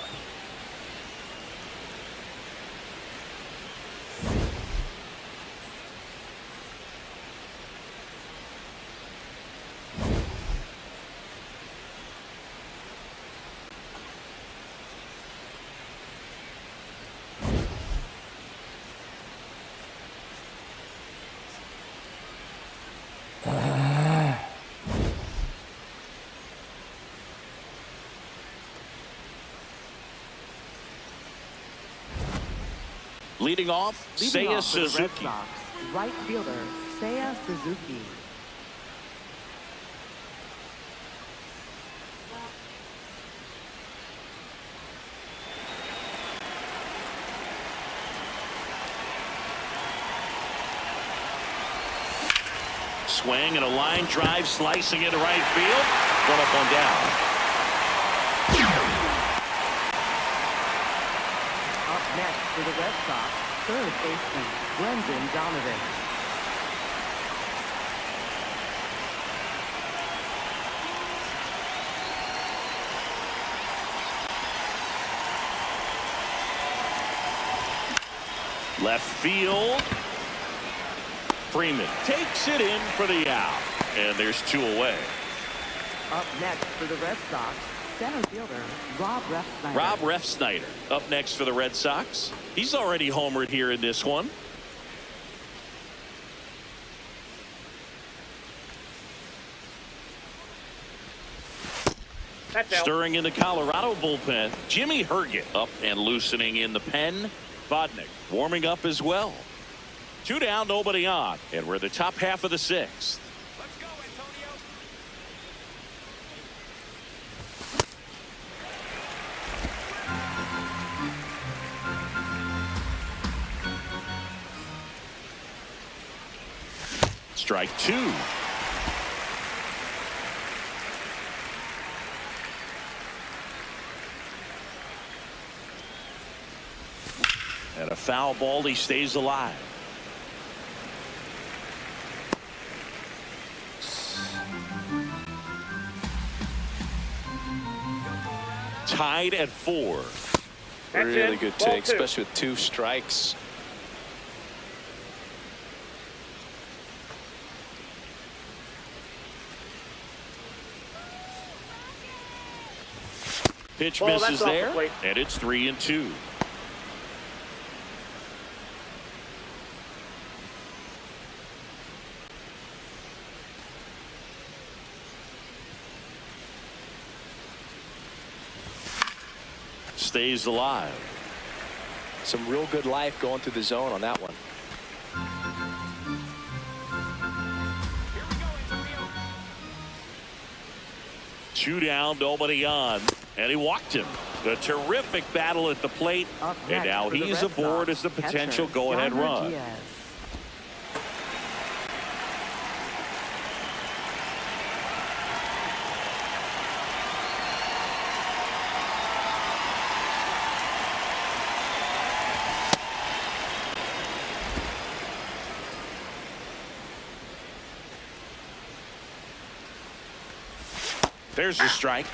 Leading off, Leading Seiya off for the Red Suzuki. Sox, right fielder Seiya Suzuki. Swing and a line drive slicing into right field. One up, one down. Up next for the Red Sox, third baseman Brendan Donovan. Left field. Freeman takes it in for the out. And there's two away. Up next for the Red Sox, center fielder Rob Refsnyder. Rob Refsnyder up next for the Red Sox. He's already homered here in this one. That's out. Stirring in the Colorado bullpen, Jimmy Herget up and loosening in the pen. Vodnik warming up as well. Two down, nobody on, and we're the top half of the sixth. Let's go, Antonio. Strike two. And a foul ball, he stays alive. Tied at 4. That's Really it. good Ball take, two. especially with 2 strikes. Pitch Ball, that's misses off the there, plate. and it's 3-2. Stays alive. Some real good life going through the zone on that one. Two down, nobody on, and he walked him. A terrific battle at the plate, Up and next now for the he's Red aboard Sox, as the potential catcher, go-ahead Yonder run. Diaz. There's the strike.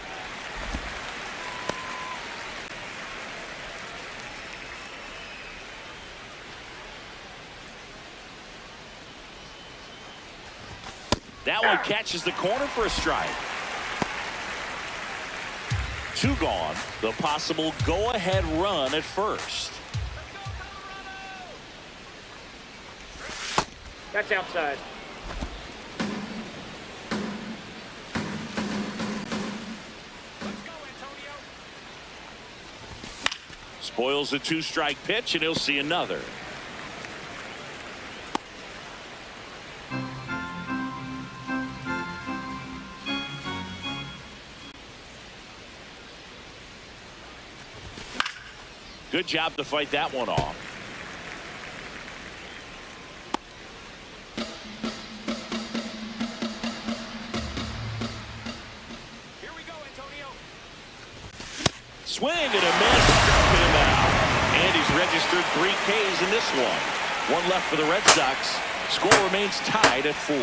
That one catches the corner for a strike. 2 gone. The possible go-ahead run at first. That's outside. Spoils a 2-strike pitch, and he'll see another. Good job to fight that one off. Here we go, Antonio. Swing and a miss, struck him out. And he's registered 3 Ks in this one. 1 left for the Red Sox. Score remains tied at 4.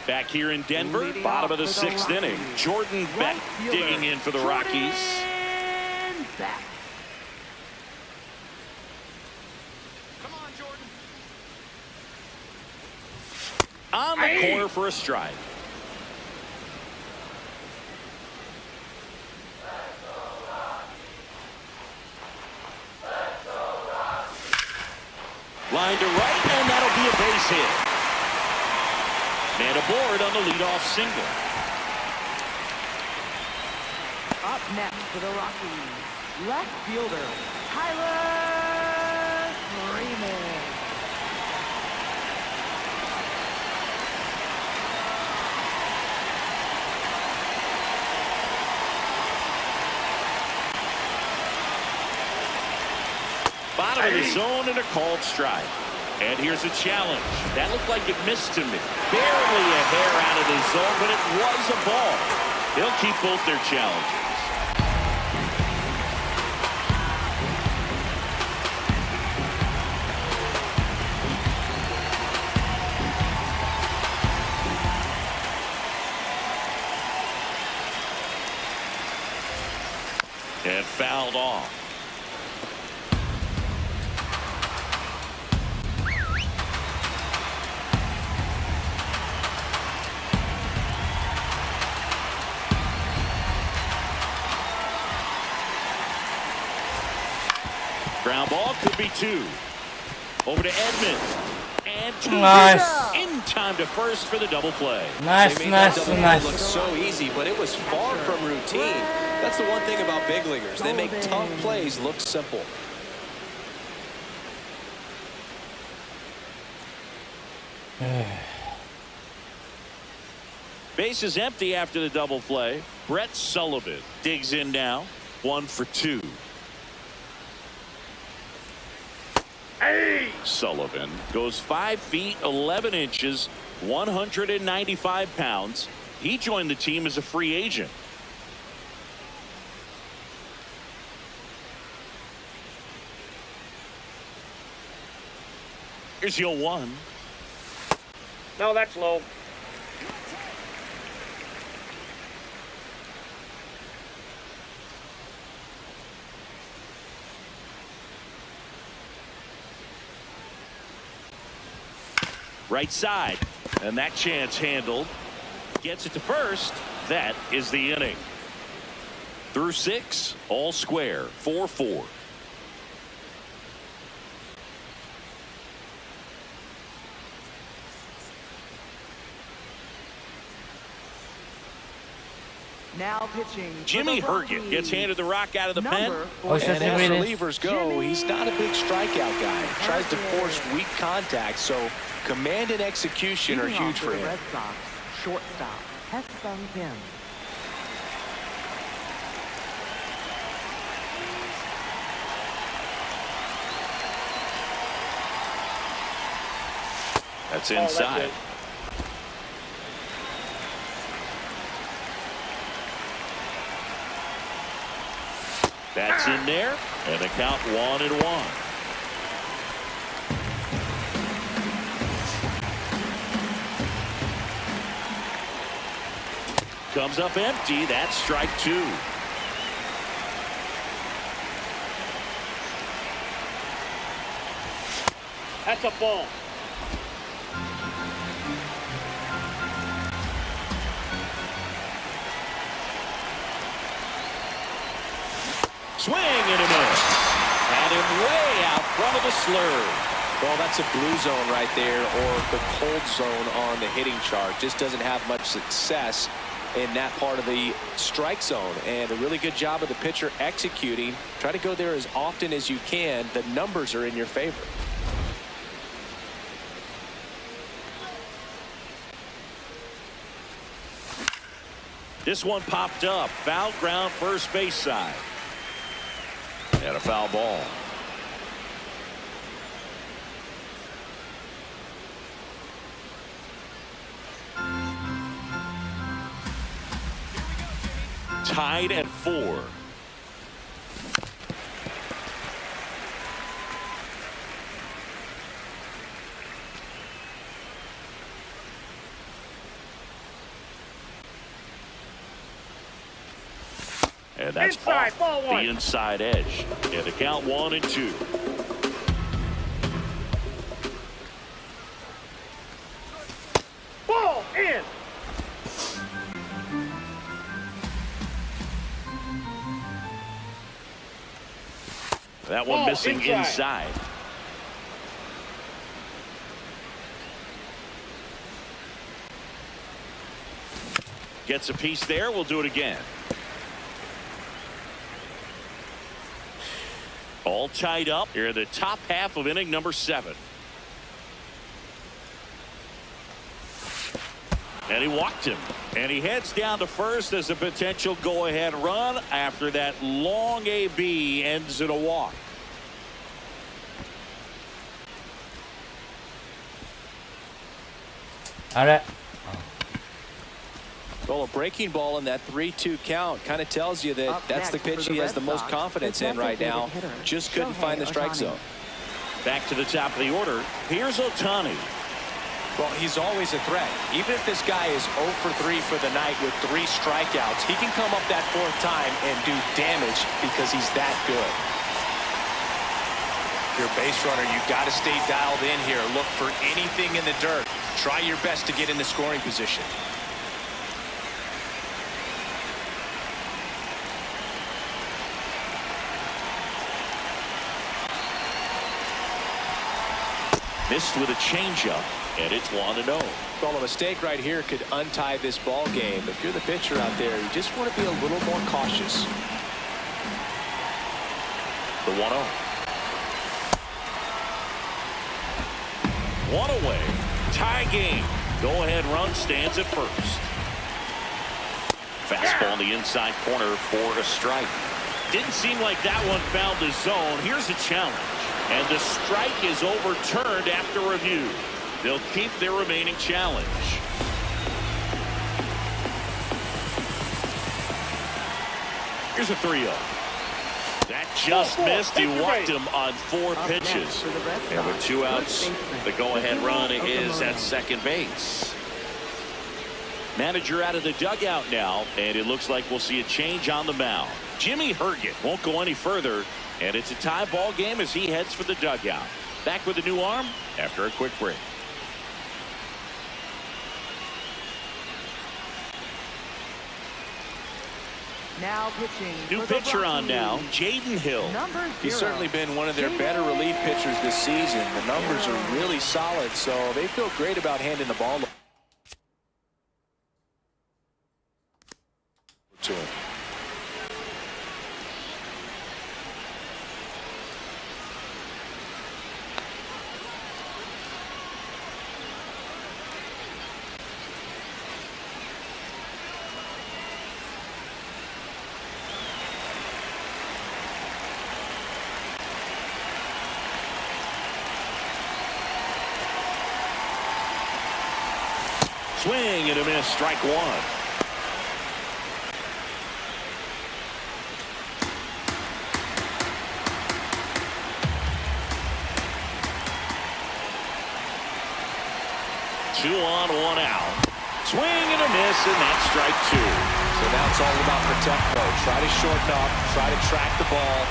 Back here in Denver, Leading bottom off of the for the 6th inning. Rockies, Jordan Beck right fielder, digging in for the Rockies. Jordan Beck. Come on, Jordan. On the corner for a strike. Line to right, and that'll be a base hit. And aboard on the leadoff single. Up next for the Rockies, left fielder, Tyler Freeman. Bottom of the zone and a called strike. And here's a challenge. That looked like it missed to me. Barely a hair out of the zone, but it was a ball. They'll keep both their challenges. And fouled off. Ground ball could be two. Over to Edmonds. And two. Nice. In time to first for the double play. Nice, They made that nice, double play nice. look so easy, but it was far from routine. That's the one thing about big leaguers. They make tough plays look simple. Base is empty after the double play. Brett Sullivan digs in now. 1 for 2. Hey! Sullivan goes 5 feet 11 inches, 195 pounds. He joined the team as a free agent. Here's your 1. No, that's low. Right side, and that chance handled. Gets it to first. That is the inning. Through 6, all square, 4-4. Now pitching. for Jimmy the Herget Rockies, gets handed the rock out of the pen. number Oh, And as 47 minutes. relievers go, he's not a big strikeout guy. Tries to force weak contact, so command and execution are Leading huge off for the him. Red Sox, shortstop, Hesung Kim. That's Oh, that's inside. it. That's in there, and the count 1-1. Comes up empty. That's strike 2. That's a ball. Swing and a miss. Had him way out front of the slurve. Well, that's a blue zone right there, or the cold zone on the hitting chart. Just doesn't have much success in that part of the strike zone. And a really good job of the pitcher executing. Try to go there as often as you can. The numbers are in your favor. This one popped up. Foul ground first base side. And a foul ball. Tied at 4. And that's Inside, off ball the 1. inside edge. And the count 1-2. Ball in. That one Ball missing inside. inside. Gets a piece there. We'll do it again. All tied up here in the top half of inning number 7. And he walked him. And he heads down to first as a potential go-ahead run after that long AB ends in a walk. Well, a breaking ball in that 3-2 count kind of tells you that that's the pitch he has the most confidence in right now. Just couldn't find the strike zone. Back to the top of the order. Here's Ohtani. Well, he's always a threat. Even if this guy is 0 for 3 for the night with 3 strikeouts, he can come up that 4th time and do damage because he's that good. If you're a base runner, you got to stay dialed in here. Look for anything in the dirt. Try your best to get in the scoring position. Missed with a changeup, and it's 1-0. Well, a mistake right here could untie this ball game. If you're the pitcher out there, you just want to be a little more cautious. The 1-0. One away. Tie game. Go-ahead run stands at first. Fastball in the inside corner for a strike. Didn't seem like that one found the zone. Here's a challenge. And the strike is overturned after review. They'll keep their remaining challenge. Here's a 3-0. That just missed. He walked him on 4 pitches. And with 2 outs, the go-ahead run is at second base. Manager out of the dugout now, and it looks like we'll see a change on the mound. Jimmy Herget won't go any further, and it's a tie ball game as he heads for the dugout. Back with a new arm after a quick break. Now pitching. New pitcher on now, Jaden Hill. He's certainly been one of their better relief pitchers this season. The numbers are really solid, so they feel great about handing the ball to him. Swing and a miss, strike 1. Two on, 1 out. Swing and a miss, and that's strike 2. So now it's all about protect mode. Try to shorten up, try to track the ball,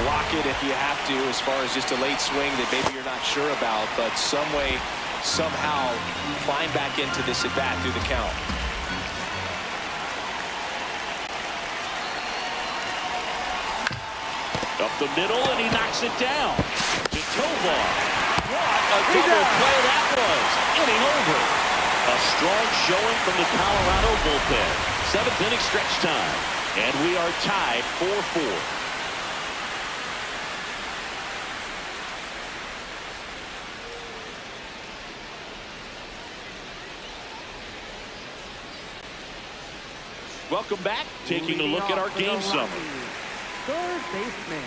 block it if you have to, as far as just a late swing that maybe you're not sure about, but some way, somehow climb back into this at bat through the count. Up the middle, and he knocks it down to Tovar. What a double play that was. Inning over. A strong showing from the Colorado bullpen. 7th inning stretch time. And we are tied 4-4. Welcome back. Taking a look at our game summary. Third baseman,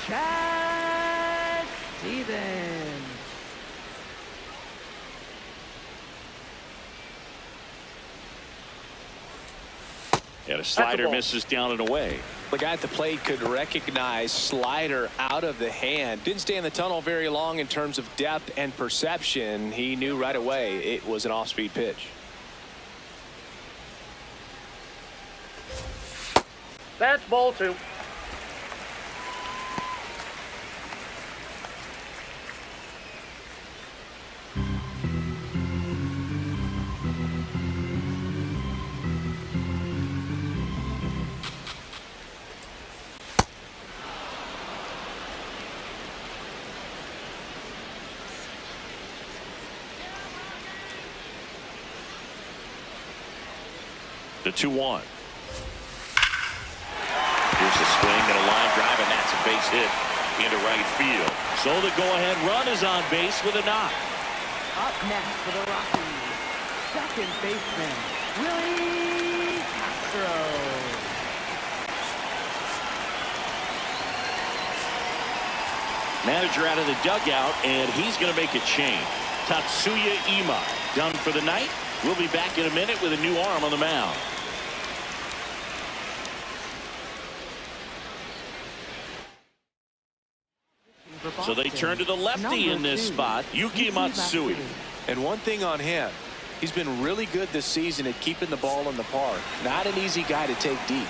Chad Stevens. And a slider misses down and away. The guy at the plate could recognize slider out of the hand. Didn't stay in the tunnel very long in terms of depth and perception. He knew right away it was an off-speed pitch. That's ball 2. The 2-1. Here's the swing and a line drive, and that's a base hit into right field. So the go-ahead run is on base with a knock. Up next for the Rockies, second baseman, Willie Castro. Manager out of the dugout, and he's going to make a change. Tatsuya Ima done for the night. We'll be back in a minute with a new arm on the mound. So they turn to the lefty in this spot, Yuki Matsui. And one thing on him, he's been really good this season at keeping the ball in the park. Not an easy guy to take deep.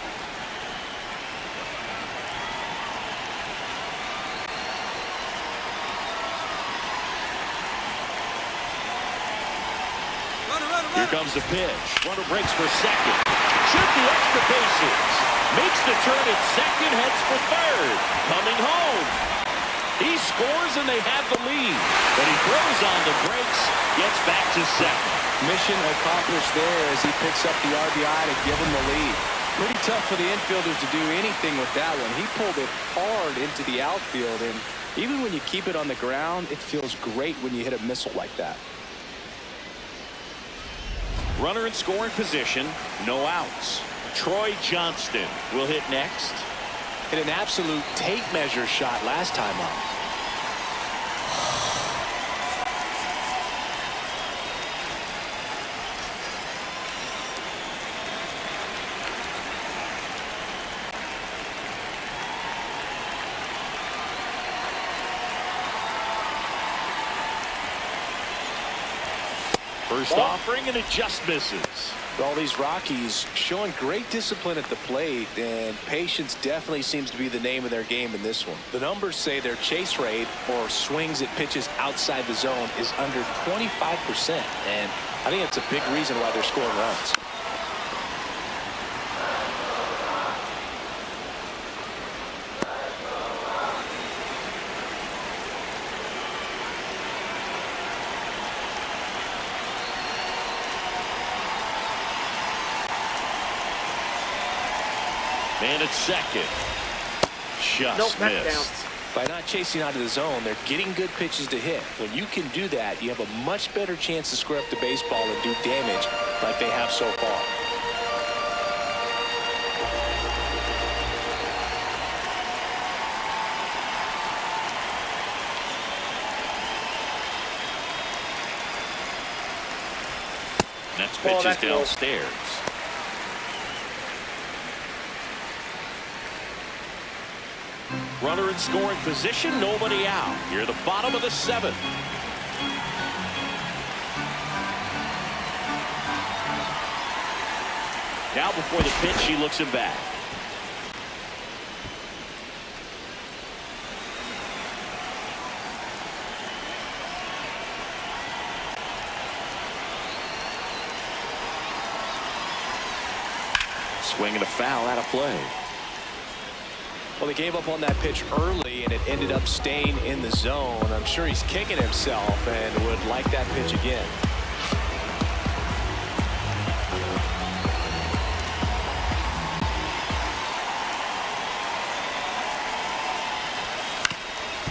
Here comes the pitch. Runner breaks for second. Shoot the extra bases. Makes the turn at second, heads for third. Coming home. He scores and they have the lead. But he throws on the brakes, gets back to second. Mission accomplished there as he picks up the RBI to give him the lead. Pretty tough for the infielders to do anything with that one. He pulled it hard into the outfield, and even when you keep it on the ground, it feels great when you hit a missile like that. Runner in scoring position, no outs. Troy Johnston will hit next. Hit an absolute tape measure shot last time up. First offering, and it just misses. All these Rockies showing great discipline at the plate, and patience definitely seems to be the name of their game in this one. The numbers say their chase rate, or swings at pitches outside the zone, is under 25%, and I think that's a big reason why they're scoring runs. And at second, just missed. By not chasing out of the zone, they're getting good pitches to hit. When you can do that, you have a much better chance to square up the baseball and do damage like they have so far. Next pitch is downstairs. Runner in scoring position, nobody out. Here at the bottom of the seventh. Now before the pitch, he looks him back. Swing and a foul out of play. Well, they gave up on that pitch early, and it ended up staying in the zone. I'm sure he's kicking himself and would like that pitch again.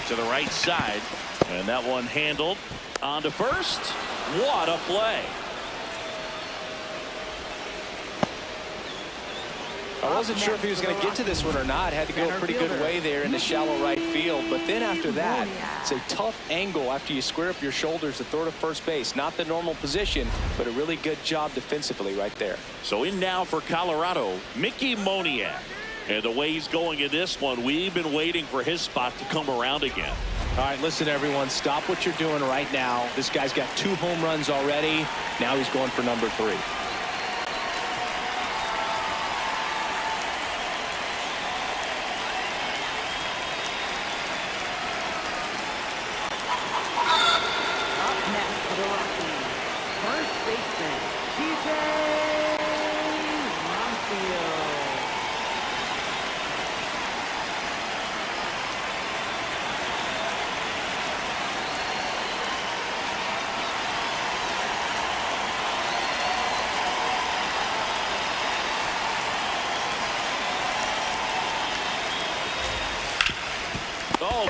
To the right side, and that one handled on to first. What a play. I wasn't sure if he was going to get to this one or not. Had to go a pretty good way there in the shallow right field. But then after that, it's a tough angle after you square up your shoulders to throw to first base. Not the normal position, but a really good job defensively right there. So in now for Colorado, Mickey Moniak. And the way he's going in this one, we've been waiting for his spot to come around again. All right, listen, everyone. Stop what you're doing right now. This guy's got 2 home runs already. Now he's going for number 3.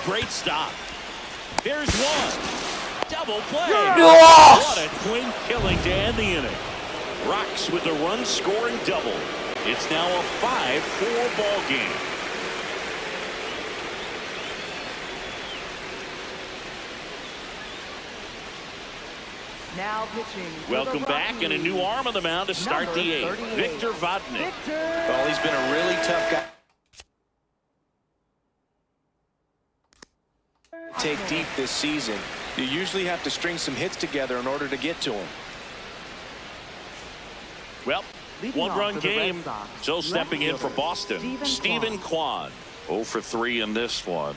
great stop. There's one. Double play. Yes! What a twin killing to end the inning. Rocks with the run-scoring double. It's now a 5-4 ball game. Now pitching. Welcome back, and a new arm on the mound to start the eighth. Victor Vodnik. Well, he's been a really tough guy. Take deep this season. You usually have to string some hits together in order to get to him. Well, one-run game. So stepping in for Boston, Stephen Kwan. 0 for 3 in this one.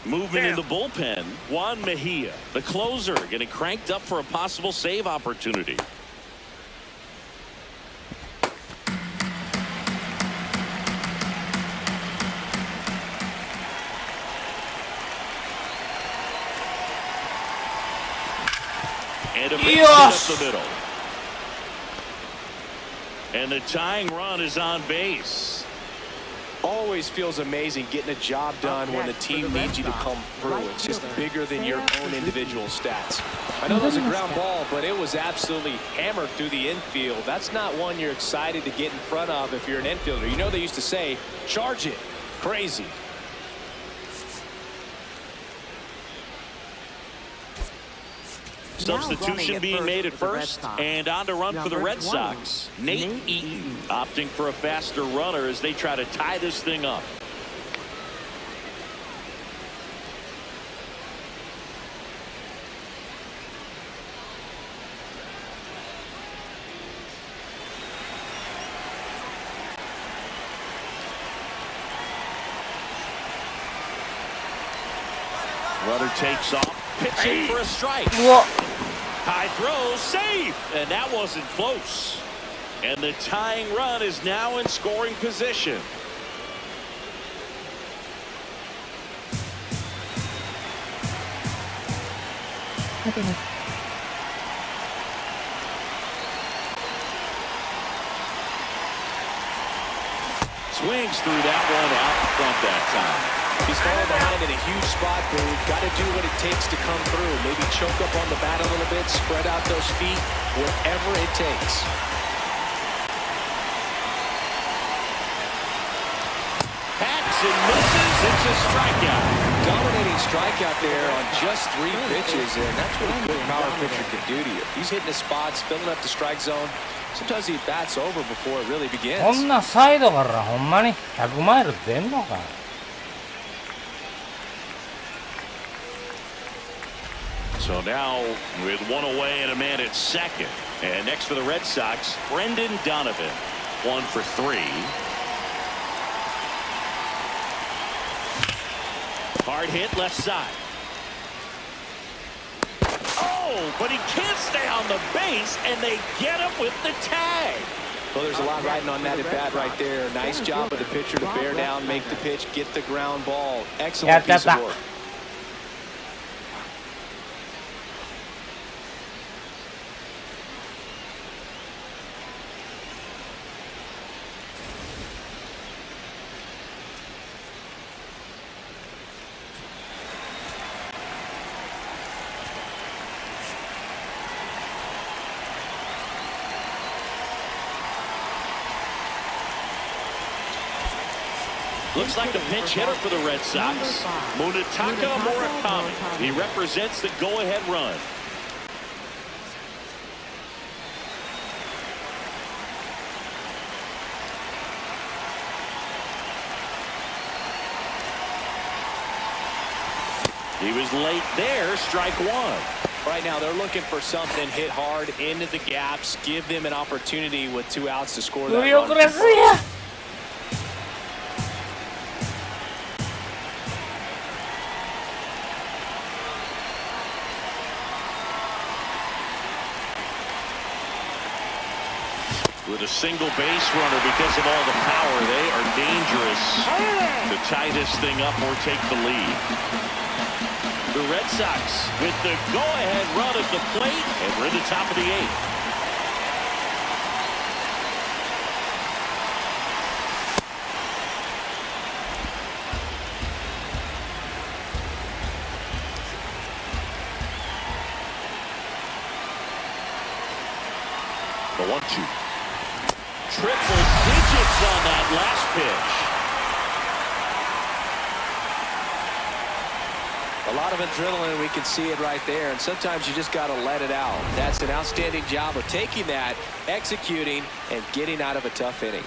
Movement in the bullpen. Juan Mejia, the closer, getting cranked up for a possible save opportunity. And a big hit up the middle. And the tying run is on base. Always feels amazing getting a job done when the team needs you to come through. It's just bigger than your own individual stats. I know it was a ground ball, but it was absolutely hammered through the infield. That's not one you're excited to get in front of if you're an infielder. You know they used to say, charge it. Crazy. Substitution being made at first, and on to run for the Red Sox. Nate Eaton opting for a faster runner as they try to tie this thing up. Runner takes off, pitching for a strike. High throw, safe, and that wasn't close. And the tying run is now in scoring position. Swings through that one out in front that time. He's falling behind in a huge spot, dude. Got to do what it takes to come through. Maybe choke up on the bat a little bit, spread out those feet, whatever it takes. Hacks and misses. It's a strikeout. Dominating strikeout there on just 3 pitches, and that's what a good power pitcher can do to you. He's hitting the spots, filling up the strike zone. Sometimes he bats over before it really begins. こんなサイドからほんまに100マイル出んのか。So now with one away and a man at second. And next for the Red Sox, Brendan Donovan. 1 for 3. Hard hit left side. Oh, but he can't stay on the base, and they get him with the tag. Well, there's a lot riding on that at bat right there. Nice job of the pitcher to bear down, make the pitch, get the ground ball. Excellent piece of work. Looks like a pinch hitter for the Red Sox. Munetaka Murakami. He represents the go-ahead run. He was late there, strike 1. Right now, they're looking for something, hit hard into the gaps, give them an opportunity with 2 outs to score that run. With a single base runner, because of all the power, they are dangerous to tie this thing up or take the lead. The Red Sox with the go-ahead run at the plate, and we're at the top of the 8th. 1-2. Triple digits on that last pitch. A lot of adrenaline, we can see it right there, and sometimes you just got to let it out. That's an outstanding job of taking that, executing, and getting out of a tough inning.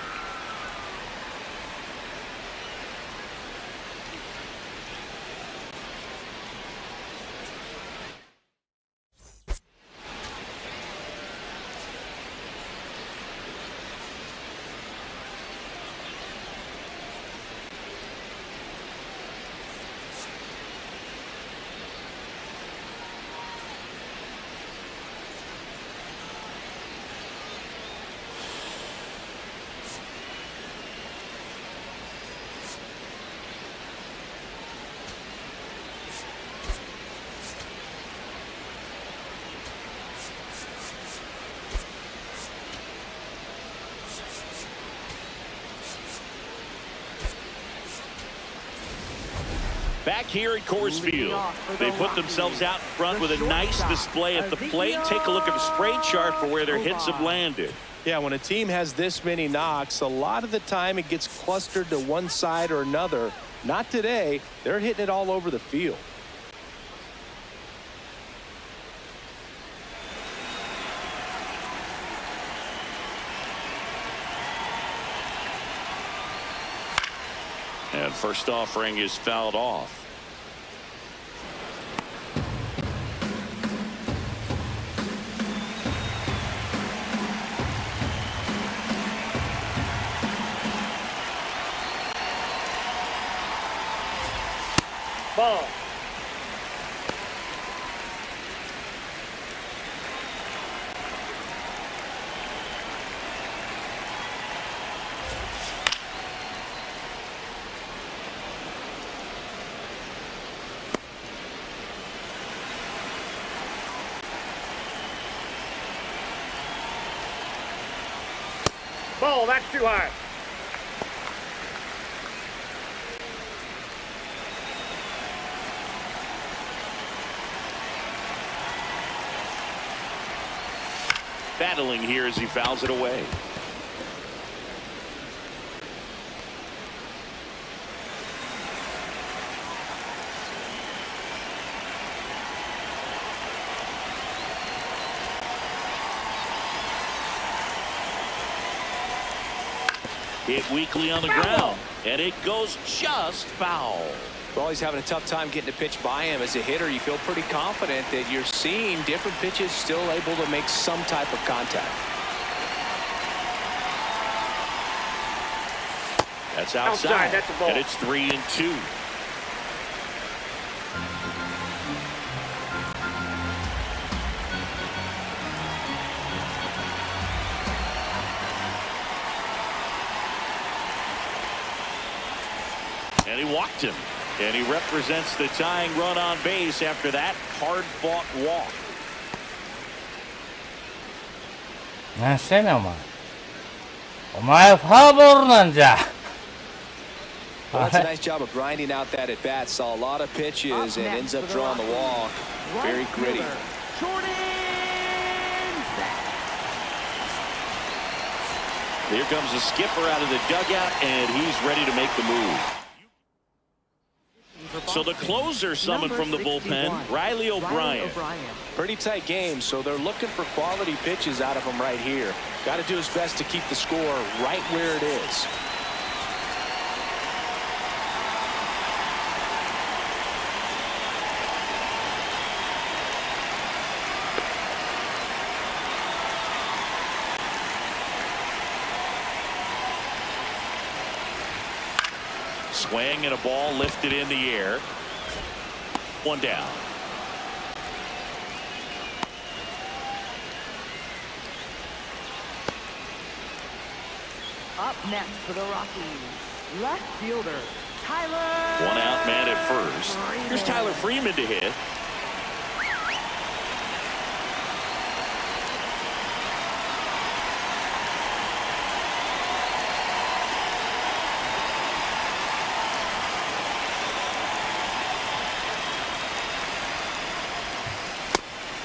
Back here at Coors Field, they put themselves out in front with a nice display at the plate. Take a look at the spray chart for where their hits have landed. Yeah, when a team has this many knocks, a lot of the time it gets clustered to one side or another. Not today. They're hitting it all over the field. And first offering is fouled off. Ball. Ball, that's too high. Battling here as he fouls it away. Hit weakly on the ground, and it goes just foul. Well, he's having a tough time getting a pitch by him. As a hitter, you feel pretty confident that you're seeing different pitches still able to make some type of contact. That's outside. That's a ball. And it's 3-2. And he walked him. And he represents the tying run on base after that hard-fought walk. 何してんねんお前。お前フォアボールなんじゃ。 Well, that's a nice job of grinding out that at bat. Saw a lot of pitches and ends up drawing the walk. Very gritty. Here comes the skipper out of the dugout, and he's ready to make the move. So the closer summoned from the bullpen, Riley O'Brien. Pretty tight game, so they're looking for quality pitches out of him right here. Got to do his best to keep the score right where it is. Swing and a ball lifted in the air. One down. Up next for the Rockies, left fielder, Tyler. One out man at first. Here's Tyler Freeman to hit.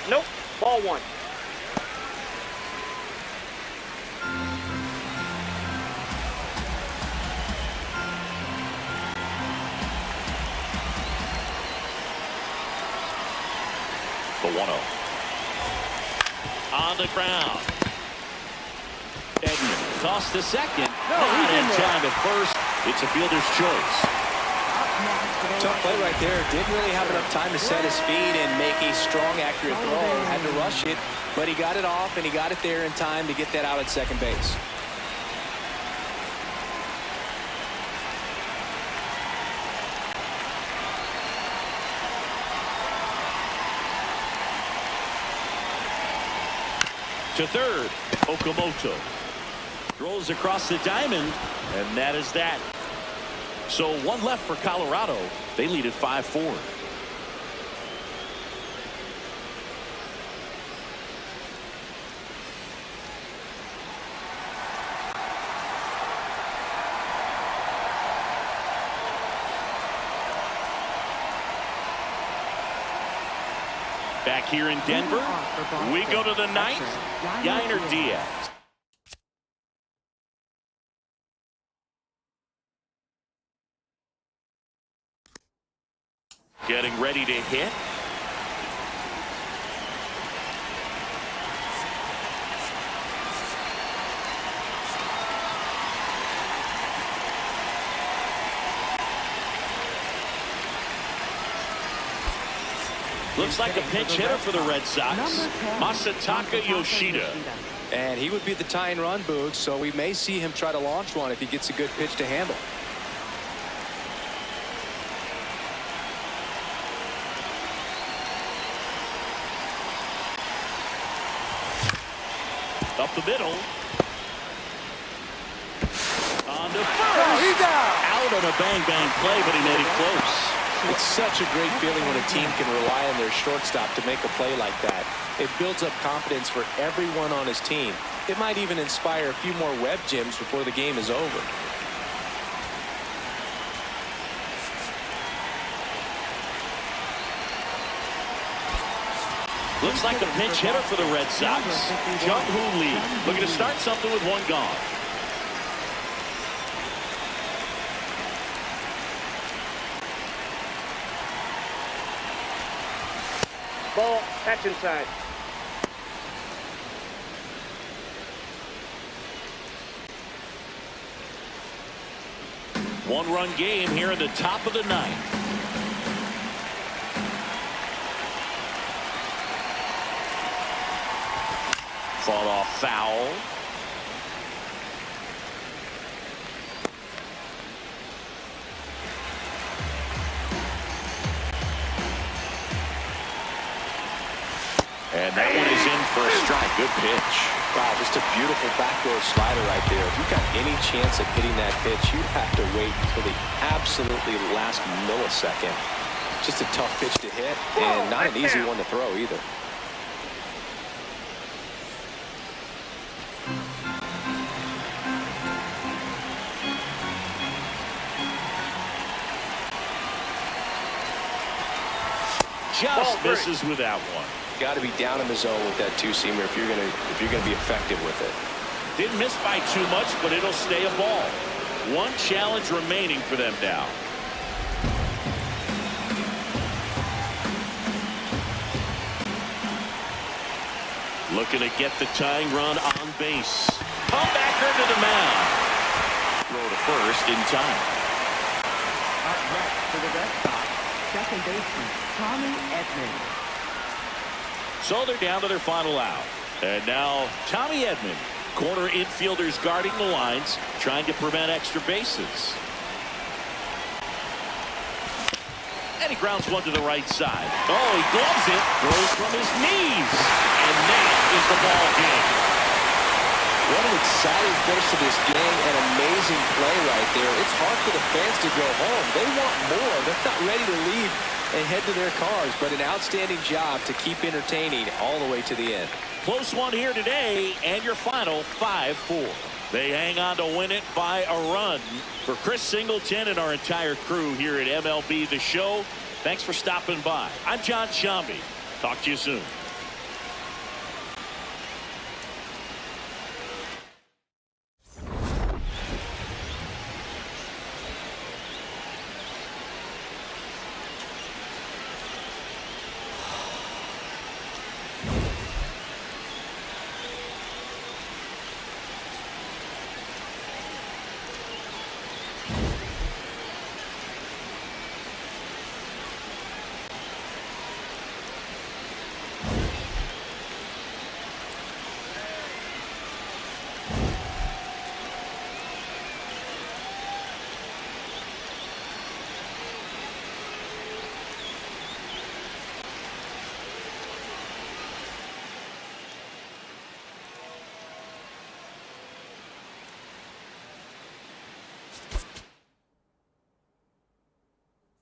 Nope. Ball one. The 1-0. On the ground. Edman tossed to second. Not in time at first. It's a fielder's choice. Tough play right there. Didn't really have enough time to set his feet and make a strong, accurate throw. Had to rush it, but he got it off, and he got it there in time to get that out at second base. To third, Okamoto throws across the diamond, and that is that. So one left for Colorado. They lead at 5-4. Back here in Denver, we go to the ninth. Yainer Diaz. Getting ready to hit. Looks like a pinch hitter for the Red Sox, Masataka Yoshida. And he would be the tying run, Boog, so we may see him try to launch one if he gets a good pitch to handle. Up the middle. On to first. He's out on a bang-bang play, but he made it close. It's such a great feeling when a team can rely on their shortstop to make a play like that. It builds up confidence for everyone on his team. It might even inspire a few more web gems before the game is over. Looks like a pinch hitter for the Red Sox. Jung-Hoo Lee looking to start something with one gone. Ball, that's inside. One-run game here in the top of the ninth. Fought off foul. And that one is in for a strike. Good pitch. Wow, just a beautiful backdoor slider right there. If you've got any chance of hitting that pitch, you have to wait until the absolutely last millisecond. Just a tough pitch to hit, and not an easy one to throw either. Just misses with that one. Got to be down in the zone with that two-seamer if you're gonna be effective with it. Didn't miss by too much, but it'll stay a ball. One challenge remaining for them now. Looking to get the tying run on base. Comebacker to the mound. Throw to first in time. Up next for the Red Sox, second baseman Tommy Edman. So they're down to their final out. And now Tommy Edman, corner infielders guarding the lines, trying to prevent extra bases. And he grounds one to the right side. Oh, he gloves it, throws from his knees. And that is the ball game. What an exciting finish to this game, and amazing play right there. It's hard for the fans to go home. They want more. They're not ready to leave and head to their cars, but an outstanding job to keep entertaining all the way to the end. Close one here today, and your final 5-4. They hang on to win it by a run. For Chris Singleton and our entire crew here at MLB The Show, thanks for stopping by. I'm John Shambi. Talk to you soon.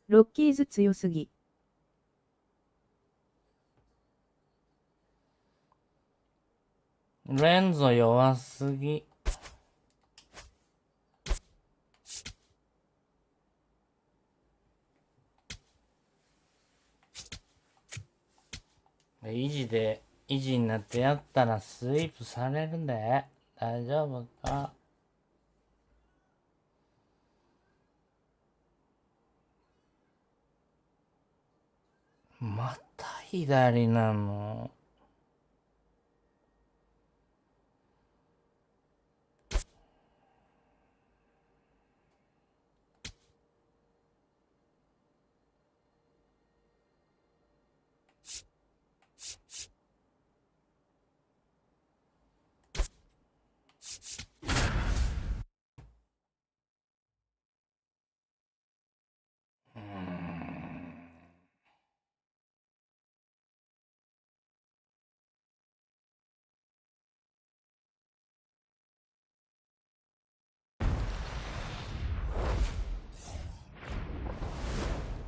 ロッキーズ強すぎ。レンゾ弱すぎ。維持になってやったらスイープされるで。大丈夫か。また左なの。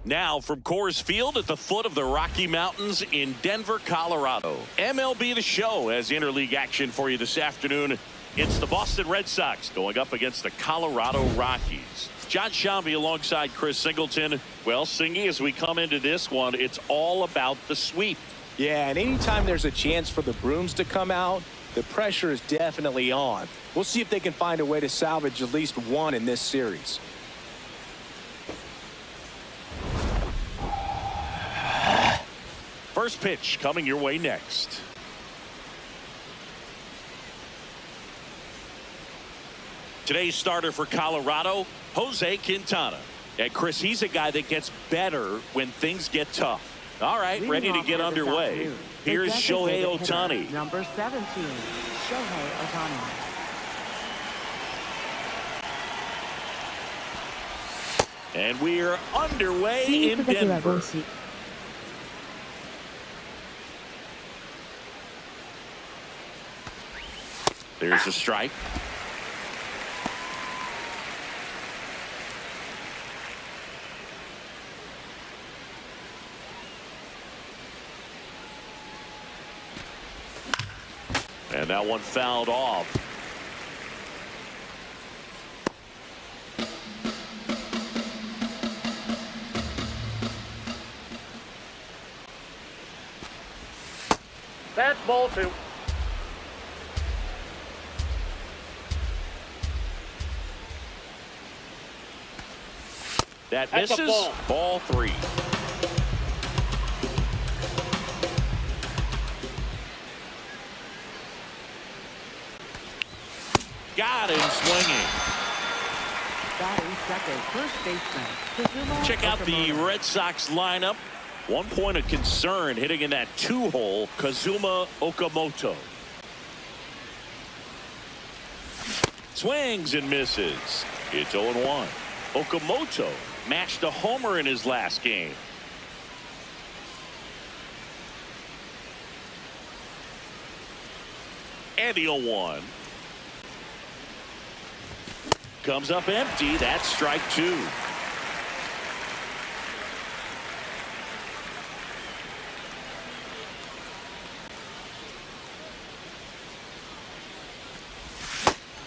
Now from Coors Field at the foot of the Rocky Mountains in Denver, Colorado. MLB The Show has interleague action for you this afternoon. It's the Boston Red Sox going up against the Colorado Rockies. John Shambi alongside Chris Singleton. Well, Singy, as we come into this one, it's all about the sweep. Yeah, and anytime there's a chance for the brooms to come out, the pressure is definitely on. We'll see if they can find a way to salvage at least one in this series. First pitch coming your way next. Today's starter for Colorado, Jose Quintana. And Chris, he's a guy that gets better when things get tough. All right, ready to get underway. Here's Shohei Ohtani. Number 17, Shohei Ohtani. And we're underway in Denver. There's a strike. And that one fouled off. That's ball two. That That's a misses. Ball three. Got him swinging. Batting second, first baseman. Check out the Red Sox lineup. 1 point of concern hitting in that 2-hole, Kazuma Okamoto. Swings and misses. It's 0-1. Okamoto matched a homer in his last game. And the 0-1. Comes up empty. That's strike two.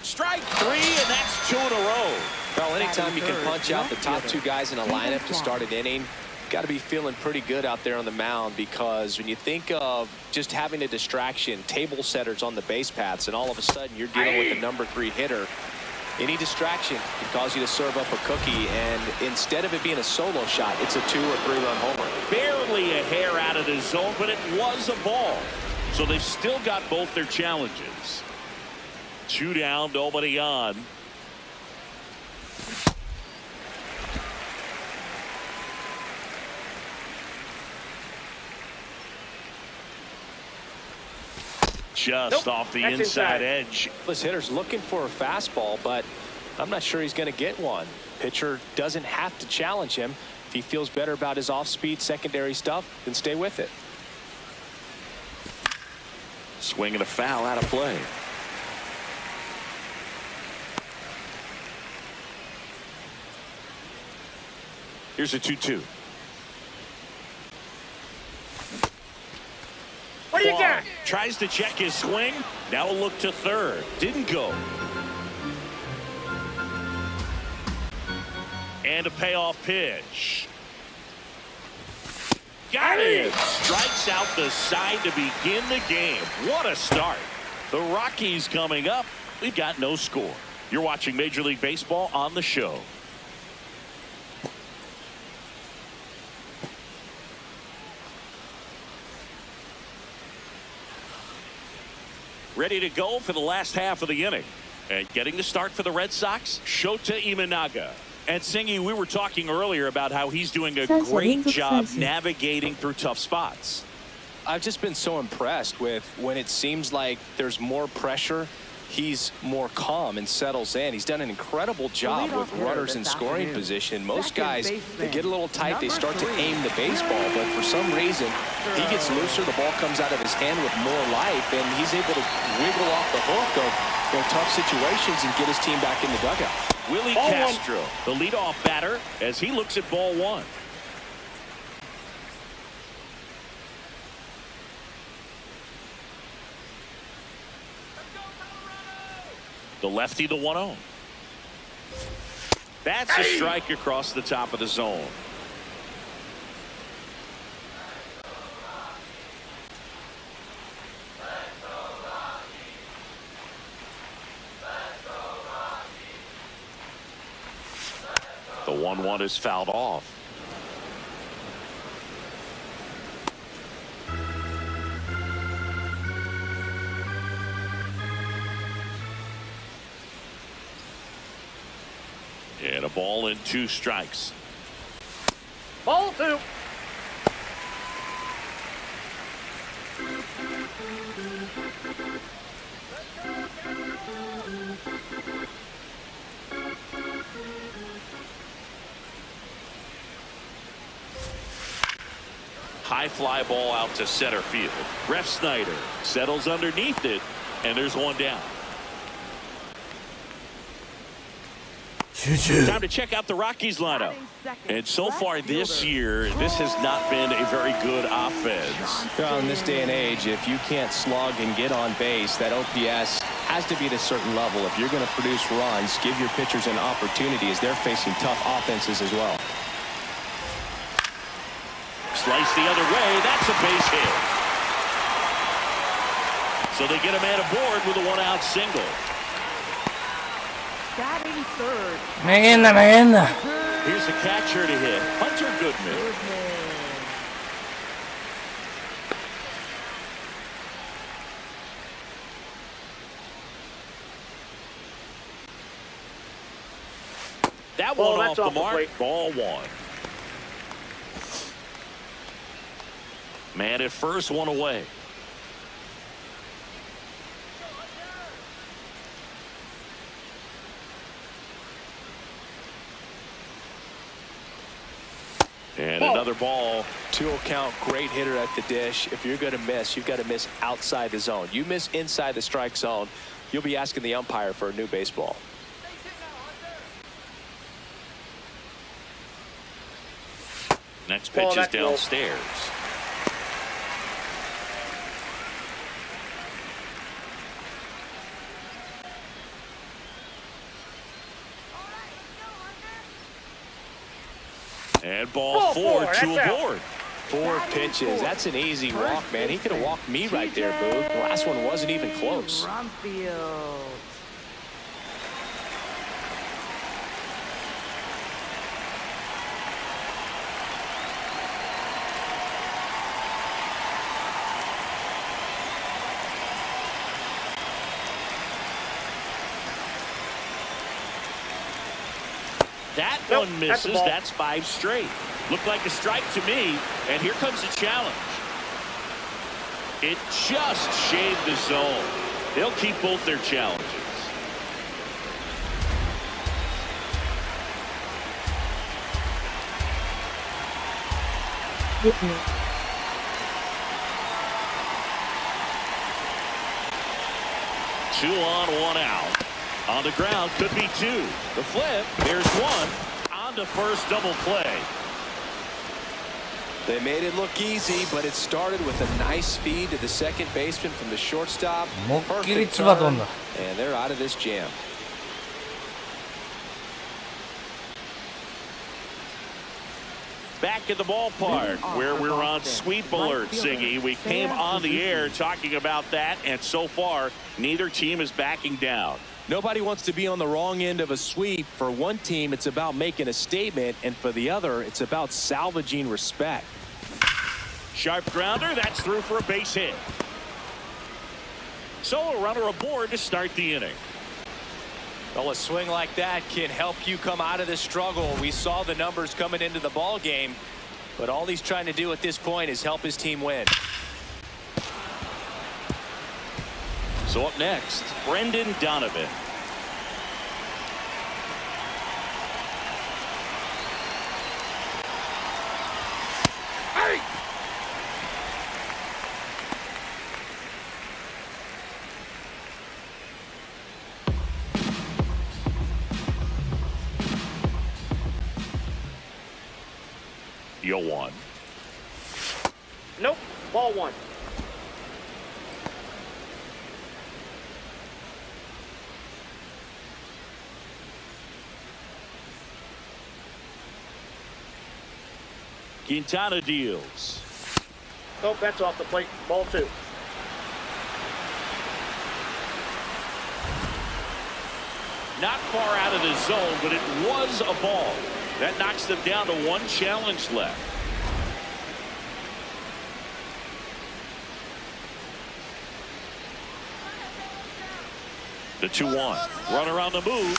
Strike three, and that's 2 in a row. Well, anytime you can punch out the top two guys in a lineup to start an inning, got to be feeling pretty good out there on the mound, because when you think of just having a distraction, table setters on the base paths, and all of a sudden you're dealing with a number 3 hitter, any distraction can cause you to serve up a cookie, and instead of it being a solo shot, it's a 2 or 3 run homer. Barely a hair out of the zone, but it was a ball. So they've still got both their challenges. 2 down, nobody on. Just off the inside edge. This hitter's looking for a fastball, but I'm not sure he's going to get one. Pitcher doesn't have to challenge him. If he feels better about his off-speed secondary stuff, then stay with it. Swing and a foul out of play. Here's a 2-2. What do you got? Tries to check his swing. Now a look to third. Didn't go. And a payoff pitch. Got it. Strikes out the side to begin the game. What a start. The Rockies coming up. We've got no score. You're watching Major League Baseball on the show. Ready to go for the last half of the inning. And getting the start for the Red Sox, Shota Imanaga. And Singy, we were talking earlier about how he's doing a great job navigating through tough spots. I've just been so impressed with when it seems like there's more pressure, he's more calm and settles in. He's done an incredible job with runners in scoring position. Most guys, they get a little tight, they start to aim the baseball, but for some reason, he gets looser, the ball comes out of his hand with more life, and he's able to wiggle off the hook of tough situations and get his team back in the dugout. Willie Castro, the leadoff batter, as he looks at ball one. The lefty, the 1-0. That's a strike across the top of the zone. The 1-1 is fouled off. And a ball and 2 strikes. Ball 2. High fly ball out to center field. Ref Snyder settles underneath it, and there's one down. Time to check out the Rockies lineup. And so far this year, this has not been a very good offense. Well, in this day and age, if you can't slug and get on base, that OPS has to be at a certain level. If you're going to produce runs, give your pitchers an opportunity as they're facing tough offenses as well. Slice the other way. That's a base hit. So they get a man aboard with a 1-out single. Batting third. Megenda. Here's the catcher to hit, Hunter Goodman. That one off the mark. Ball 1. Man at first, 1 away. And another ball. 2-0 count, great hitter at the dish. If you're going to miss, you've got to miss outside the zone. You miss inside the strike zone, you'll be asking the umpire for a new baseball. Next pitch is downstairs. And ball 4, 2 aboard. 4 pitches. That's an easy walk, man. He could have walked me right there, Boog. The last one wasn't even close. Rumfield. That one misses. That's 5 straight. Looked like a strike to me. And here comes the challenge. It just shaved the zone. They'll keep both their challenges. Two on, 1 out. On the ground, could be 2. The flip, there's 1. On to first, double play. They made it look easy, but it started with a nice feed to the second baseman from the shortstop. 思いっきり Perfect つば飛ん turn, だ。 and they're out of this jam. Back at the ballpark where we're on sweep alert, Siggy. We came on the air talking about that, and so far, neither team is backing down. Nobody wants to be on the wrong end of a sweep. For one team, it's about making a statement, and for the other, it's about salvaging respect. Sharp grounder, that's through for a base hit. So a runner aboard to start the inning. Well, a swing like that can help you come out of this struggle. We saw the numbers coming into the ball game, but all he's trying to do at this point is help his team win. So up next, Brendan Donovan. Hey! Yo one. Nope. Ball one. Quintana deals. Nope, that's off the plate. Ball two. Not far out of the zone, but it was a ball. That knocks them down to one challenge left. The 2-1. Runner on the move.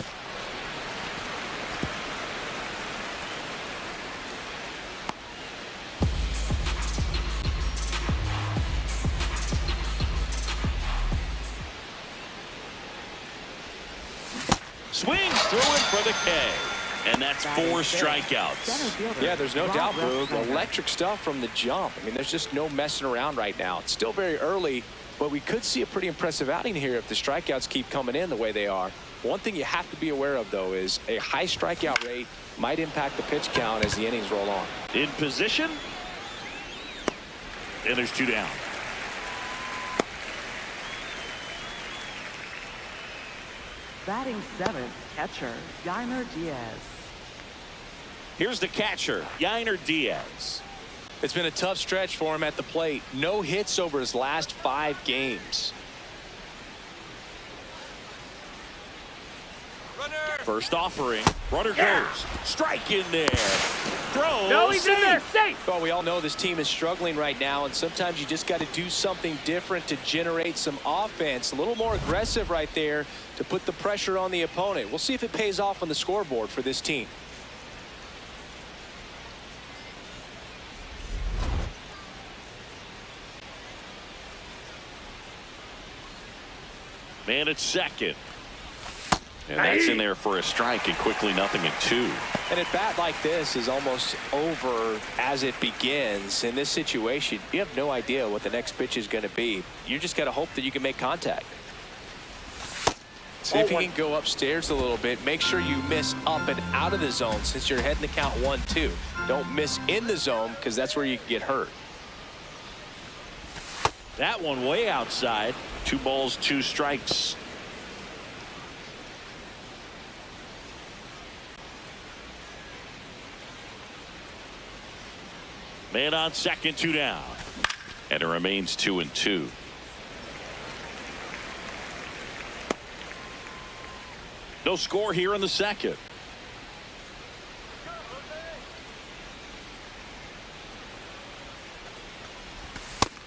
Swings through it for the K. And that's 4 strikeouts. Yeah, there's no doubt, Boog. Electric stuff from the jump. I mean, there's just no messing around right now. It's still very early, but we could see a pretty impressive outing here if the strikeouts keep coming in the way they are. One thing you have to be aware of, though, is a high strikeout rate might impact the pitch count as the innings roll on. In position. And there's 2 down. Batting seventh, catcher, Yainer Diaz. Here's the catcher, Yainer Diaz. It's been a tough stretch for him at the plate. No hits over his last 5 games. First offering. Runner goes. Strike in there. Throw. No, he's in there. Safe. Well, we all know this team is struggling right now, and sometimes you just got to do something different to generate some offense. A little more aggressive right there to put the pressure on the opponent. We'll see if it pays off on the scoreboard for this team. Man at second. And that's in there for a strike, and quickly 0-2. And at bat like this is almost over as it begins. In this situation, you have no idea what the next pitch is going to be. You just got to hope that you can make contact. See if you can go upstairs a little bit. Make sure you miss up and out of the zone since you're heading to count 1-2. Don't miss in the zone because that's where you can get hurt. That one way outside. 2 balls, 2 strikes. Man on second, 2 down. And it remains 2-2. No score here in the second.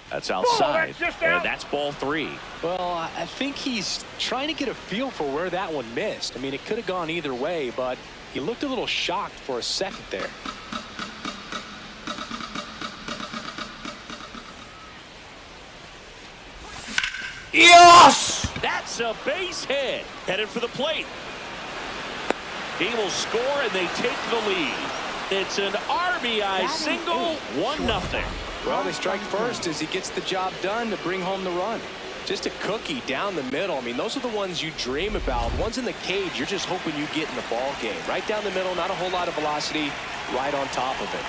That's outside. And that's ball 3. Well, I think he's trying to get a feel for where that one missed. I mean, it could have gone either way, but he looked a little shocked for a second there. Yes! That's a base hit. Headed for the plate. He will score, and they take the lead. It's an RBI single, 1-0. Well, they strike first as he gets the job done to bring home the run. Just a cookie down the middle. I mean, those are the ones you dream about. Ones in the cage, you're just hoping you get in the ball game. Right down the middle, not a whole lot of velocity, right on top of it.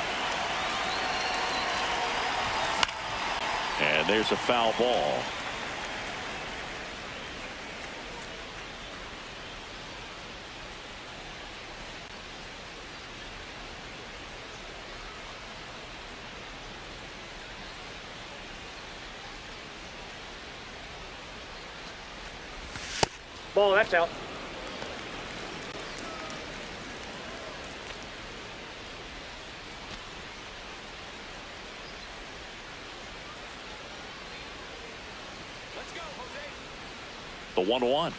And there's a foul ball. Ball, that's out. The 1-1.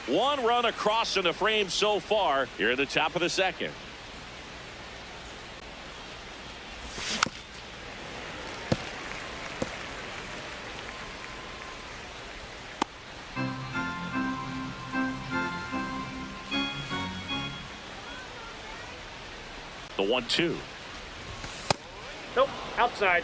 One run across in the frame so far here at the top of the second. The 1-2. Nope, outside.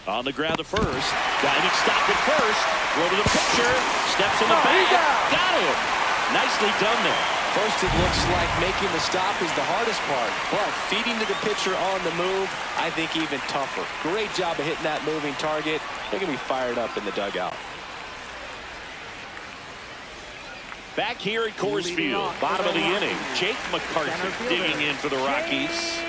On the ground to first. Diving stop at first. Throw to the pitcher. Steps in the bag. Got him. Nicely done there. First, it looks like making the stop is the hardest part, but feeding to the pitcher on the move, I think even tougher. Great job of hitting that moving target. They're going to be fired up in the dugout. Back here at Coors Field, bottom of the inning, Jake McCarthy digging in for the Rockies.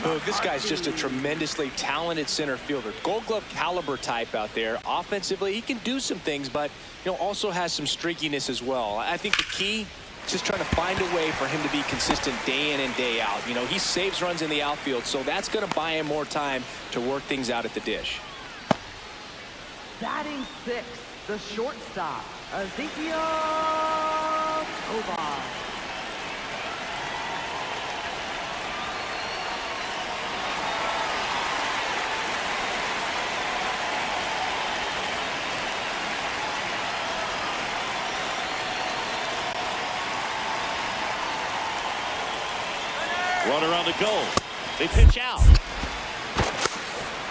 Boog, this guy's just a tremendously talented center fielder. Gold Glove caliber type out there. Offensively, he can do some things, but also has some streakiness as well. I think the key is just trying to find a way for him to be consistent day in and day out. He saves runs in the outfield, so that's going to buy him more time to work things out at the dish. Batting 6, the shortstop, Ezekiel Tovar. Runner on the go. They pitch out.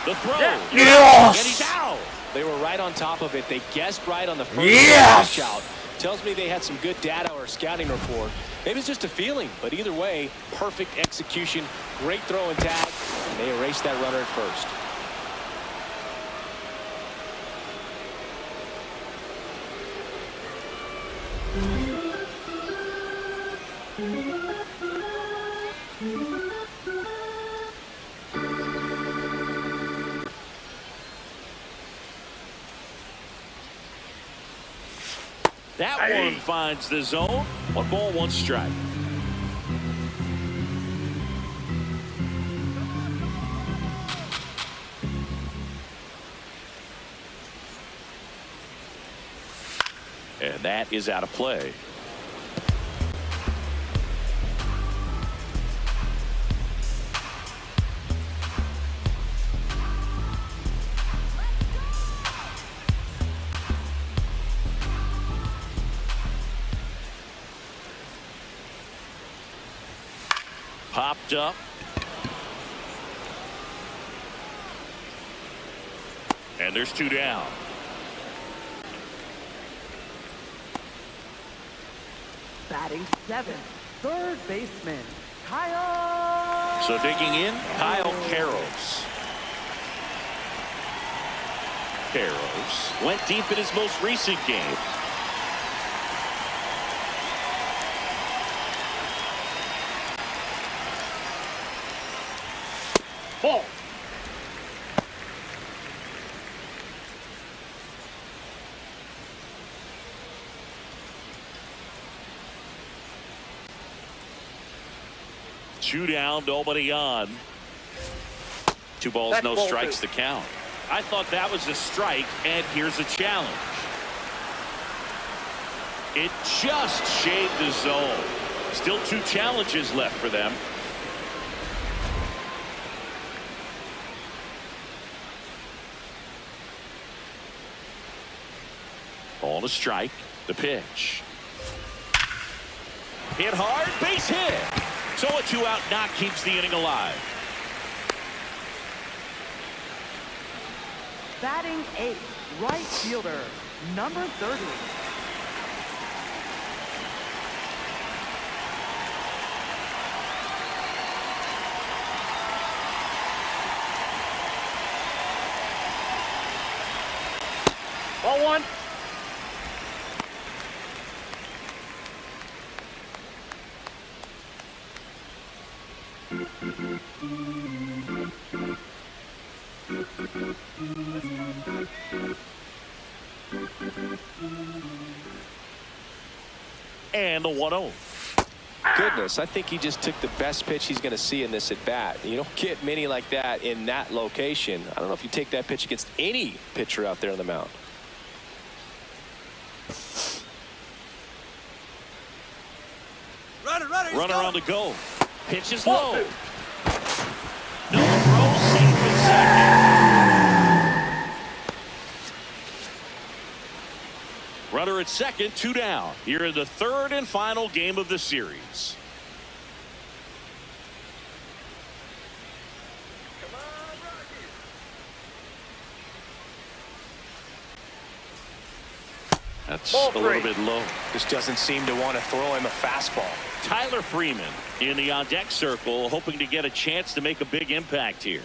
The throw. Yes! And he's out. They were right on top of it. They guessed right on the first Yes! pitch out. Tells me they had some good data or scouting report. Maybe it's just a feeling, but either way, perfect execution, great throw and tag, and they erased that runner at first. That one finds the zone. 1 ball, 1 strike. And that is out of play. Popped up. And there's 2 down. Batting 7, third baseman, Kyle. So digging in, Kyle Carrows. Carrows went deep in his most recent game. Ball. Two down, nobody on. 2 balls, That's no ball strikes 2. to count. I thought that was a strike, and here's a challenge. It just shaved the zone. Still 2 challenges left for them. Ball to strike. The pitch. Hit hard, base hit. So a 2-out knock keeps the inning alive. Batting eighth, right fielder, number 30. Ball one. And the 1-0. Goodness, I think he just took the best pitch he's going to see in this at bat. You don't get many like that in that location. I don't know if you take that pitch against any pitcher out there on the mound. Runner on the go. Pitch is low. No throw, safe at second. Runner at second, 2 down. Here in the third and final game of the series. That's a little bit low. Just doesn't seem to want to throw him a fastball. Tyler Freeman in the on-deck circle, hoping to get a chance to make a big impact here.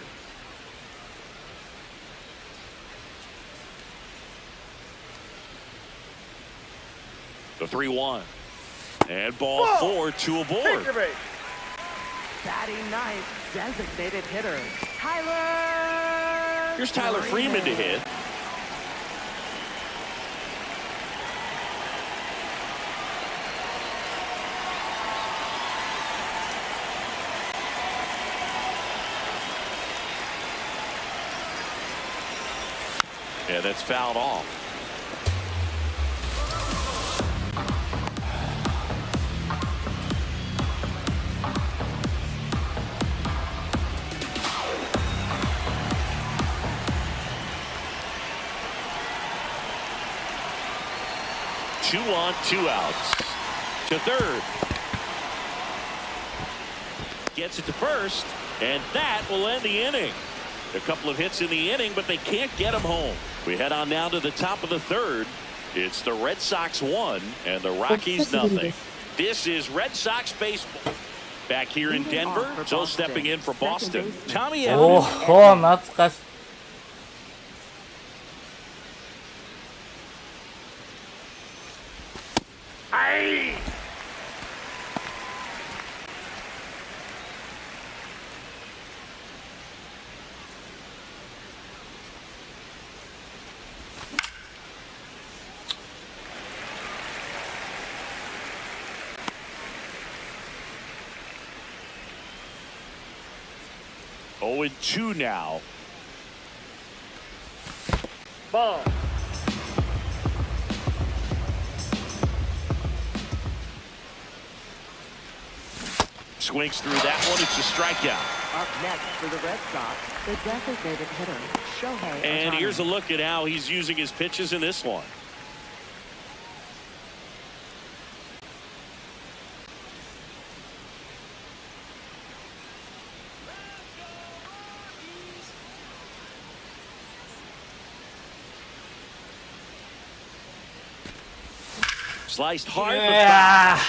The 3-1. And ball 4, 2 aboard. Batting ninth, designated hitter, Tyler. Here's Tyler Freeman to hit. Yeah, that's fouled off. Two on, 2 outs. To third. Gets it to first, and that will end the inning. A couple of hits in the inning, but they can't get him home. We head on now to the top of the third. It's the Red Sox 1 and the Rockies nothing. This is Red Sox baseball. Back here in Denver, so stepping in for Boston, Tommy Evans. 懐かしい。Oh, 2 now. Ball. Swings through that one. It's a strikeout. Up next for the Red Sox, the designated hitter, Shohei And Ohtani. here's a look at how he's using his pitches in this one. Sliced hard. Yeah.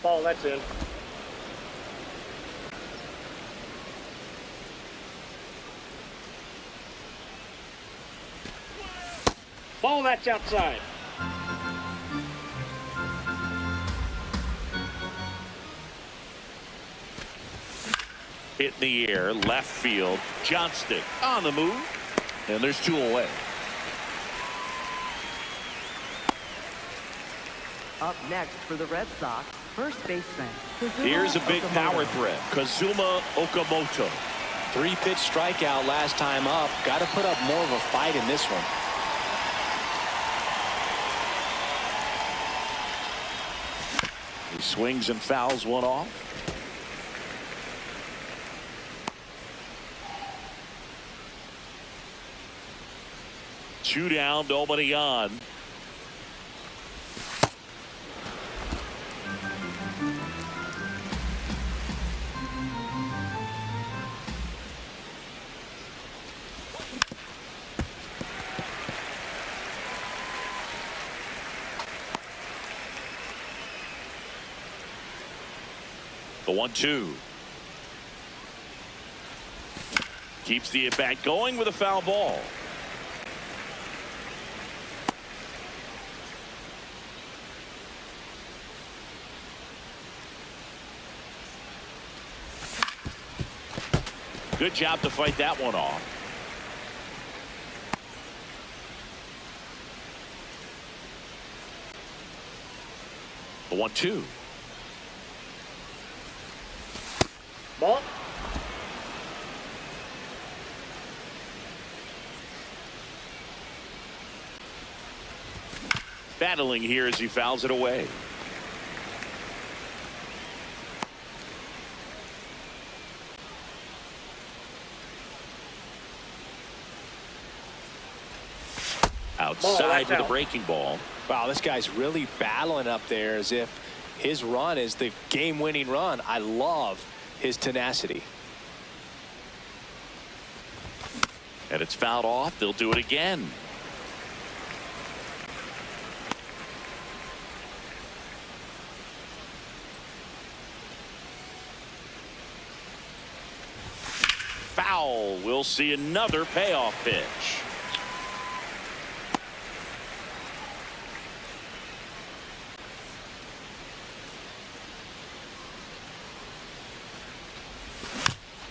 Ball, that's in. Ball, that's outside. Hit in the air, left field. Johnston on the move. And there's 2 away. Up next for the Red Sox, first baseman, Kazuma Here's a big Okamoto. power threat. Kazuma Okamoto. 3-pitch strikeout last time up. Got to put up more of a fight in this one. He swings and fouls one off. Two down, nobody on. The 1-2. Keeps the at-bat going with a foul ball. Good job to fight that one off. The 1-2. Ball. Battling here as he fouls it away. Outside with a breaking ball. Wow, this guy's really battling up there as if his run is the game-winning run. I love his tenacity. And it's fouled off. They'll do it again. Foul. We'll see another payoff pitch.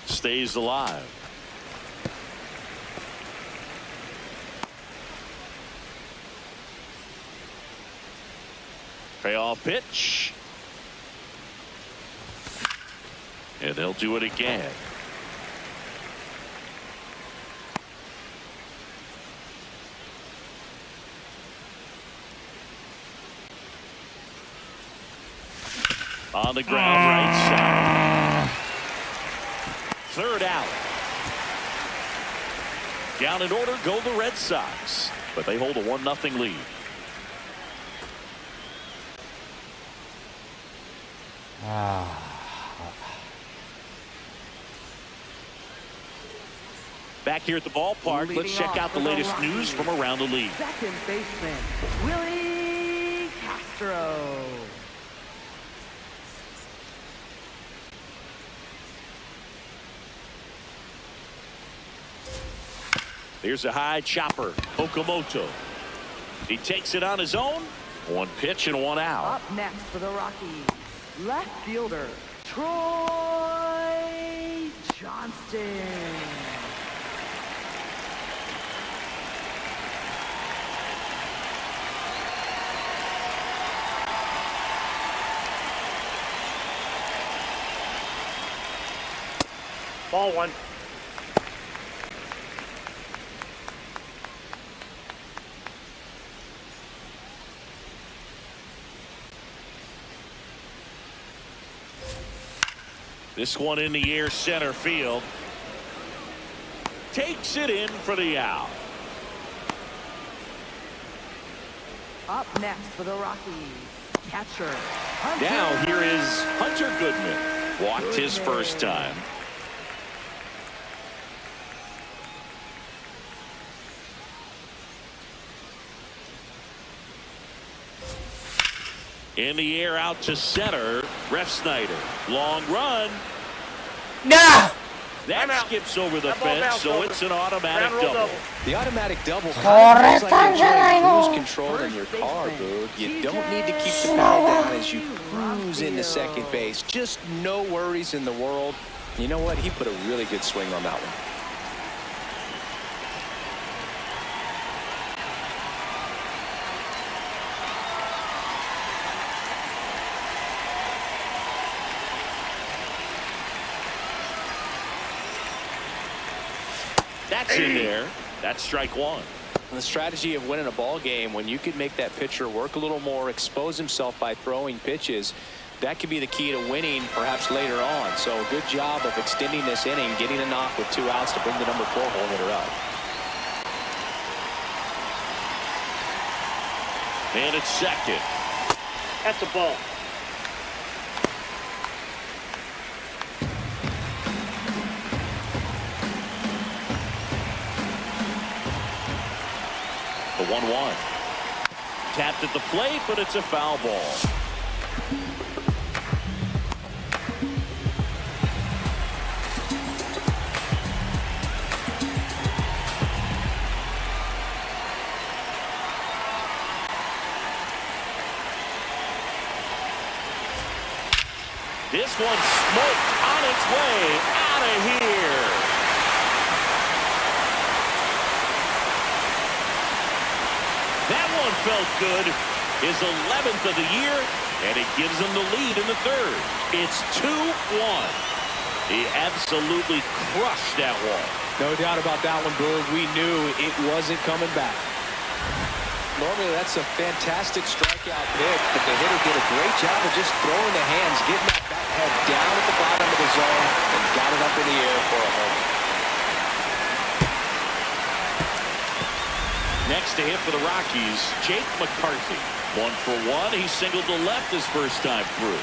Stays alive. Payoff pitch. And they'll do it again. On the ground right side. Third out. Down in order go the Red Sox, but they hold a 1-0 lead. Back here at the ballpark, let's check out the latest news from around the league. Second baseman, Willie Castro. There's a high chopper, Okamoto. He takes it on his own. One pitch and one out. Up next for the Rockies, left fielder, Troy Johnston. Ball one. This one in the air center field. Takes it in for the out. Up next for the Rockies, catcher, Hunter. Now here is Hunter Goodman. Walked his first time. In the air out to center. Ref Snyder. Long run. Nah! That skips over the fence, so it's an automatic double. The automatic double Corre, feels like you're trying to Tangerino. lose control in your car, Boog. You don't need to keep the ball down as you cruise into second base. Just no worries in the world. You know what? He put a really good swing on that one. That's in there. That's strike one. The strategy of winning a ball game, when you could make that pitcher work a little more, expose himself by throwing pitches, that could be the key to winning perhaps later on. So a good job of extending this inning, getting a knock with 2 outs to bring the number 4 hole hitter up. And it's second. That's a ball. The 1-1. Tapped at the plate, but it's a foul ball. This one smoked on its way out of here. That one felt good. His 11th of the year, and it gives him the lead in the third. It's 2-1. He absolutely crushed that one. No doubt about that one, Boog. We knew it wasn't coming back. Normally, that's a fantastic strikeout pick, but the hitter did a great job of just throwing the hands, getting that bat head down at the bottom of the zone, and got it up in the air for a home. Next to hit for the Rockies, Jake McCarthy. 1 for 1. He singled to left his first time through.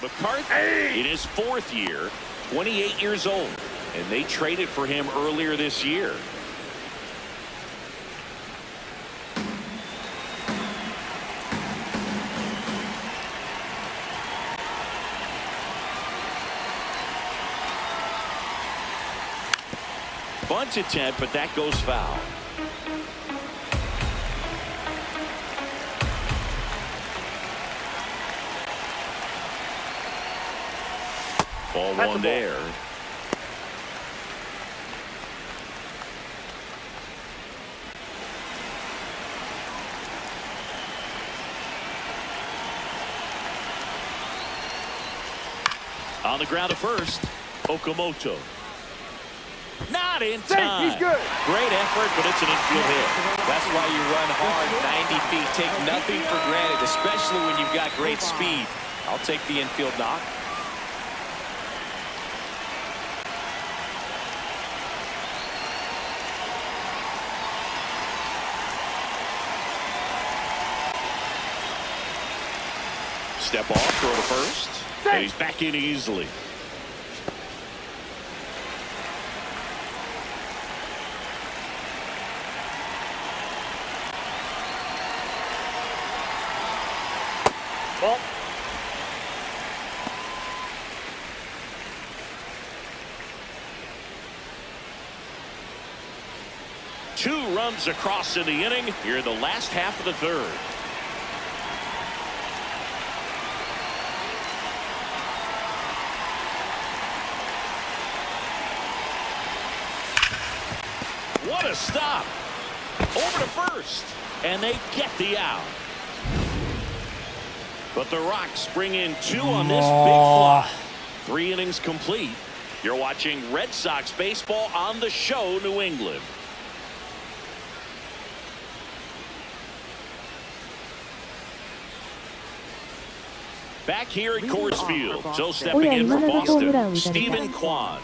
McCarthy in his 4th year, 28 years old, and they traded for him earlier this year. Bunt attempt, but that goes foul. Ball one there. On the ground to first, Okamoto. Not in time. He's good. Great effort, but it's an infield hit. That's why you run hard 90 feet. Take nothing for granted, especially when you've got great speed. I'll take the infield knock. Step off, throw to first, and he's back in easily. Ball. Two runs across in the inning here in the last half of the third. What a stop. Over to first, and they get the out. But the Rocks bring in 2 on this big fly. 3 innings complete. You're watching Red Sox baseball on the show, New England. Back here at Coors Field, so stepping in for Boston, Stephen Kwan.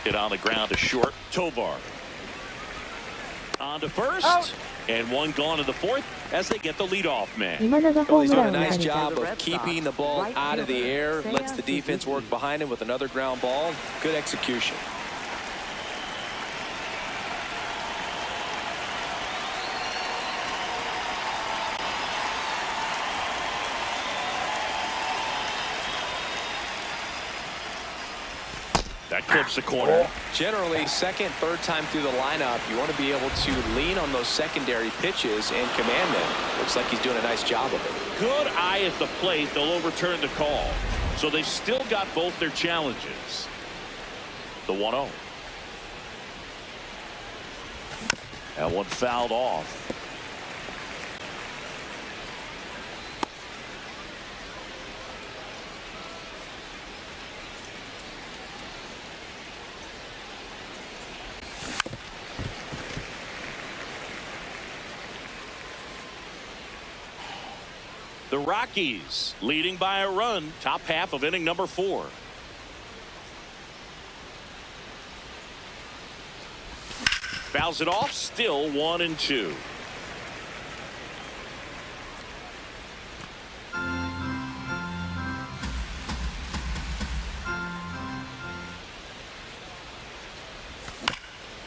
Hit on the ground to short, Tovar. On to first, and one gone in the 4th as they get the leadoff man. Well, he's done a nice job of keeping the ball out of the air, lets the defense work behind him with another ground ball. Good execution. That clips the corner. Generally, second, third time through the lineup, you want to be able to lean on those secondary pitches and command them. Looks like he's doing a nice job of it. Good eye at the plate. They'll overturn the call. So they've still got both their challenges. The 1-0. That one fouled off. The Rockies leading by a run, top half of inning number 4. Fouls it off, still 1-2.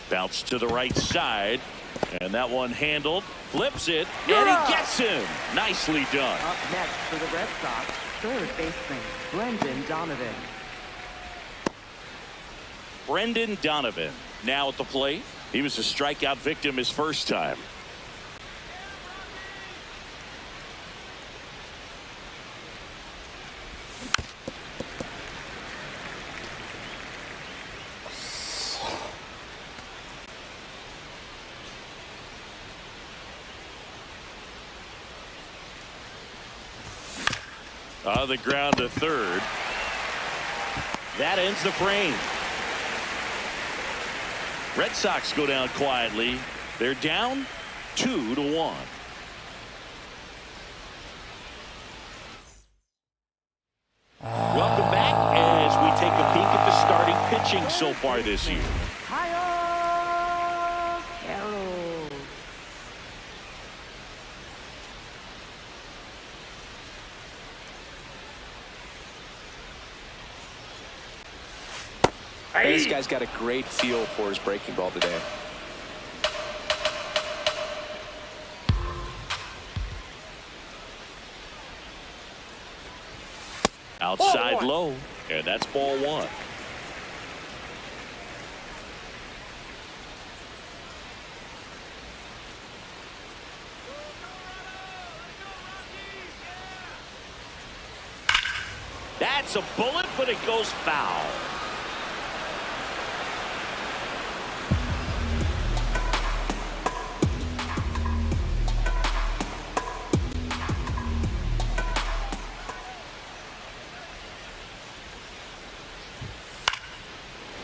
Bounce to the right side. And that one handled, flips it, and he gets him. Nicely done. Up next for the Red Sox, third baseman, Brendan Donovan. Brendan Donovan now at the plate. He was a strikeout victim his first time. On the ground to third. That ends the frame. Red Sox go down quietly. They're down 2-1. Welcome back as we take a peek at the starting pitching so far this year. Kyle Carroll. This guy's got a great feel for his breaking ball today. Outside low, and that's ball one. That's a bullet, but it goes foul.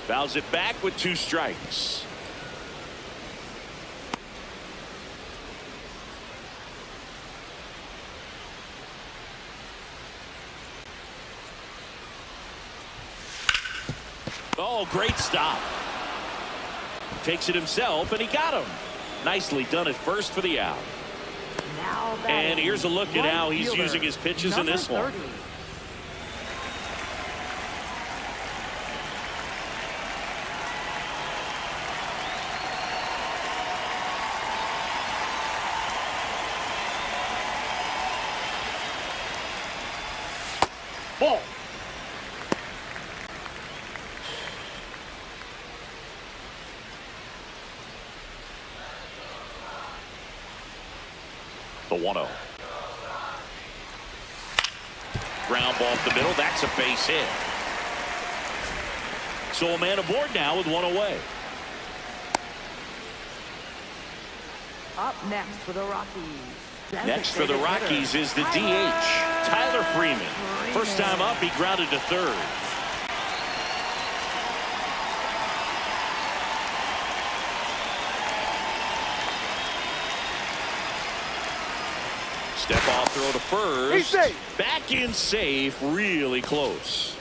Fouls it back with 2 strikes. Oh, great stop. Takes it himself, and he got him. Nicely done at first for the out. Now And here's a look at how he's fielder, using his pitches in this number one. 30. Ball. The 1-0. Ground ball up the middle. That's a base hit. So a man aboard now with 1 away. Up next for the Rockies. Next for the Rockies is the DH, Tyler Freeman. First time up, he grounded to third. Step off throw to first. He's safe. Back in safe, really close.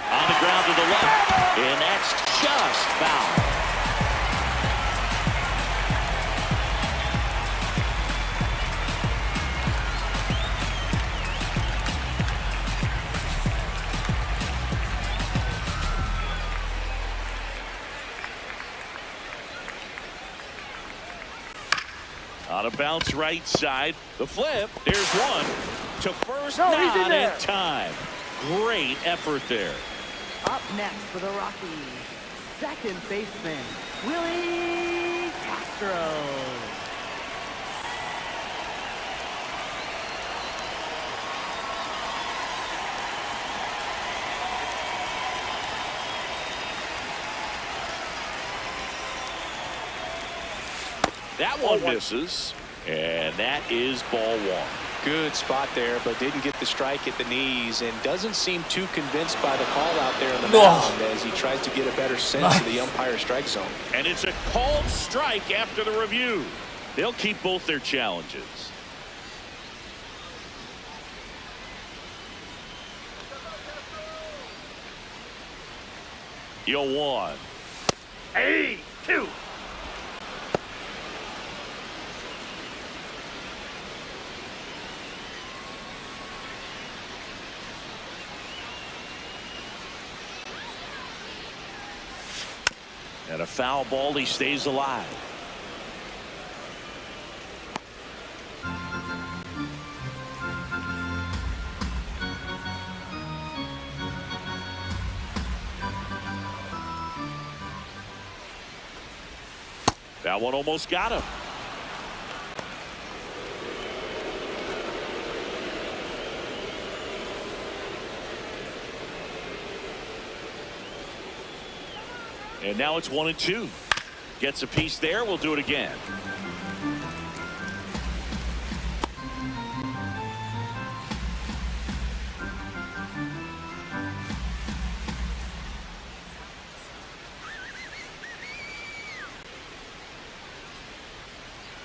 On the ground to the left, and that's just foul. On a bounce right side, the flip, there's one to first, No, he's in not there. in time. Great effort there. Up next for the Rockies, second baseman, Willie Castro. That one misses, and that is ball one. Good spot there, but didn't get the strike at the knees and doesn't seem too convinced by the call out there in the mound as he tries to get a better sense of the umpire strike zone. And it's a called strike after the review. They'll keep both their challenges. You'll one. Hey, 2. a foul ball. He stays alive. That one almost got him. And now it's 1-2. Gets a piece there. We'll do it again.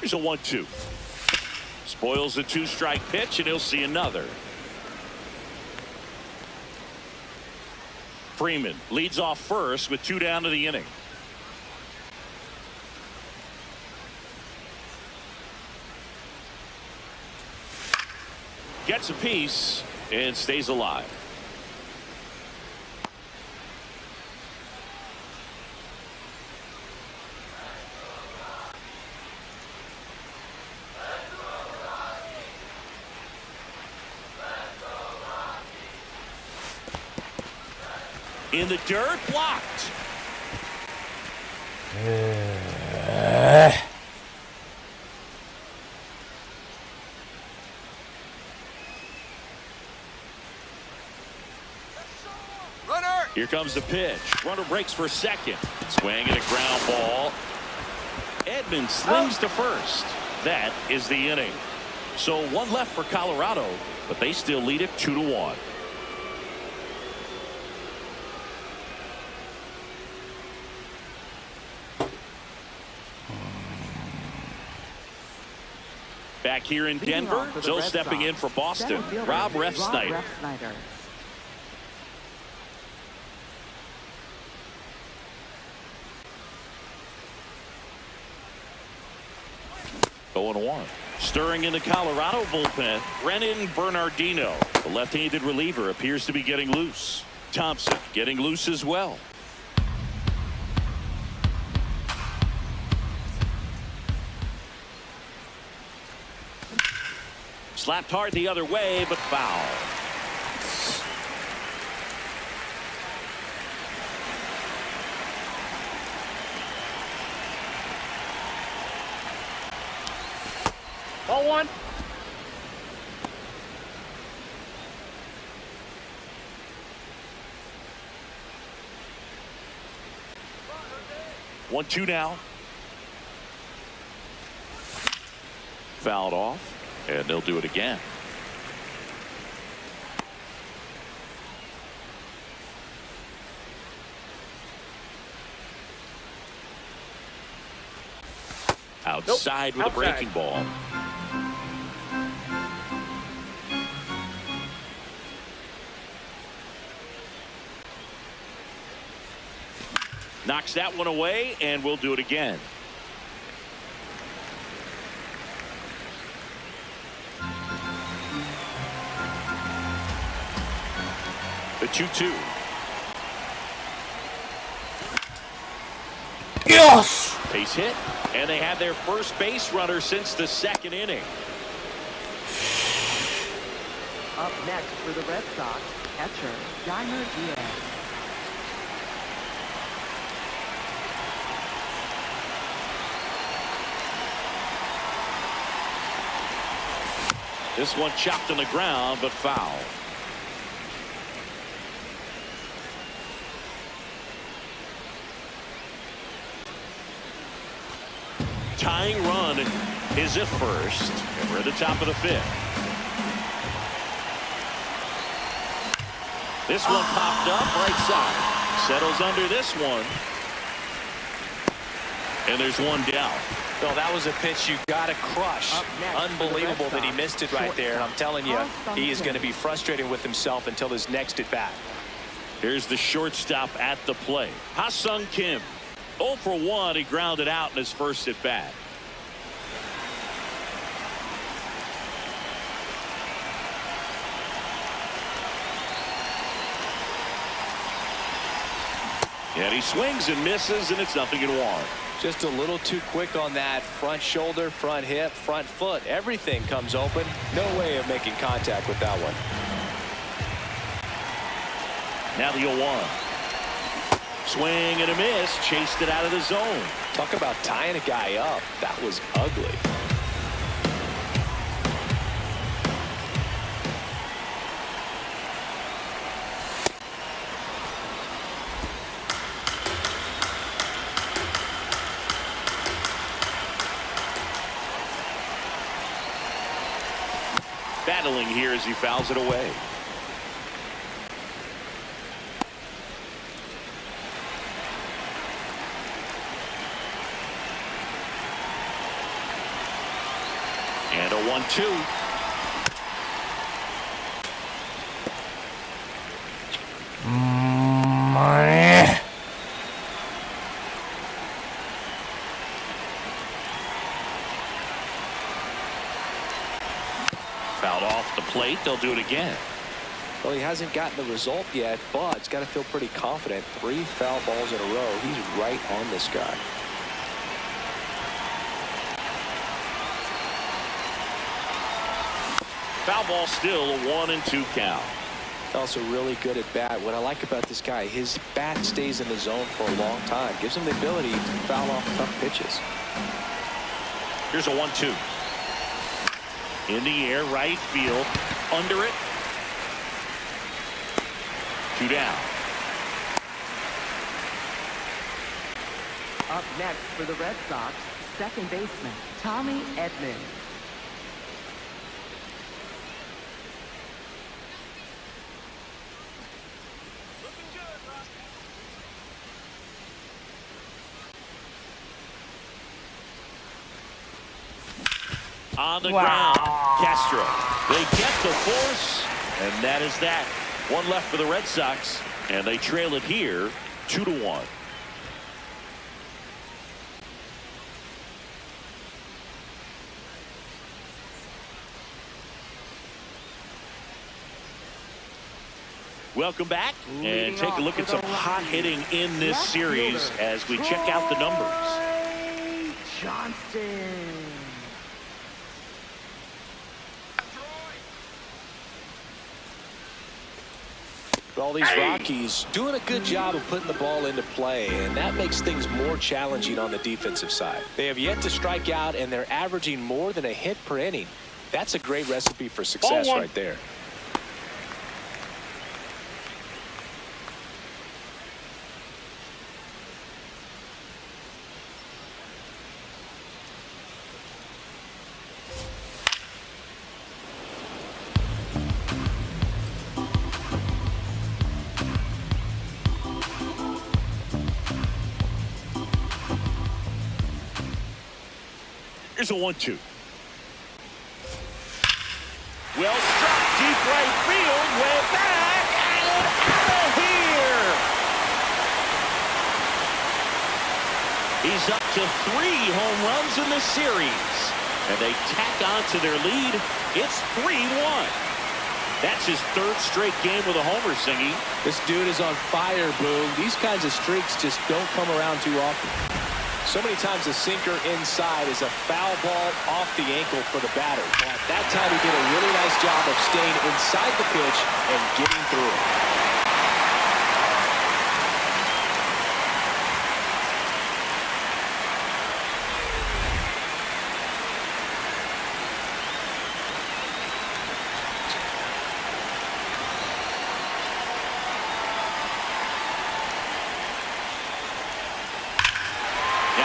Here's a 1-2. Spoils the 2-strike pitch, and he'll see another. Freeman leads off first with 2 down to the inning. Gets a piece and stays alive. In the dirt, blocked. Runner! Here comes the pitch. Runner breaks for second. Swing and a ground ball. Edman slings to first. That is the inning. So one left for Colorado, but they still lead it 2-1. Back here in Denver, Joe stepping in for Boston, Rob Refsnyder. 0-1. Stirring in the Colorado bullpen, Brennan Bernardino. The left-handed reliever appears to be getting loose. Thompson getting loose as well. Slapped hard the other way, but foul. Ball 1. One, two now. Fouled off. And they'll do it again. Outside with a breaking ball. Knocks that one away, and we'll do it again. The 2-2. Yes! Base hit, and they have their first base runner since the second inning. Up next for the Red Sox, catcher Dimer Diaz. This one chopped on the ground, but foul. Tying run is at first, and we're at the top of the 5th. This one popped up right side. Settles under this one. And there's one down. Well, that was a pitch you got to crush. Unbelievable that he missed it right there. And I'm telling you, he is going to be frustrated with himself until his next at bat. Here's the shortstop at the plate. Ha-Sung Kim. 0 for 1. He grounded out in his first at bat. And he swings and misses, and it's 0-1. Just a little too quick on that front shoulder, front hip, front foot. Everything comes open. No way of making contact with that one. Now the 0-1. Swing and a miss. Chased it out of the zone. Talk about tying a guy up. That was ugly. Battling here as he fouls it away. And a 1-2. Fouled off the plate. They'll do it again. Well, he hasn't gotten the result yet, but he's got to feel pretty confident. 3 foul balls in a row. He's right on this guy. Foul ball, still a 1-2 count. Also really good at bat. What I like about this guy, his bat stays in the zone for a long time. Gives him the ability to foul off tough pitches. Here's a 1-2. In the air, right field. Under it. 2 down. Up next for the Red Sox, second baseman Tommy Edman. On the ground, Castro. They get the force, and that is that. 1 left for the Red Sox, and they trail it here 2-1. Welcome back, and take a look at some hot hitting in this series as we check out the numbers. Johnston. All these Rockies doing a good job of putting the ball into play, and that makes things more challenging on the defensive side. They have yet to strike out, and they're averaging more than a hit per inning. That's a great recipe for success right there. Here's a 1-2. Well struck, deep right field, way back, and out of here. He's up to 3 home runs in this series, and they tack on to their lead. It's 3-1. That's his 3rd straight game with a homer, Singy. This dude is on fire, Boom. These kinds of streaks just don't come around too often. So many times the sinker inside is a foul ball off the ankle for the batter. But that time he did a really nice job of staying inside the pitch and getting through it.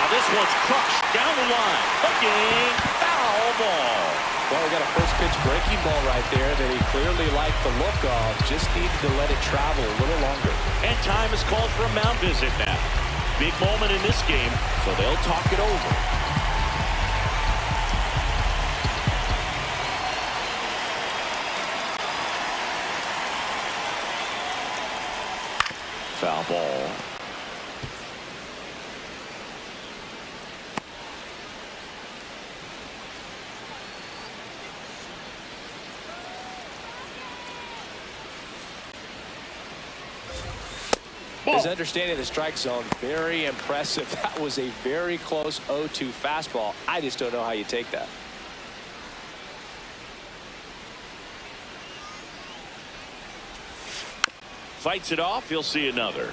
This one's crushed down the line. Hooking, foul ball. Well, we got a first pitch breaking ball right there that he clearly liked the look of. Just needed to let it travel a little longer. And time is called for a mound visit now. Big moment in this game, so they'll talk it over. Foul ball. His understanding of the strike zone, very impressive. That was a very close 0-2 fastball. I just don't know how you take that. Fights it off. He'll see another.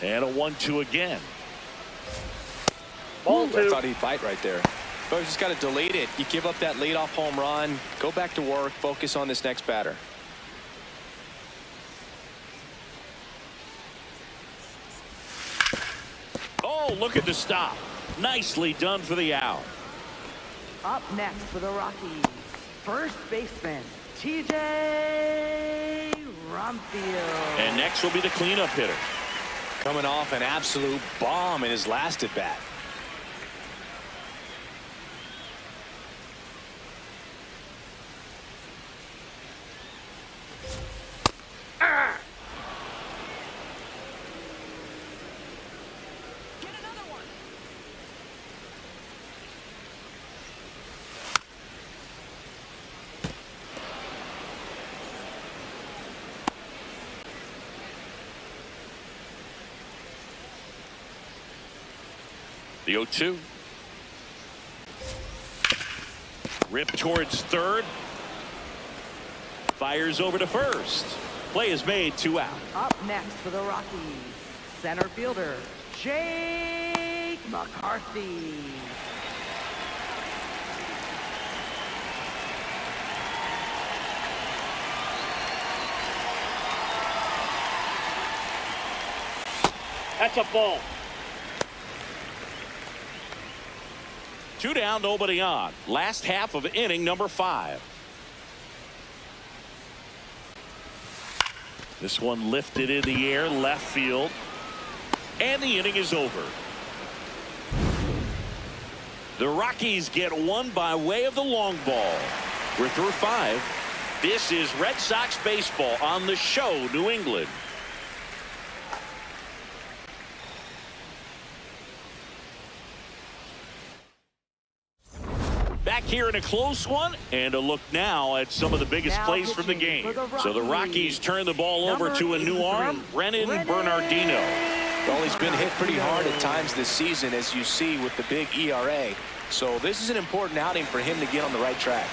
And a 1-2 again. Ball I two. thought he'd bite right there. But you just got to delete it. You give up that leadoff home run. Go back to work. Focus on this next batter. Oh, look at the stop. Nicely done for the out. Up next for the Rockies, first baseman, TJ Rumfield. And next will be the cleanup hitter. Coming off an absolute bomb in his last at bat. The 0-2. Ripped towards third. Fires over to first. Play is made, 2 out. Up next for the Rockies, center fielder, Jake McCarthy. That's a ball. 2 down, nobody on. Last half of inning number 5. This one lifted in the air, left field. And the inning is over. The Rockies get one by way of the long ball. We're through 5. This is Red Sox baseball on the show, New England. Back here in a close one, and a look now at some of the biggest Now plays from the pitching game. for the So the Rockies turn the ball over to a new arm, Brennan Bernardino. Well, he's been hit pretty hard at times this season, as you see with the big ERA. So this is an important outing for him to get on the right track.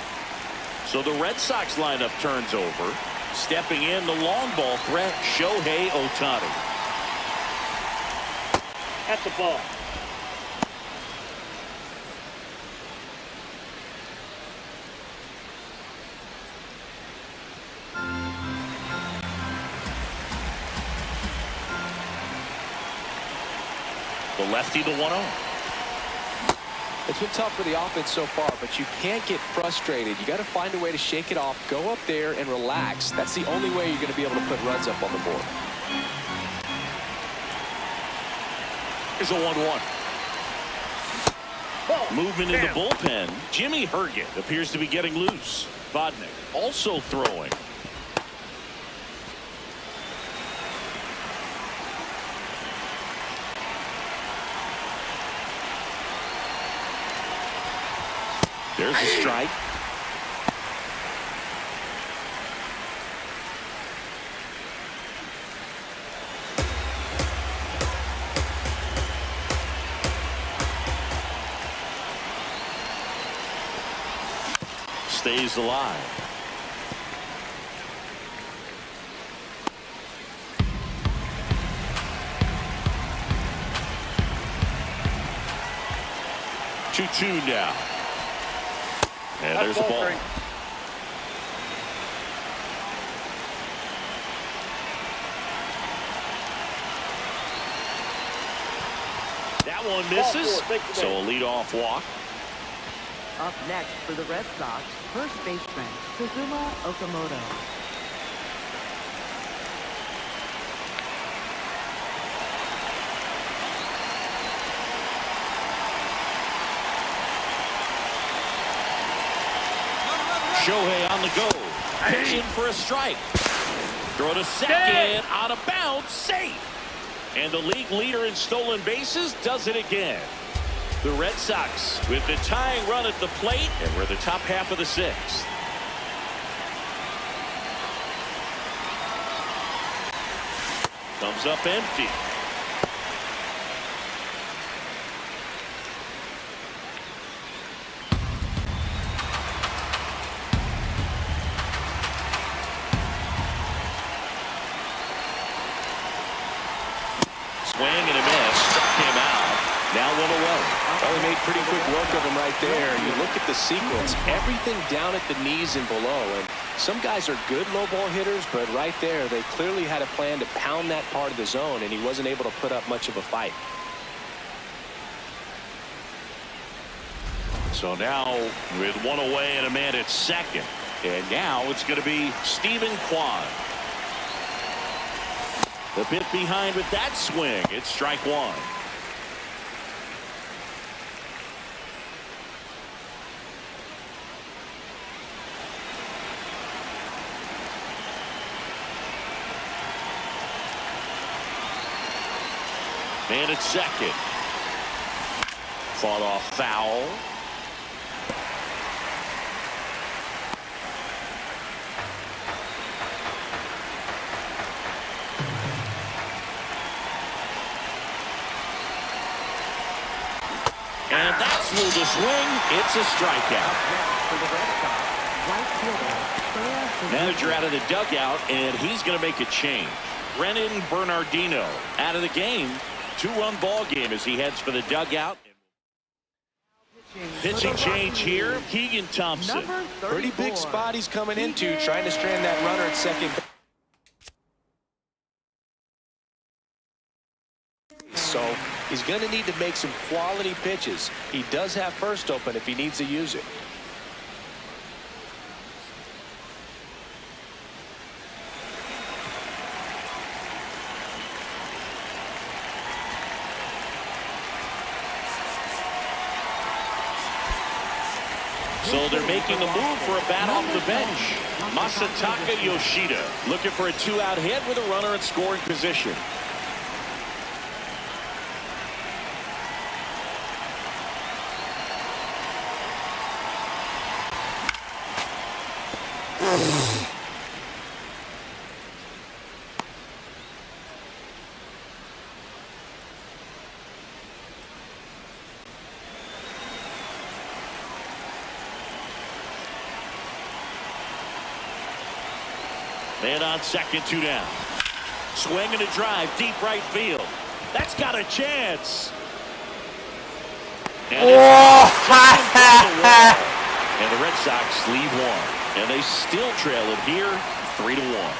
So the Red Sox lineup turns over. Stepping in, the long ball threat, Shohei Ohtani. That's a ball. The lefty, the 1-0. It's been tough for the offense so far, but you can't get frustrated. You got to find a way to shake it off, go up there and relax. That's the only way you're going to be able to put runs up on the board. Here's a 1-1. Movement in the bullpen. Jimmy Herget appears to be getting loose. Vodnik also throwing. There's a strike. Stays alive. Two now. And there's a ball. That one misses. So a leadoff walk. Up next for the Red Sox, first baseman, Kazuma Okamoto. Shohei on the go. Pitching for a strike. Throw to second. Out of bounds. Safe. And the league leader in stolen bases does it again. The Red Sox with the tying run at the plate, and we're the top half of the sixth. Comes up empty. Swing and a miss. Struck him out. Now 1 away. Well, he made pretty quick work of him right there. You look at the sequence, everything down at the knees and below. And some guys are good low ball hitters, but right there, they clearly had a plan to pound that part of the zone, and he wasn't able to put up much of a fight. So now with 1 away and a man at second. And now it's going to be Stephen Kwan. The bit behind with that swing. It's strike 1. Man at second. Fought off foul. And that's through the swing. It's a strikeout. Manager out of the dugout, and he's going to make a change. Brennan Bernardino out of the game. 2-run ball game as he heads for the dugout. Pitching change here. Keegan Thompson. Pretty big spot he's coming into, trying to strand that runner at second. So he's going to need to make some quality pitches. He does have first open if he needs to use it. So they're making a move for a bat off the bench. Masataka Yoshida looking for a 2-out hit with a runner in scoring position. Man on second, 2 down. Swing and a drive, deep right field. That's got a chance. And, and the Red Sox leave 1. And they still trail it here, 3-1.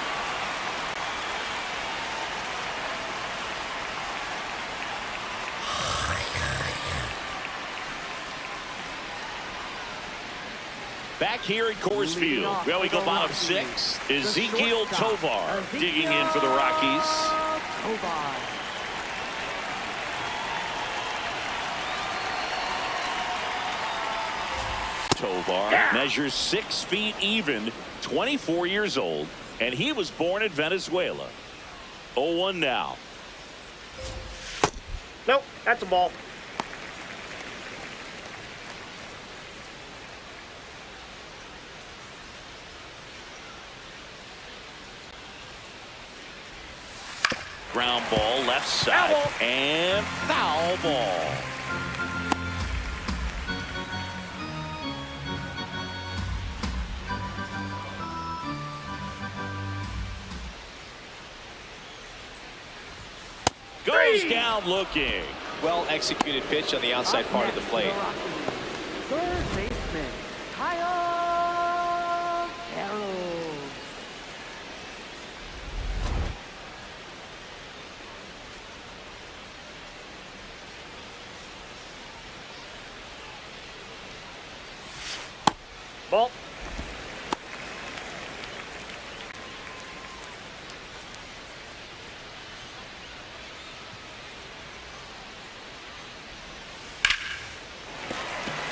Back here at Coors Field, where we go bottom 6, Ezekiel Tovar digging in for the Rockies. Tovar measures 6 feet even, 24 years old, and he was born in Venezuela. 0-1 now. Nope, that's a ball. Ground ball left side and foul ball. Goes down looking. Well executed pitch on the outside part of the plate. Third baseman, Kyle Carroll. Ball.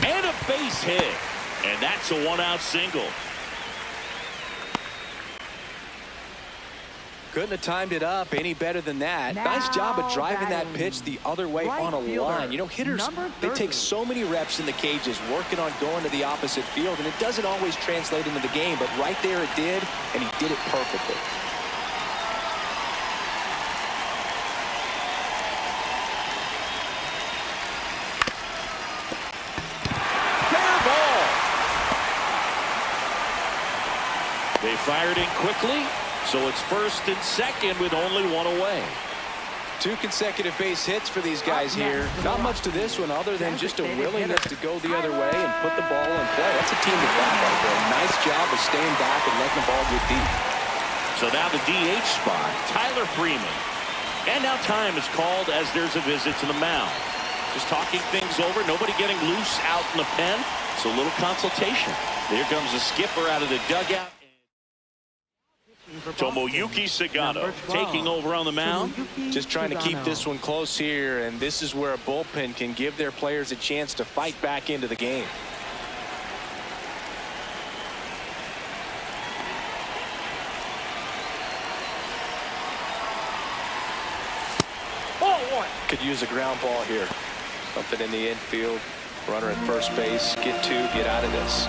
And a base hit. And that's a 1-out single. Couldn't have timed it up any better than that. Nice job of driving that pitch the other way on a line. You know, hitters, they take so many reps in the cages working on going to the opposite field, and it doesn't always translate into the game, but right there it did, and he did it perfectly. Fair ball. They fired in quickly. So it's first and second with only one away. 2 consecutive base hits for these guys here. Not much to this one other than just a willingness to go the other way and put the ball in play. That's a team to back right there. Nice job of staying back and letting the ball get deep. So now the DH spot, Tyler Freeman. And now time is called as there's a visit to the mound. Just talking things over, nobody getting loose out in the pen. So a little consultation. There comes the skipper out of the dugout. Tomoyuki Sagano taking over on the mound. Just trying to keep this one close here, and this is where a bullpen can give their players a chance to fight back into the game. Ball 1. Could use a ground ball here. Something in the infield. Runner at first base. Get 2, get out of this.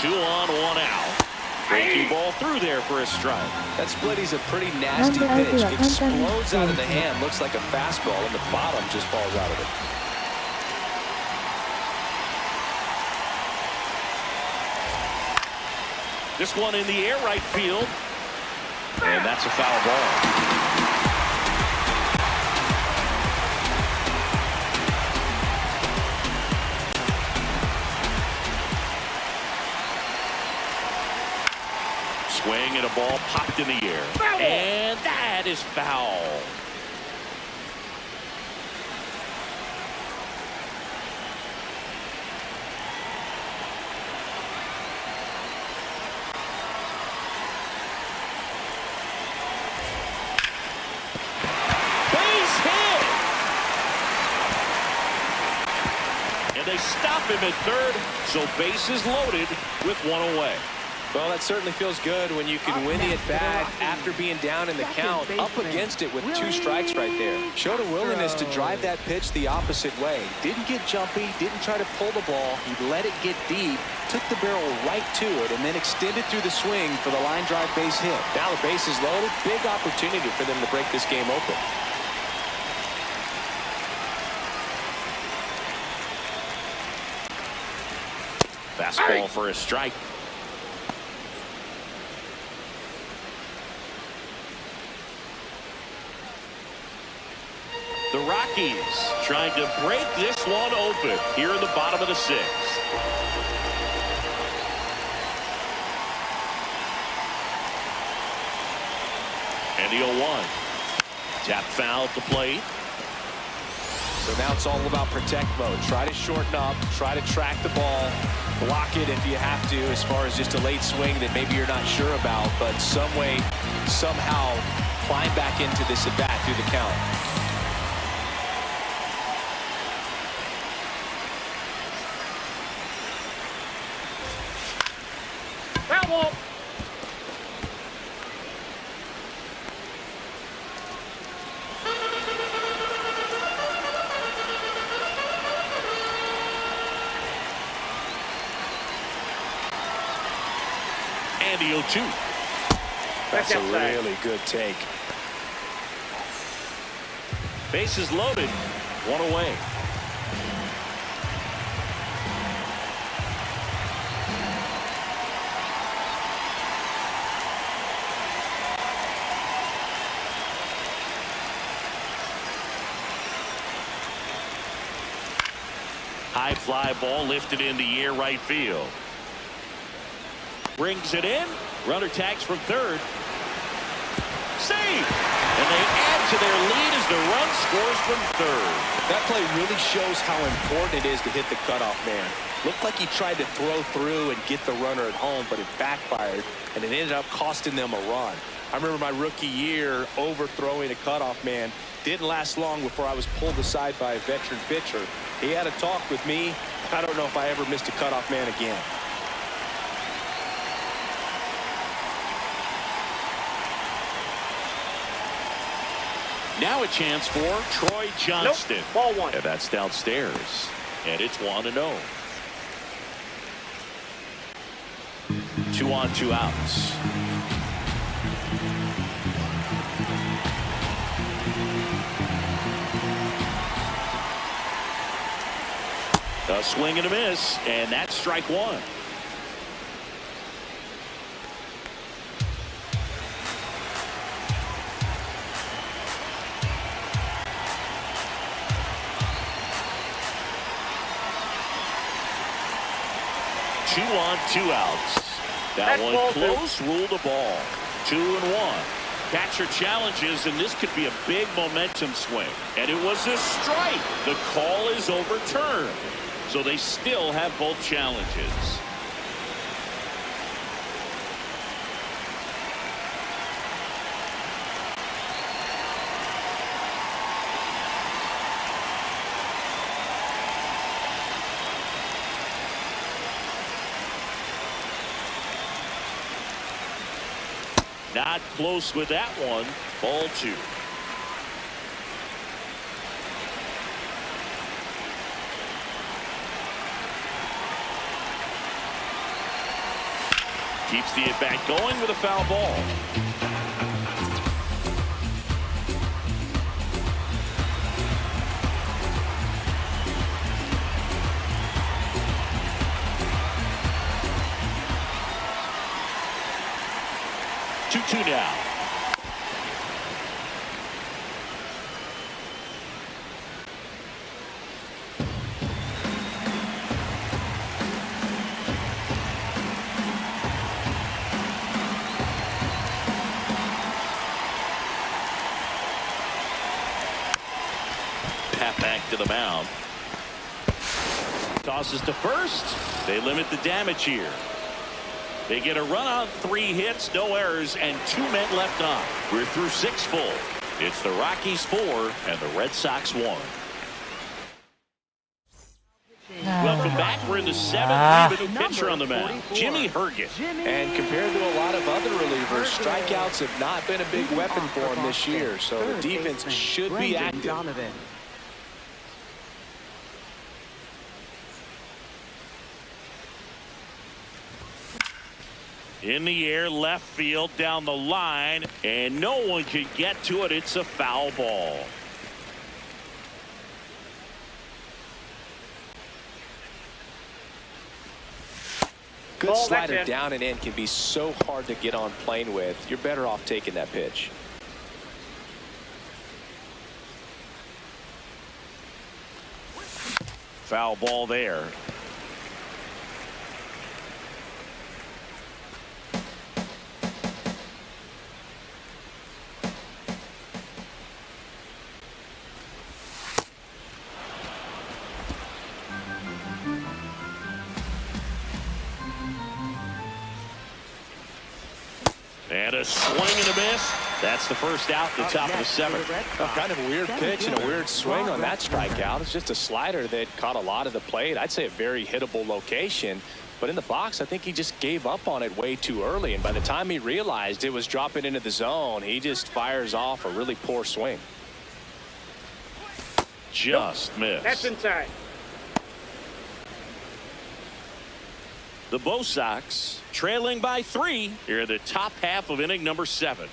Two on, one out. Breaking ball through there for a strike. That splitty's a pretty nasty pitch. Explodes out of the hand. Looks like a fastball, and the bottom just falls out of it. This one in the air right field. And that's a foul ball. Swing and a ball popped in the air. And that is foul. Base hit. And they stop him at third. So bases loaded with one away. Well, that certainly feels good when you can win the at-bat after being down in the count, up against it with 2 strikes right there. Showed a willingness to drive that pitch the opposite way. Didn't get jumpy, didn't try to pull the ball. He let it get deep, took the barrel right to it, and then extended through the swing for the line drive base hit. Now the base is loaded. Big opportunity for them to break this game open. Fastball for a strike. The Rockies trying to break this one open here in the bottom of the 6th. And the 0-1. Tap foul at the plate. So now it's all about protect mode. Try to shorten up, try to track the ball, block it if you have to, as far as just a late swing that maybe you're not sure about, but some way, somehow climb back into this at bat through the count. Foul ball. And the 0-2. That's a really good take. Bases loaded. One away. High fly ball lifted in the air right field. Brings it in. Runner tags from third. Save! And they add to their lead as the run scores from third. That play really shows how important it is to hit the cutoff man. Looked like he tried to throw through and get the runner at home, but it backfired, and it ended up costing them a run. I remember my rookie year overthrowing a cutoff man. Didn't last long before I was pulled aside by a veteran pitcher. He had a talk with me. I don't know if I ever missed a cutoff man again. Now a chance for Troy Johnston. Nope. Ball one. And that's downstairs. And it's 1-0. 2 on, 2 outs. A swing and a miss, and that's strike one. Two on, 2 outs. That one close, ruled a ball. 2-1. Catcher challenges, and this could be a big momentum swing. And it was a strike. The call is overturned. So they still have both challenges. Not close with that one. Ball 2. Keeps the at-bat going with a foul ball. Two now. Pat back to the mound. Tosses to first. They limit the damage here. They get a run on 3 hits, no errors, and 2 men left on. We're through 6 full. It's the Rockies 4 and the Red Sox 1. Welcome back. We're in the 7th. We have a new pitcher on the mound, Jimmy Herget. And compared to a lot of other relievers, strikeouts have not been a big weapon for him this year. So the defense should be active. In the air, left field, down the line, and no one can get to it. It's a foul ball. Good slider down and in can be so hard to get on plane with. You're better off taking that pitch. Foul ball there. And a swing and a miss. That's the first out at the top of the 7th. Kind of a weird pitch and a weird swing on that strikeout. It's just a slider that caught a lot of the plate. I'd say a very hittable location. But in the box, I think he just gave up on it way too early. And by the time he realized it was dropping into the zone, he just fires off a really poor swing. Just missed. That's inside. The Bo Sox trailing by 3 here in the top half of inning number 7.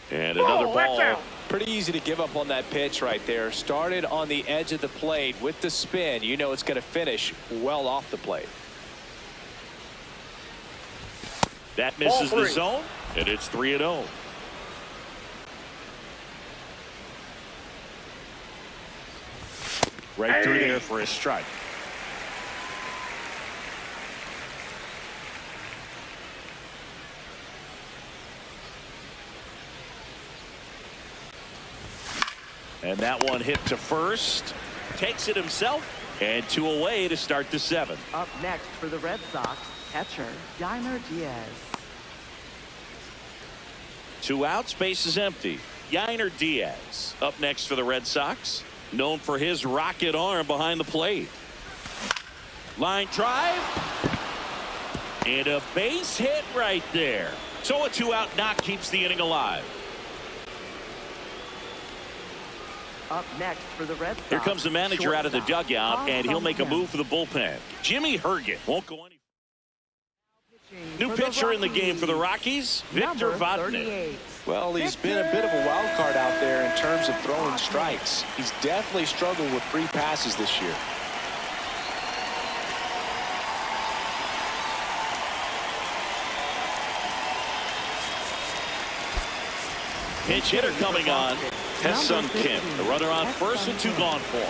And another ball. Pretty easy to give up on that pitch right there. Started on the edge of the plate with the spin. You know it's going to finish well off the plate. That misses the zone, and it's 3-0. Right through there for a strike. And that one hit to first. Takes it himself. And 2 away to start the 7th. Up next for the Red Sox, catcher Yainer Diaz. 2 outs, base is empty. Yainer Diaz up next for the Red Sox. Known for his rocket arm behind the plate. Line drive. And a base hit right there. So a 2-out knock keeps the inning alive. Up next for the Red Sox. Here comes the manager out of the shortstop, dugout, and he'll make a Tom move for the bullpen. Jimmy Herget won't go any. New for the pitcher in the game for the Rockies, Rockies, Victor number Vodnik. 38. Well, he's been a bit of a wild card out there in terms of throwing strikes. He's definitely struggled with free passes this year. Pinch hitter coming on. Tae-Sung Kim, the runner on first with 2 gone for him.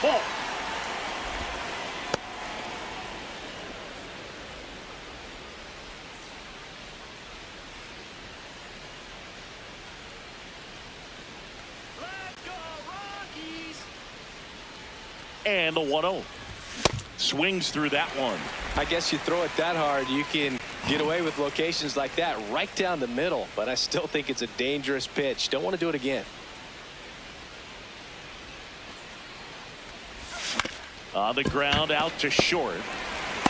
Ball. Let's go, Rockies. And the 1-0. Swings through that one. I guess you throw it that hard, you can get away with locations like that right down the middle. But I still think it's a dangerous pitch. Don't want to do it again. On the ground out to short.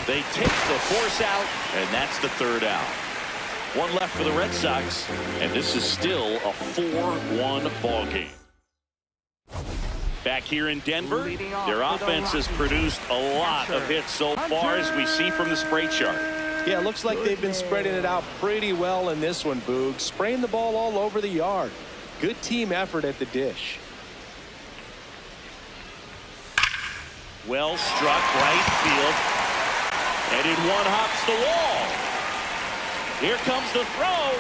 They take the force out, and that's the 3rd out. 1 left for the Red Sox, and this is still a 4-1 ball game. Back here in Denver, their offense has produced a lot of hits so far, as we see from the spray chart. Yeah, it looks like they've been spreading it out pretty well in this one, Boog. Spraying the ball all over the yard. Good team effort at the dish. Well struck right field. And in one hops the wall. Here comes the throw.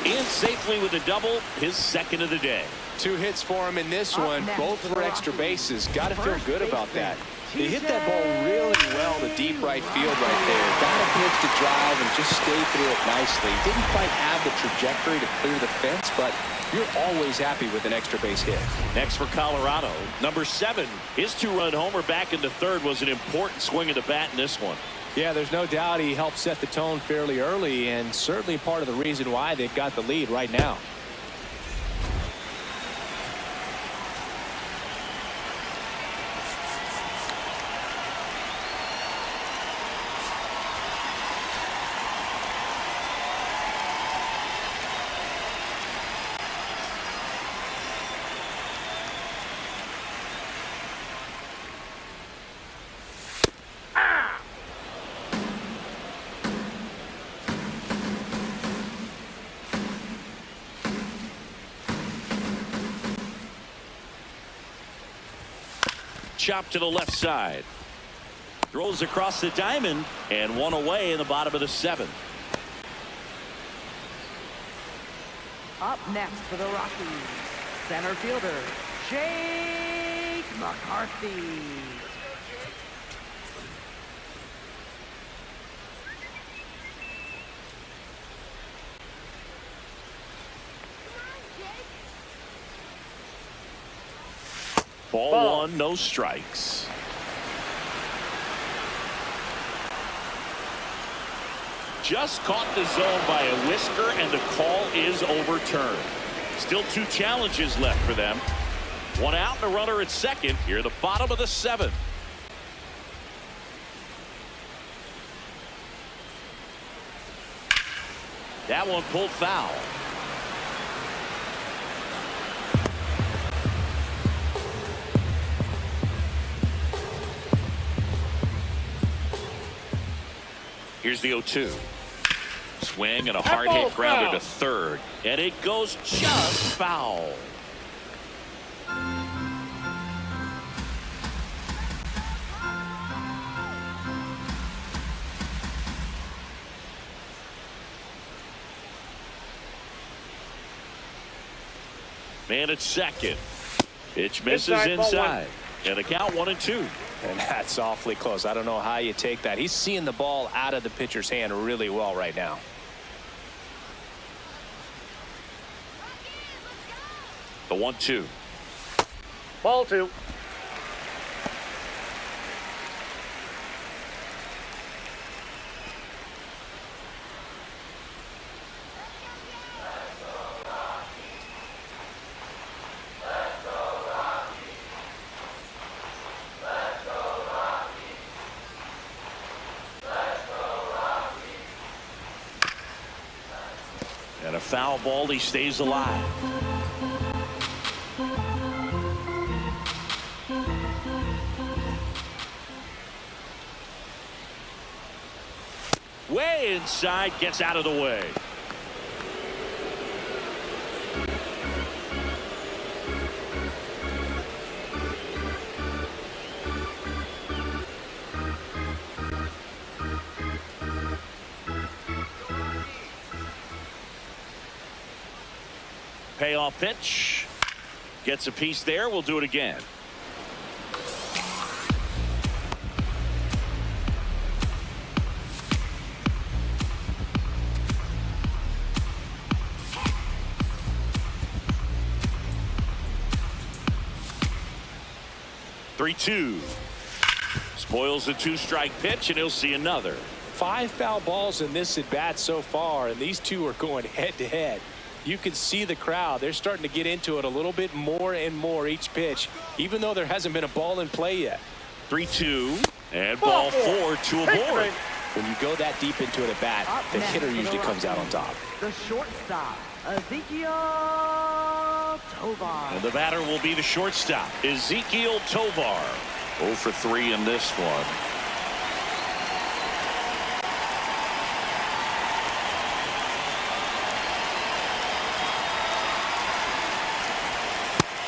In safely with a double, his 2nd of the day. 2 hits for him in this one, both for extra bases. Got to feel good about that. He hit that ball really well to deep right field right there. Got a pitch to drive and just stayed through it nicely. Didn't quite have the trajectory to clear the fence, but you're always happy with an extra base hit. Next for Colorado, number 7. His 2-run homer back into 3rd was an important swing of the bat in this one. Yeah, there's no doubt he helped set the tone fairly early, and certainly part of the reason why they've got the lead right now. Chop to the left side. Throws across the diamond, and 1 away in the bottom of the 7th. Up next for the Rockies, center fielder, Jake McCarthy. Ball 1, no strikes. Just caught the zone by a whisker, and the call is overturned. Still 2 challenges left for them. 1 out and a runner at 2nd. Here at the bottom of the 7th. That one pulled foul. Here's the 0-2. Swing and a hard hit grounder to 3rd. And it goes just foul. Man at 2nd. Pitch misses inside. And the count 1-2. And that's awfully close. I don't know how you take that. He's seeing the ball out of the pitcher's hand really well right now. The 1-2. Ball 2. foul ball, he stays alive. Way inside, gets out of the way. Payoff pitch. Gets a piece there. We'll do it again. Three-two. Spoils the two-strike pitch, and he'll see another. 5 foul balls in this at bat so far, and these two are going head to head. You can see the crowd. They're starting to get into it a little bit more and more each pitch, even though there hasn't been a ball in play yet. 3-2, and ball 4 to a board. When you go that deep into it at bat, the hitter usually comes out on top. The shortstop, Ezekiel Tovar. And the batter will be the shortstop, Ezekiel Tovar. 0 for 3 in this one.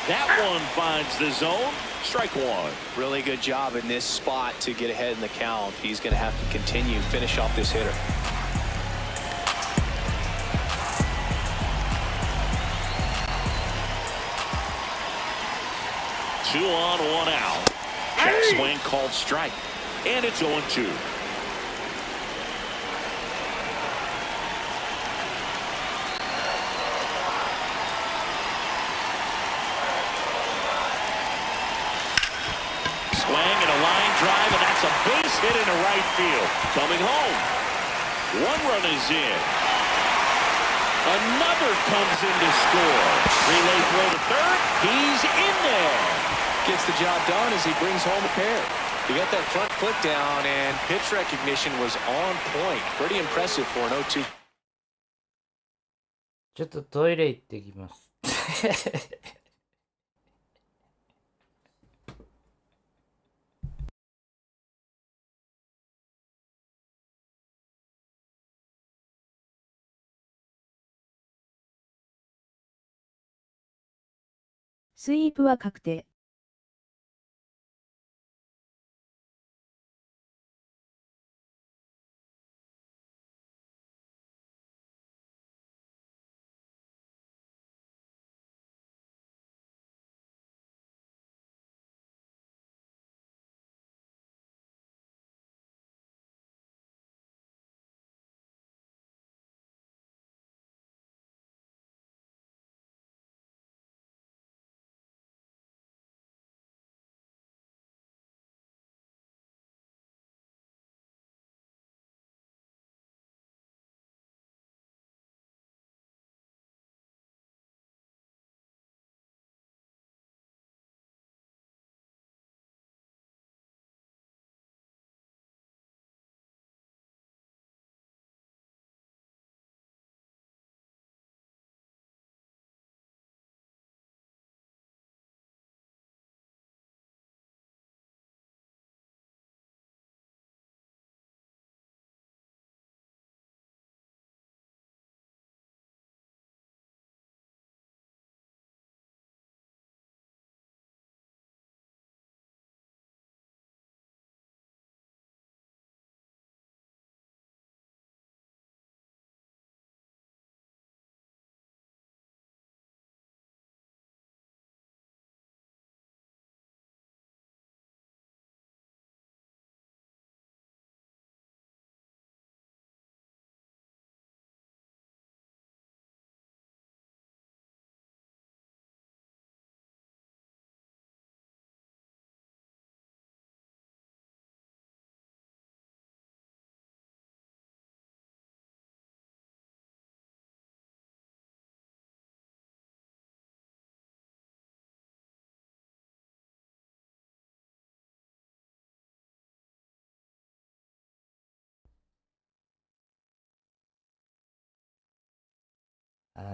That one finds the zone. Strike one. Really good job in this spot to get ahead in the count. He's going to have to continue, finish off this hitter. Two on, one out. Check swing called strike. And it's 0-2. Swing and a line drive, and that's a base hit into right field. Coming home. 1 run is in. Another comes in to score. Relay throw to third. He's in there. Gets the job done as he brings home a pair. He got that front foot down, and pitch recognition was on point. Pretty impressive for an 0-2. ちょっとトイレ行ってきます。スイープは確定。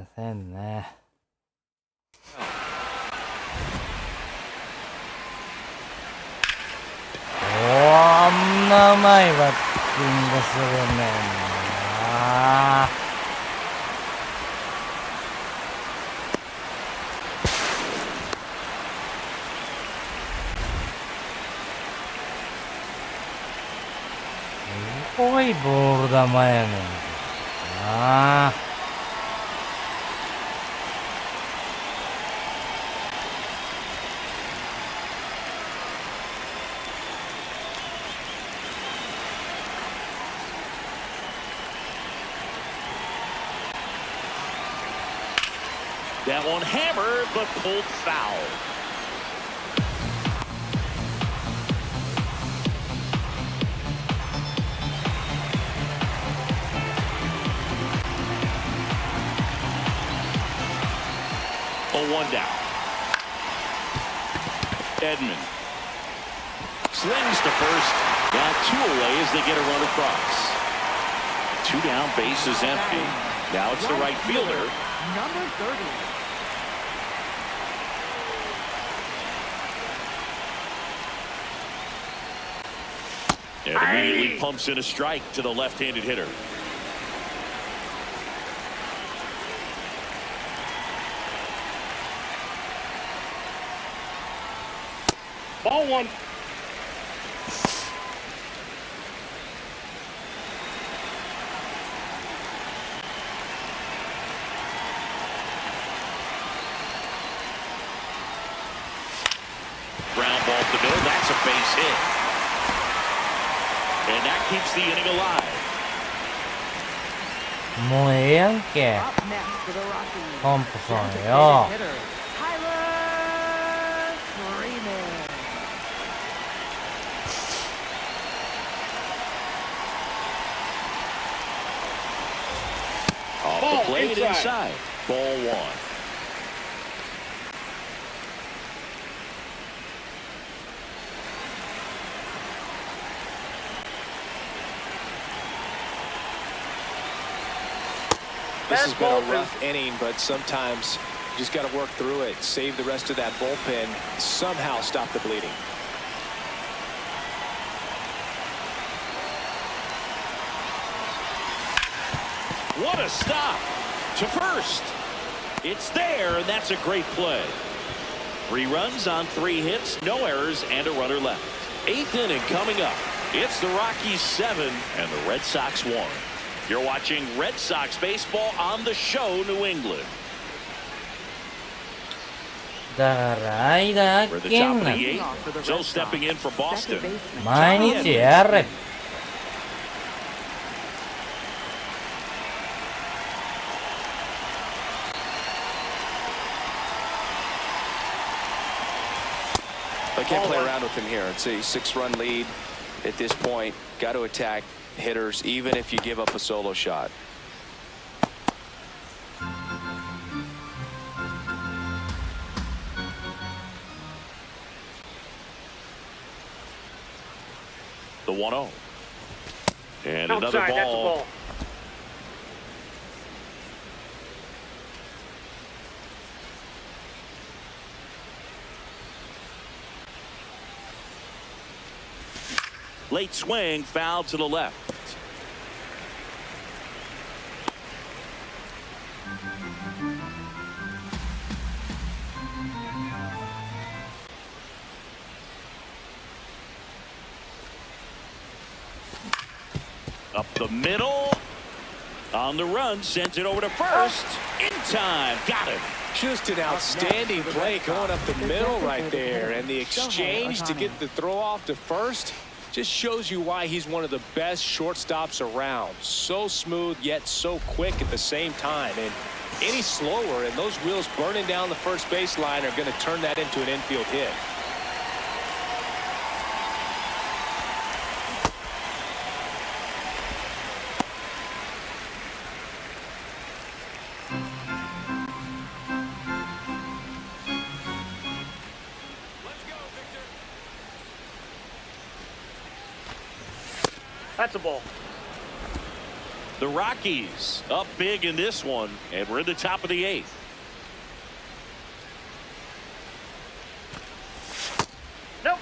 ませんね。あんなうまいバッティングするねんな。すごいボール球やねんな。That one hammered, but pulled foul. Oh, 1 down. Edman slings to first. Now 2 away as they get a run across. 2 down, base is empty. Now it's the right fielder. Number 30. And immediately pumps in a strike to the left-handed hitter. Ball 1. Ground ball to middle. That's a base hit. And that keeps the inning alive. もうええやんけ。 Up next for the Rockies. ポンプソンよ。 Hitter, Tyler Freeman. Off the plate inside. Ball 1. This has been a rough inning, but sometimes you just got to work through it, save the rest of that bullpen, somehow stop the bleeding. What a stop to first. It's there, and that's a great play. 3 runs on 3 hits, no errors, and a runner left. 8th inning coming up. It's the Rockies 7 and the Red Sox 1. You're watching Red Sox baseball on the show, New England. だから間 We're 開 the け top ん of な。 the 8th. Joe stepping in for Boston. 毎日やれ。 I can't play around with him here. It's a 6-run lead at this point. Got to attack hitters, even if you give up a solo shot. The 1-0. And Outside, another that's a ball. ball. Late swing, foul to the left. Up the middle. On the run, sends it over to first. In time. Got it. Just an outstanding play going up the middle right there. And the exchange to get the throw off to first just shows you why he's one of the best shortstops around. So smooth, yet so quick at the same time. And any slower, and those wheels burning down the first baseline are going to turn that into an infield hit. That's a ball. The Rockies up big in this one, and we're in the top of the 8th. Nope.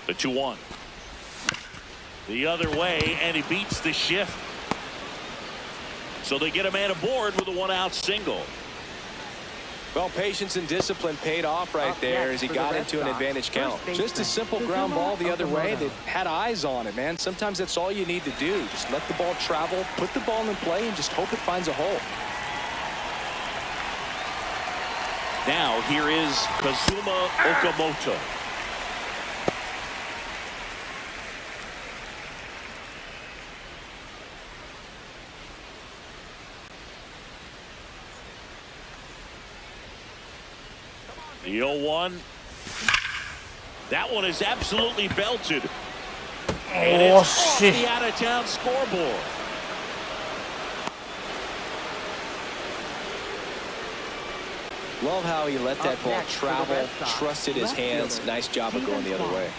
The 2-1. The other way, and he beats the shift. So they get a man aboard with a 1-out single. Well, patience and discipline paid off right there as he got into an advantage count. Just a simple ground ball the other way that had eyes on it, man. Sometimes that's all you need to do. Just let the ball travel, put the ball in play, and just hope it finds a hole. Now here is Kazuma Okamoto. The 0-1. That one is absolutely belted. And it's off the out-of-town scoreboard. Love how he let that ball travel, trusted his hands. Nice job of going the other way.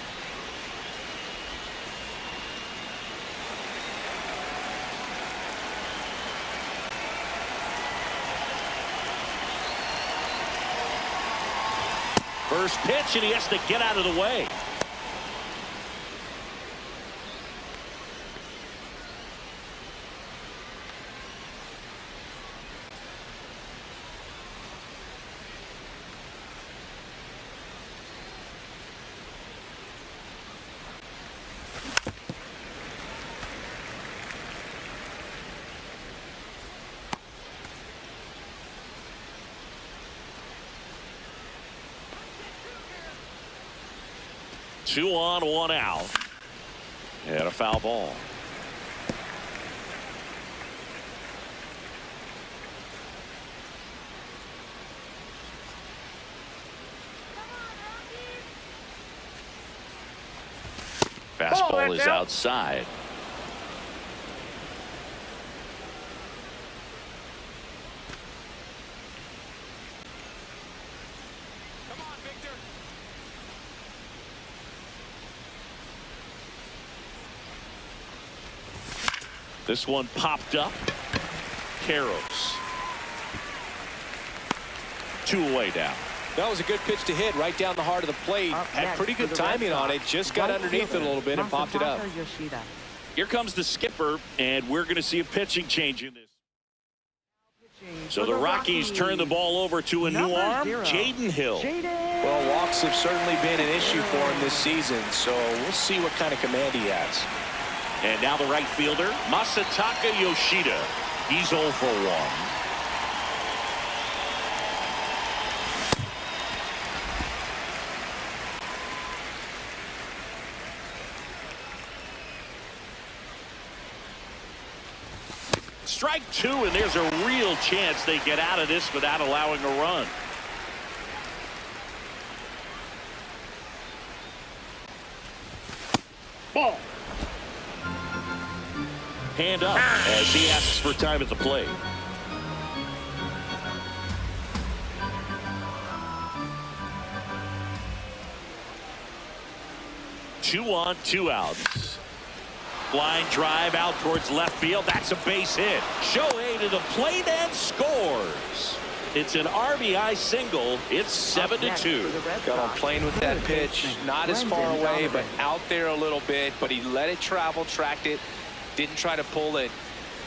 First pitch, and he has to get out of the way. Two on, 1 out. And a foul ball. Fastball is outside. This one popped up. Carrows. 2 away down. That was a good pitch to hit right down the heart of the plate. Had pretty good timing on it. Just got underneath it a little bit and popped it up. Here comes the skipper, and we're going to see a pitching change in this. So the Rockies turn the ball over to a new arm, Jaden Hill. Well, walks have certainly been an issue for him this season, so we'll see what kind of command he has. And now the right fielder, Masataka Yoshida. He's 0 for 1. Strike 2, and there's a real chance they get out of this without allowing a run. Ball. Hand up as he asks for time at the plate. Two on, 2 outs. Line drive out towards left field. That's a base hit. Shohei to the plate and scores. It's an RBI single. It's 7-2. Got on playing with that pitch. Not as far away, but out there a little bit. But he let it travel, tracked it. Didn't try to pull it,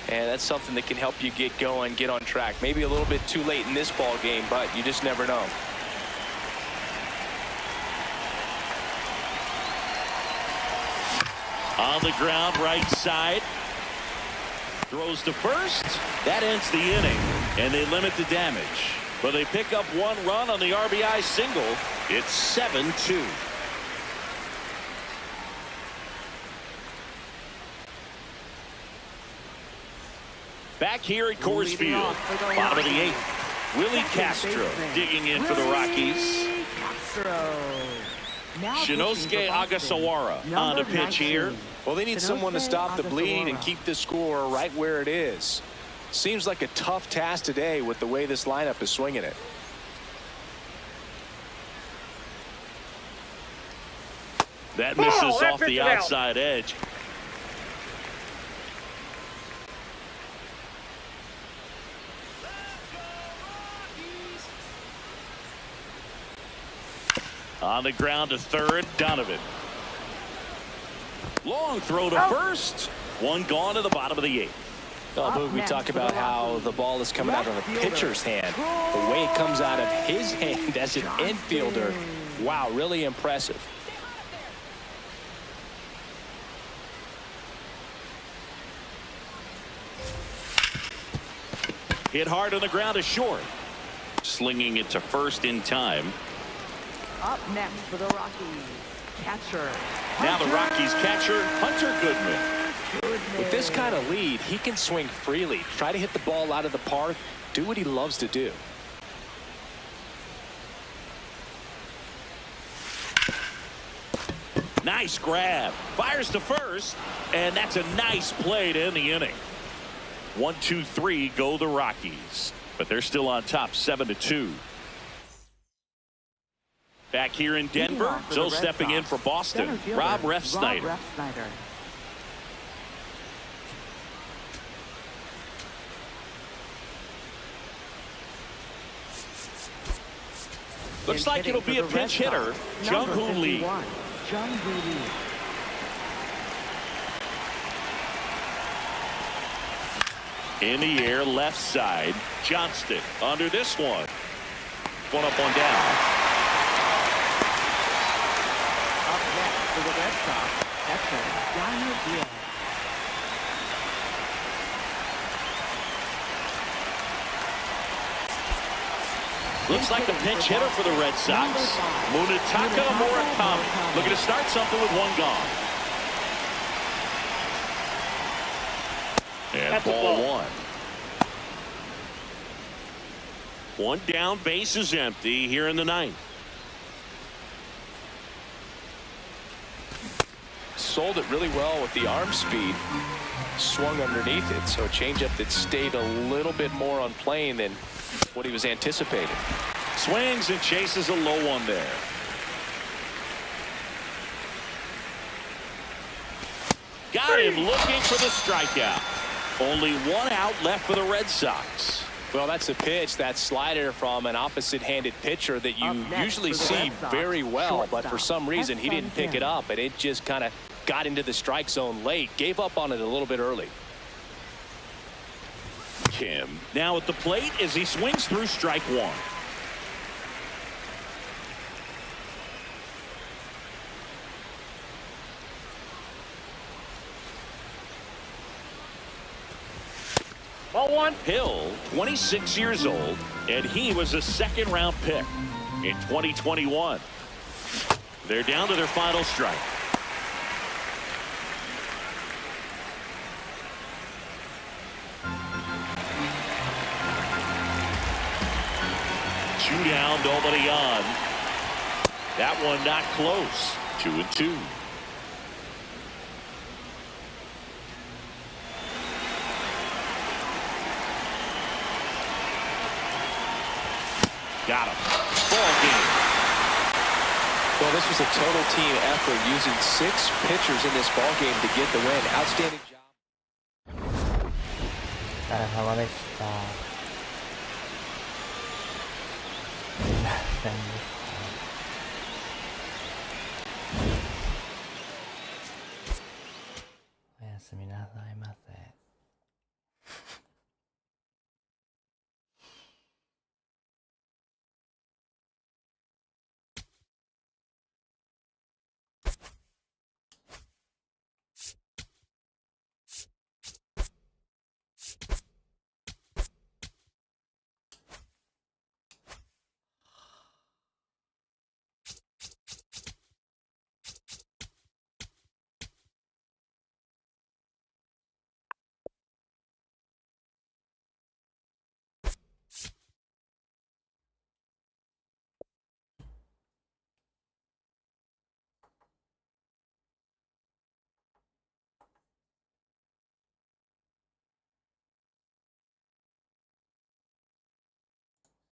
and that's something that can help you get going, get on track. Maybe a little bit too late in this ball game, but you just never know. On the ground, right side. Throws to first. That ends the inning, and they limit the damage. But they pick up 1 run on the RBI single. It's 7-2. Back here at Coors Field, bottom of the 8th. Willie Castro digging in for the Rockies. Shinosuke Agasawara on the pitch here. Well, they need someone to stop the bleed and keep the score right where it is. Seems like a tough task today with the way this lineup is swinging it. That misses that off the pitch is out. outside edge. On the ground to third, Donovan. Long throw to first. One gone to the bottom of the 8th. Oh, Boog, we talk about how the ball is coming out of a pitcher's hand. The way it comes out of his hand as an infielder, wow, really impressive. Hit hard on the ground to short. Slinging it to first in time. Up next for the Rockies, catcher. Now the Rockies catcher, Hunter Goodman. With this kind of lead, he can swing freely, try to hit the ball out of the park, do what he loves to do. Nice grab. Fires to first, and that's a nice play to end the inning. 1, 2, 3 go the Rockies, but they're still on top 7-2. Back here in Denver, so stepping in for Boston, Rob Refsnyder. Looks like it'll be a pinch hitter, Jung-Hoo Lee. In the air, left side, Johnston under this one. One up, one down. Up next for the Red Sox, catcher, Daniel Diaz. Looks like a pinch hitter for the Red Sox. Munetaka Murakami looking to start something with one gone. And That's a ball ball. 1. One down, base is empty here in the 9th. Sold it really well with the arm speed. Swung underneath it, so a changeup that stayed a little bit more on plane than what he was anticipating. Swings and chases a low one there. Got him looking for the strikeout. Only one out left for the Red Sox. Well, that's a pitch, that slider from an opposite-handed pitcher that you usually see very well, but for some reason he didn't pick it up, and it just kind of got into the strike zone late, gave up on it a little bit early. Kim now at the plate as he swings through strike 1. Ball 1. Hill, 26 years old, and he was a 2nd-round pick in 2021. They're down to their final strike. Two down, nobody on. That one not close. 2-2. Got him. Ball game. Well, this was a total team effort using 6 pitchers in this ball game to get the win. Outstanding job. お疲れ様でした。すいませんでした。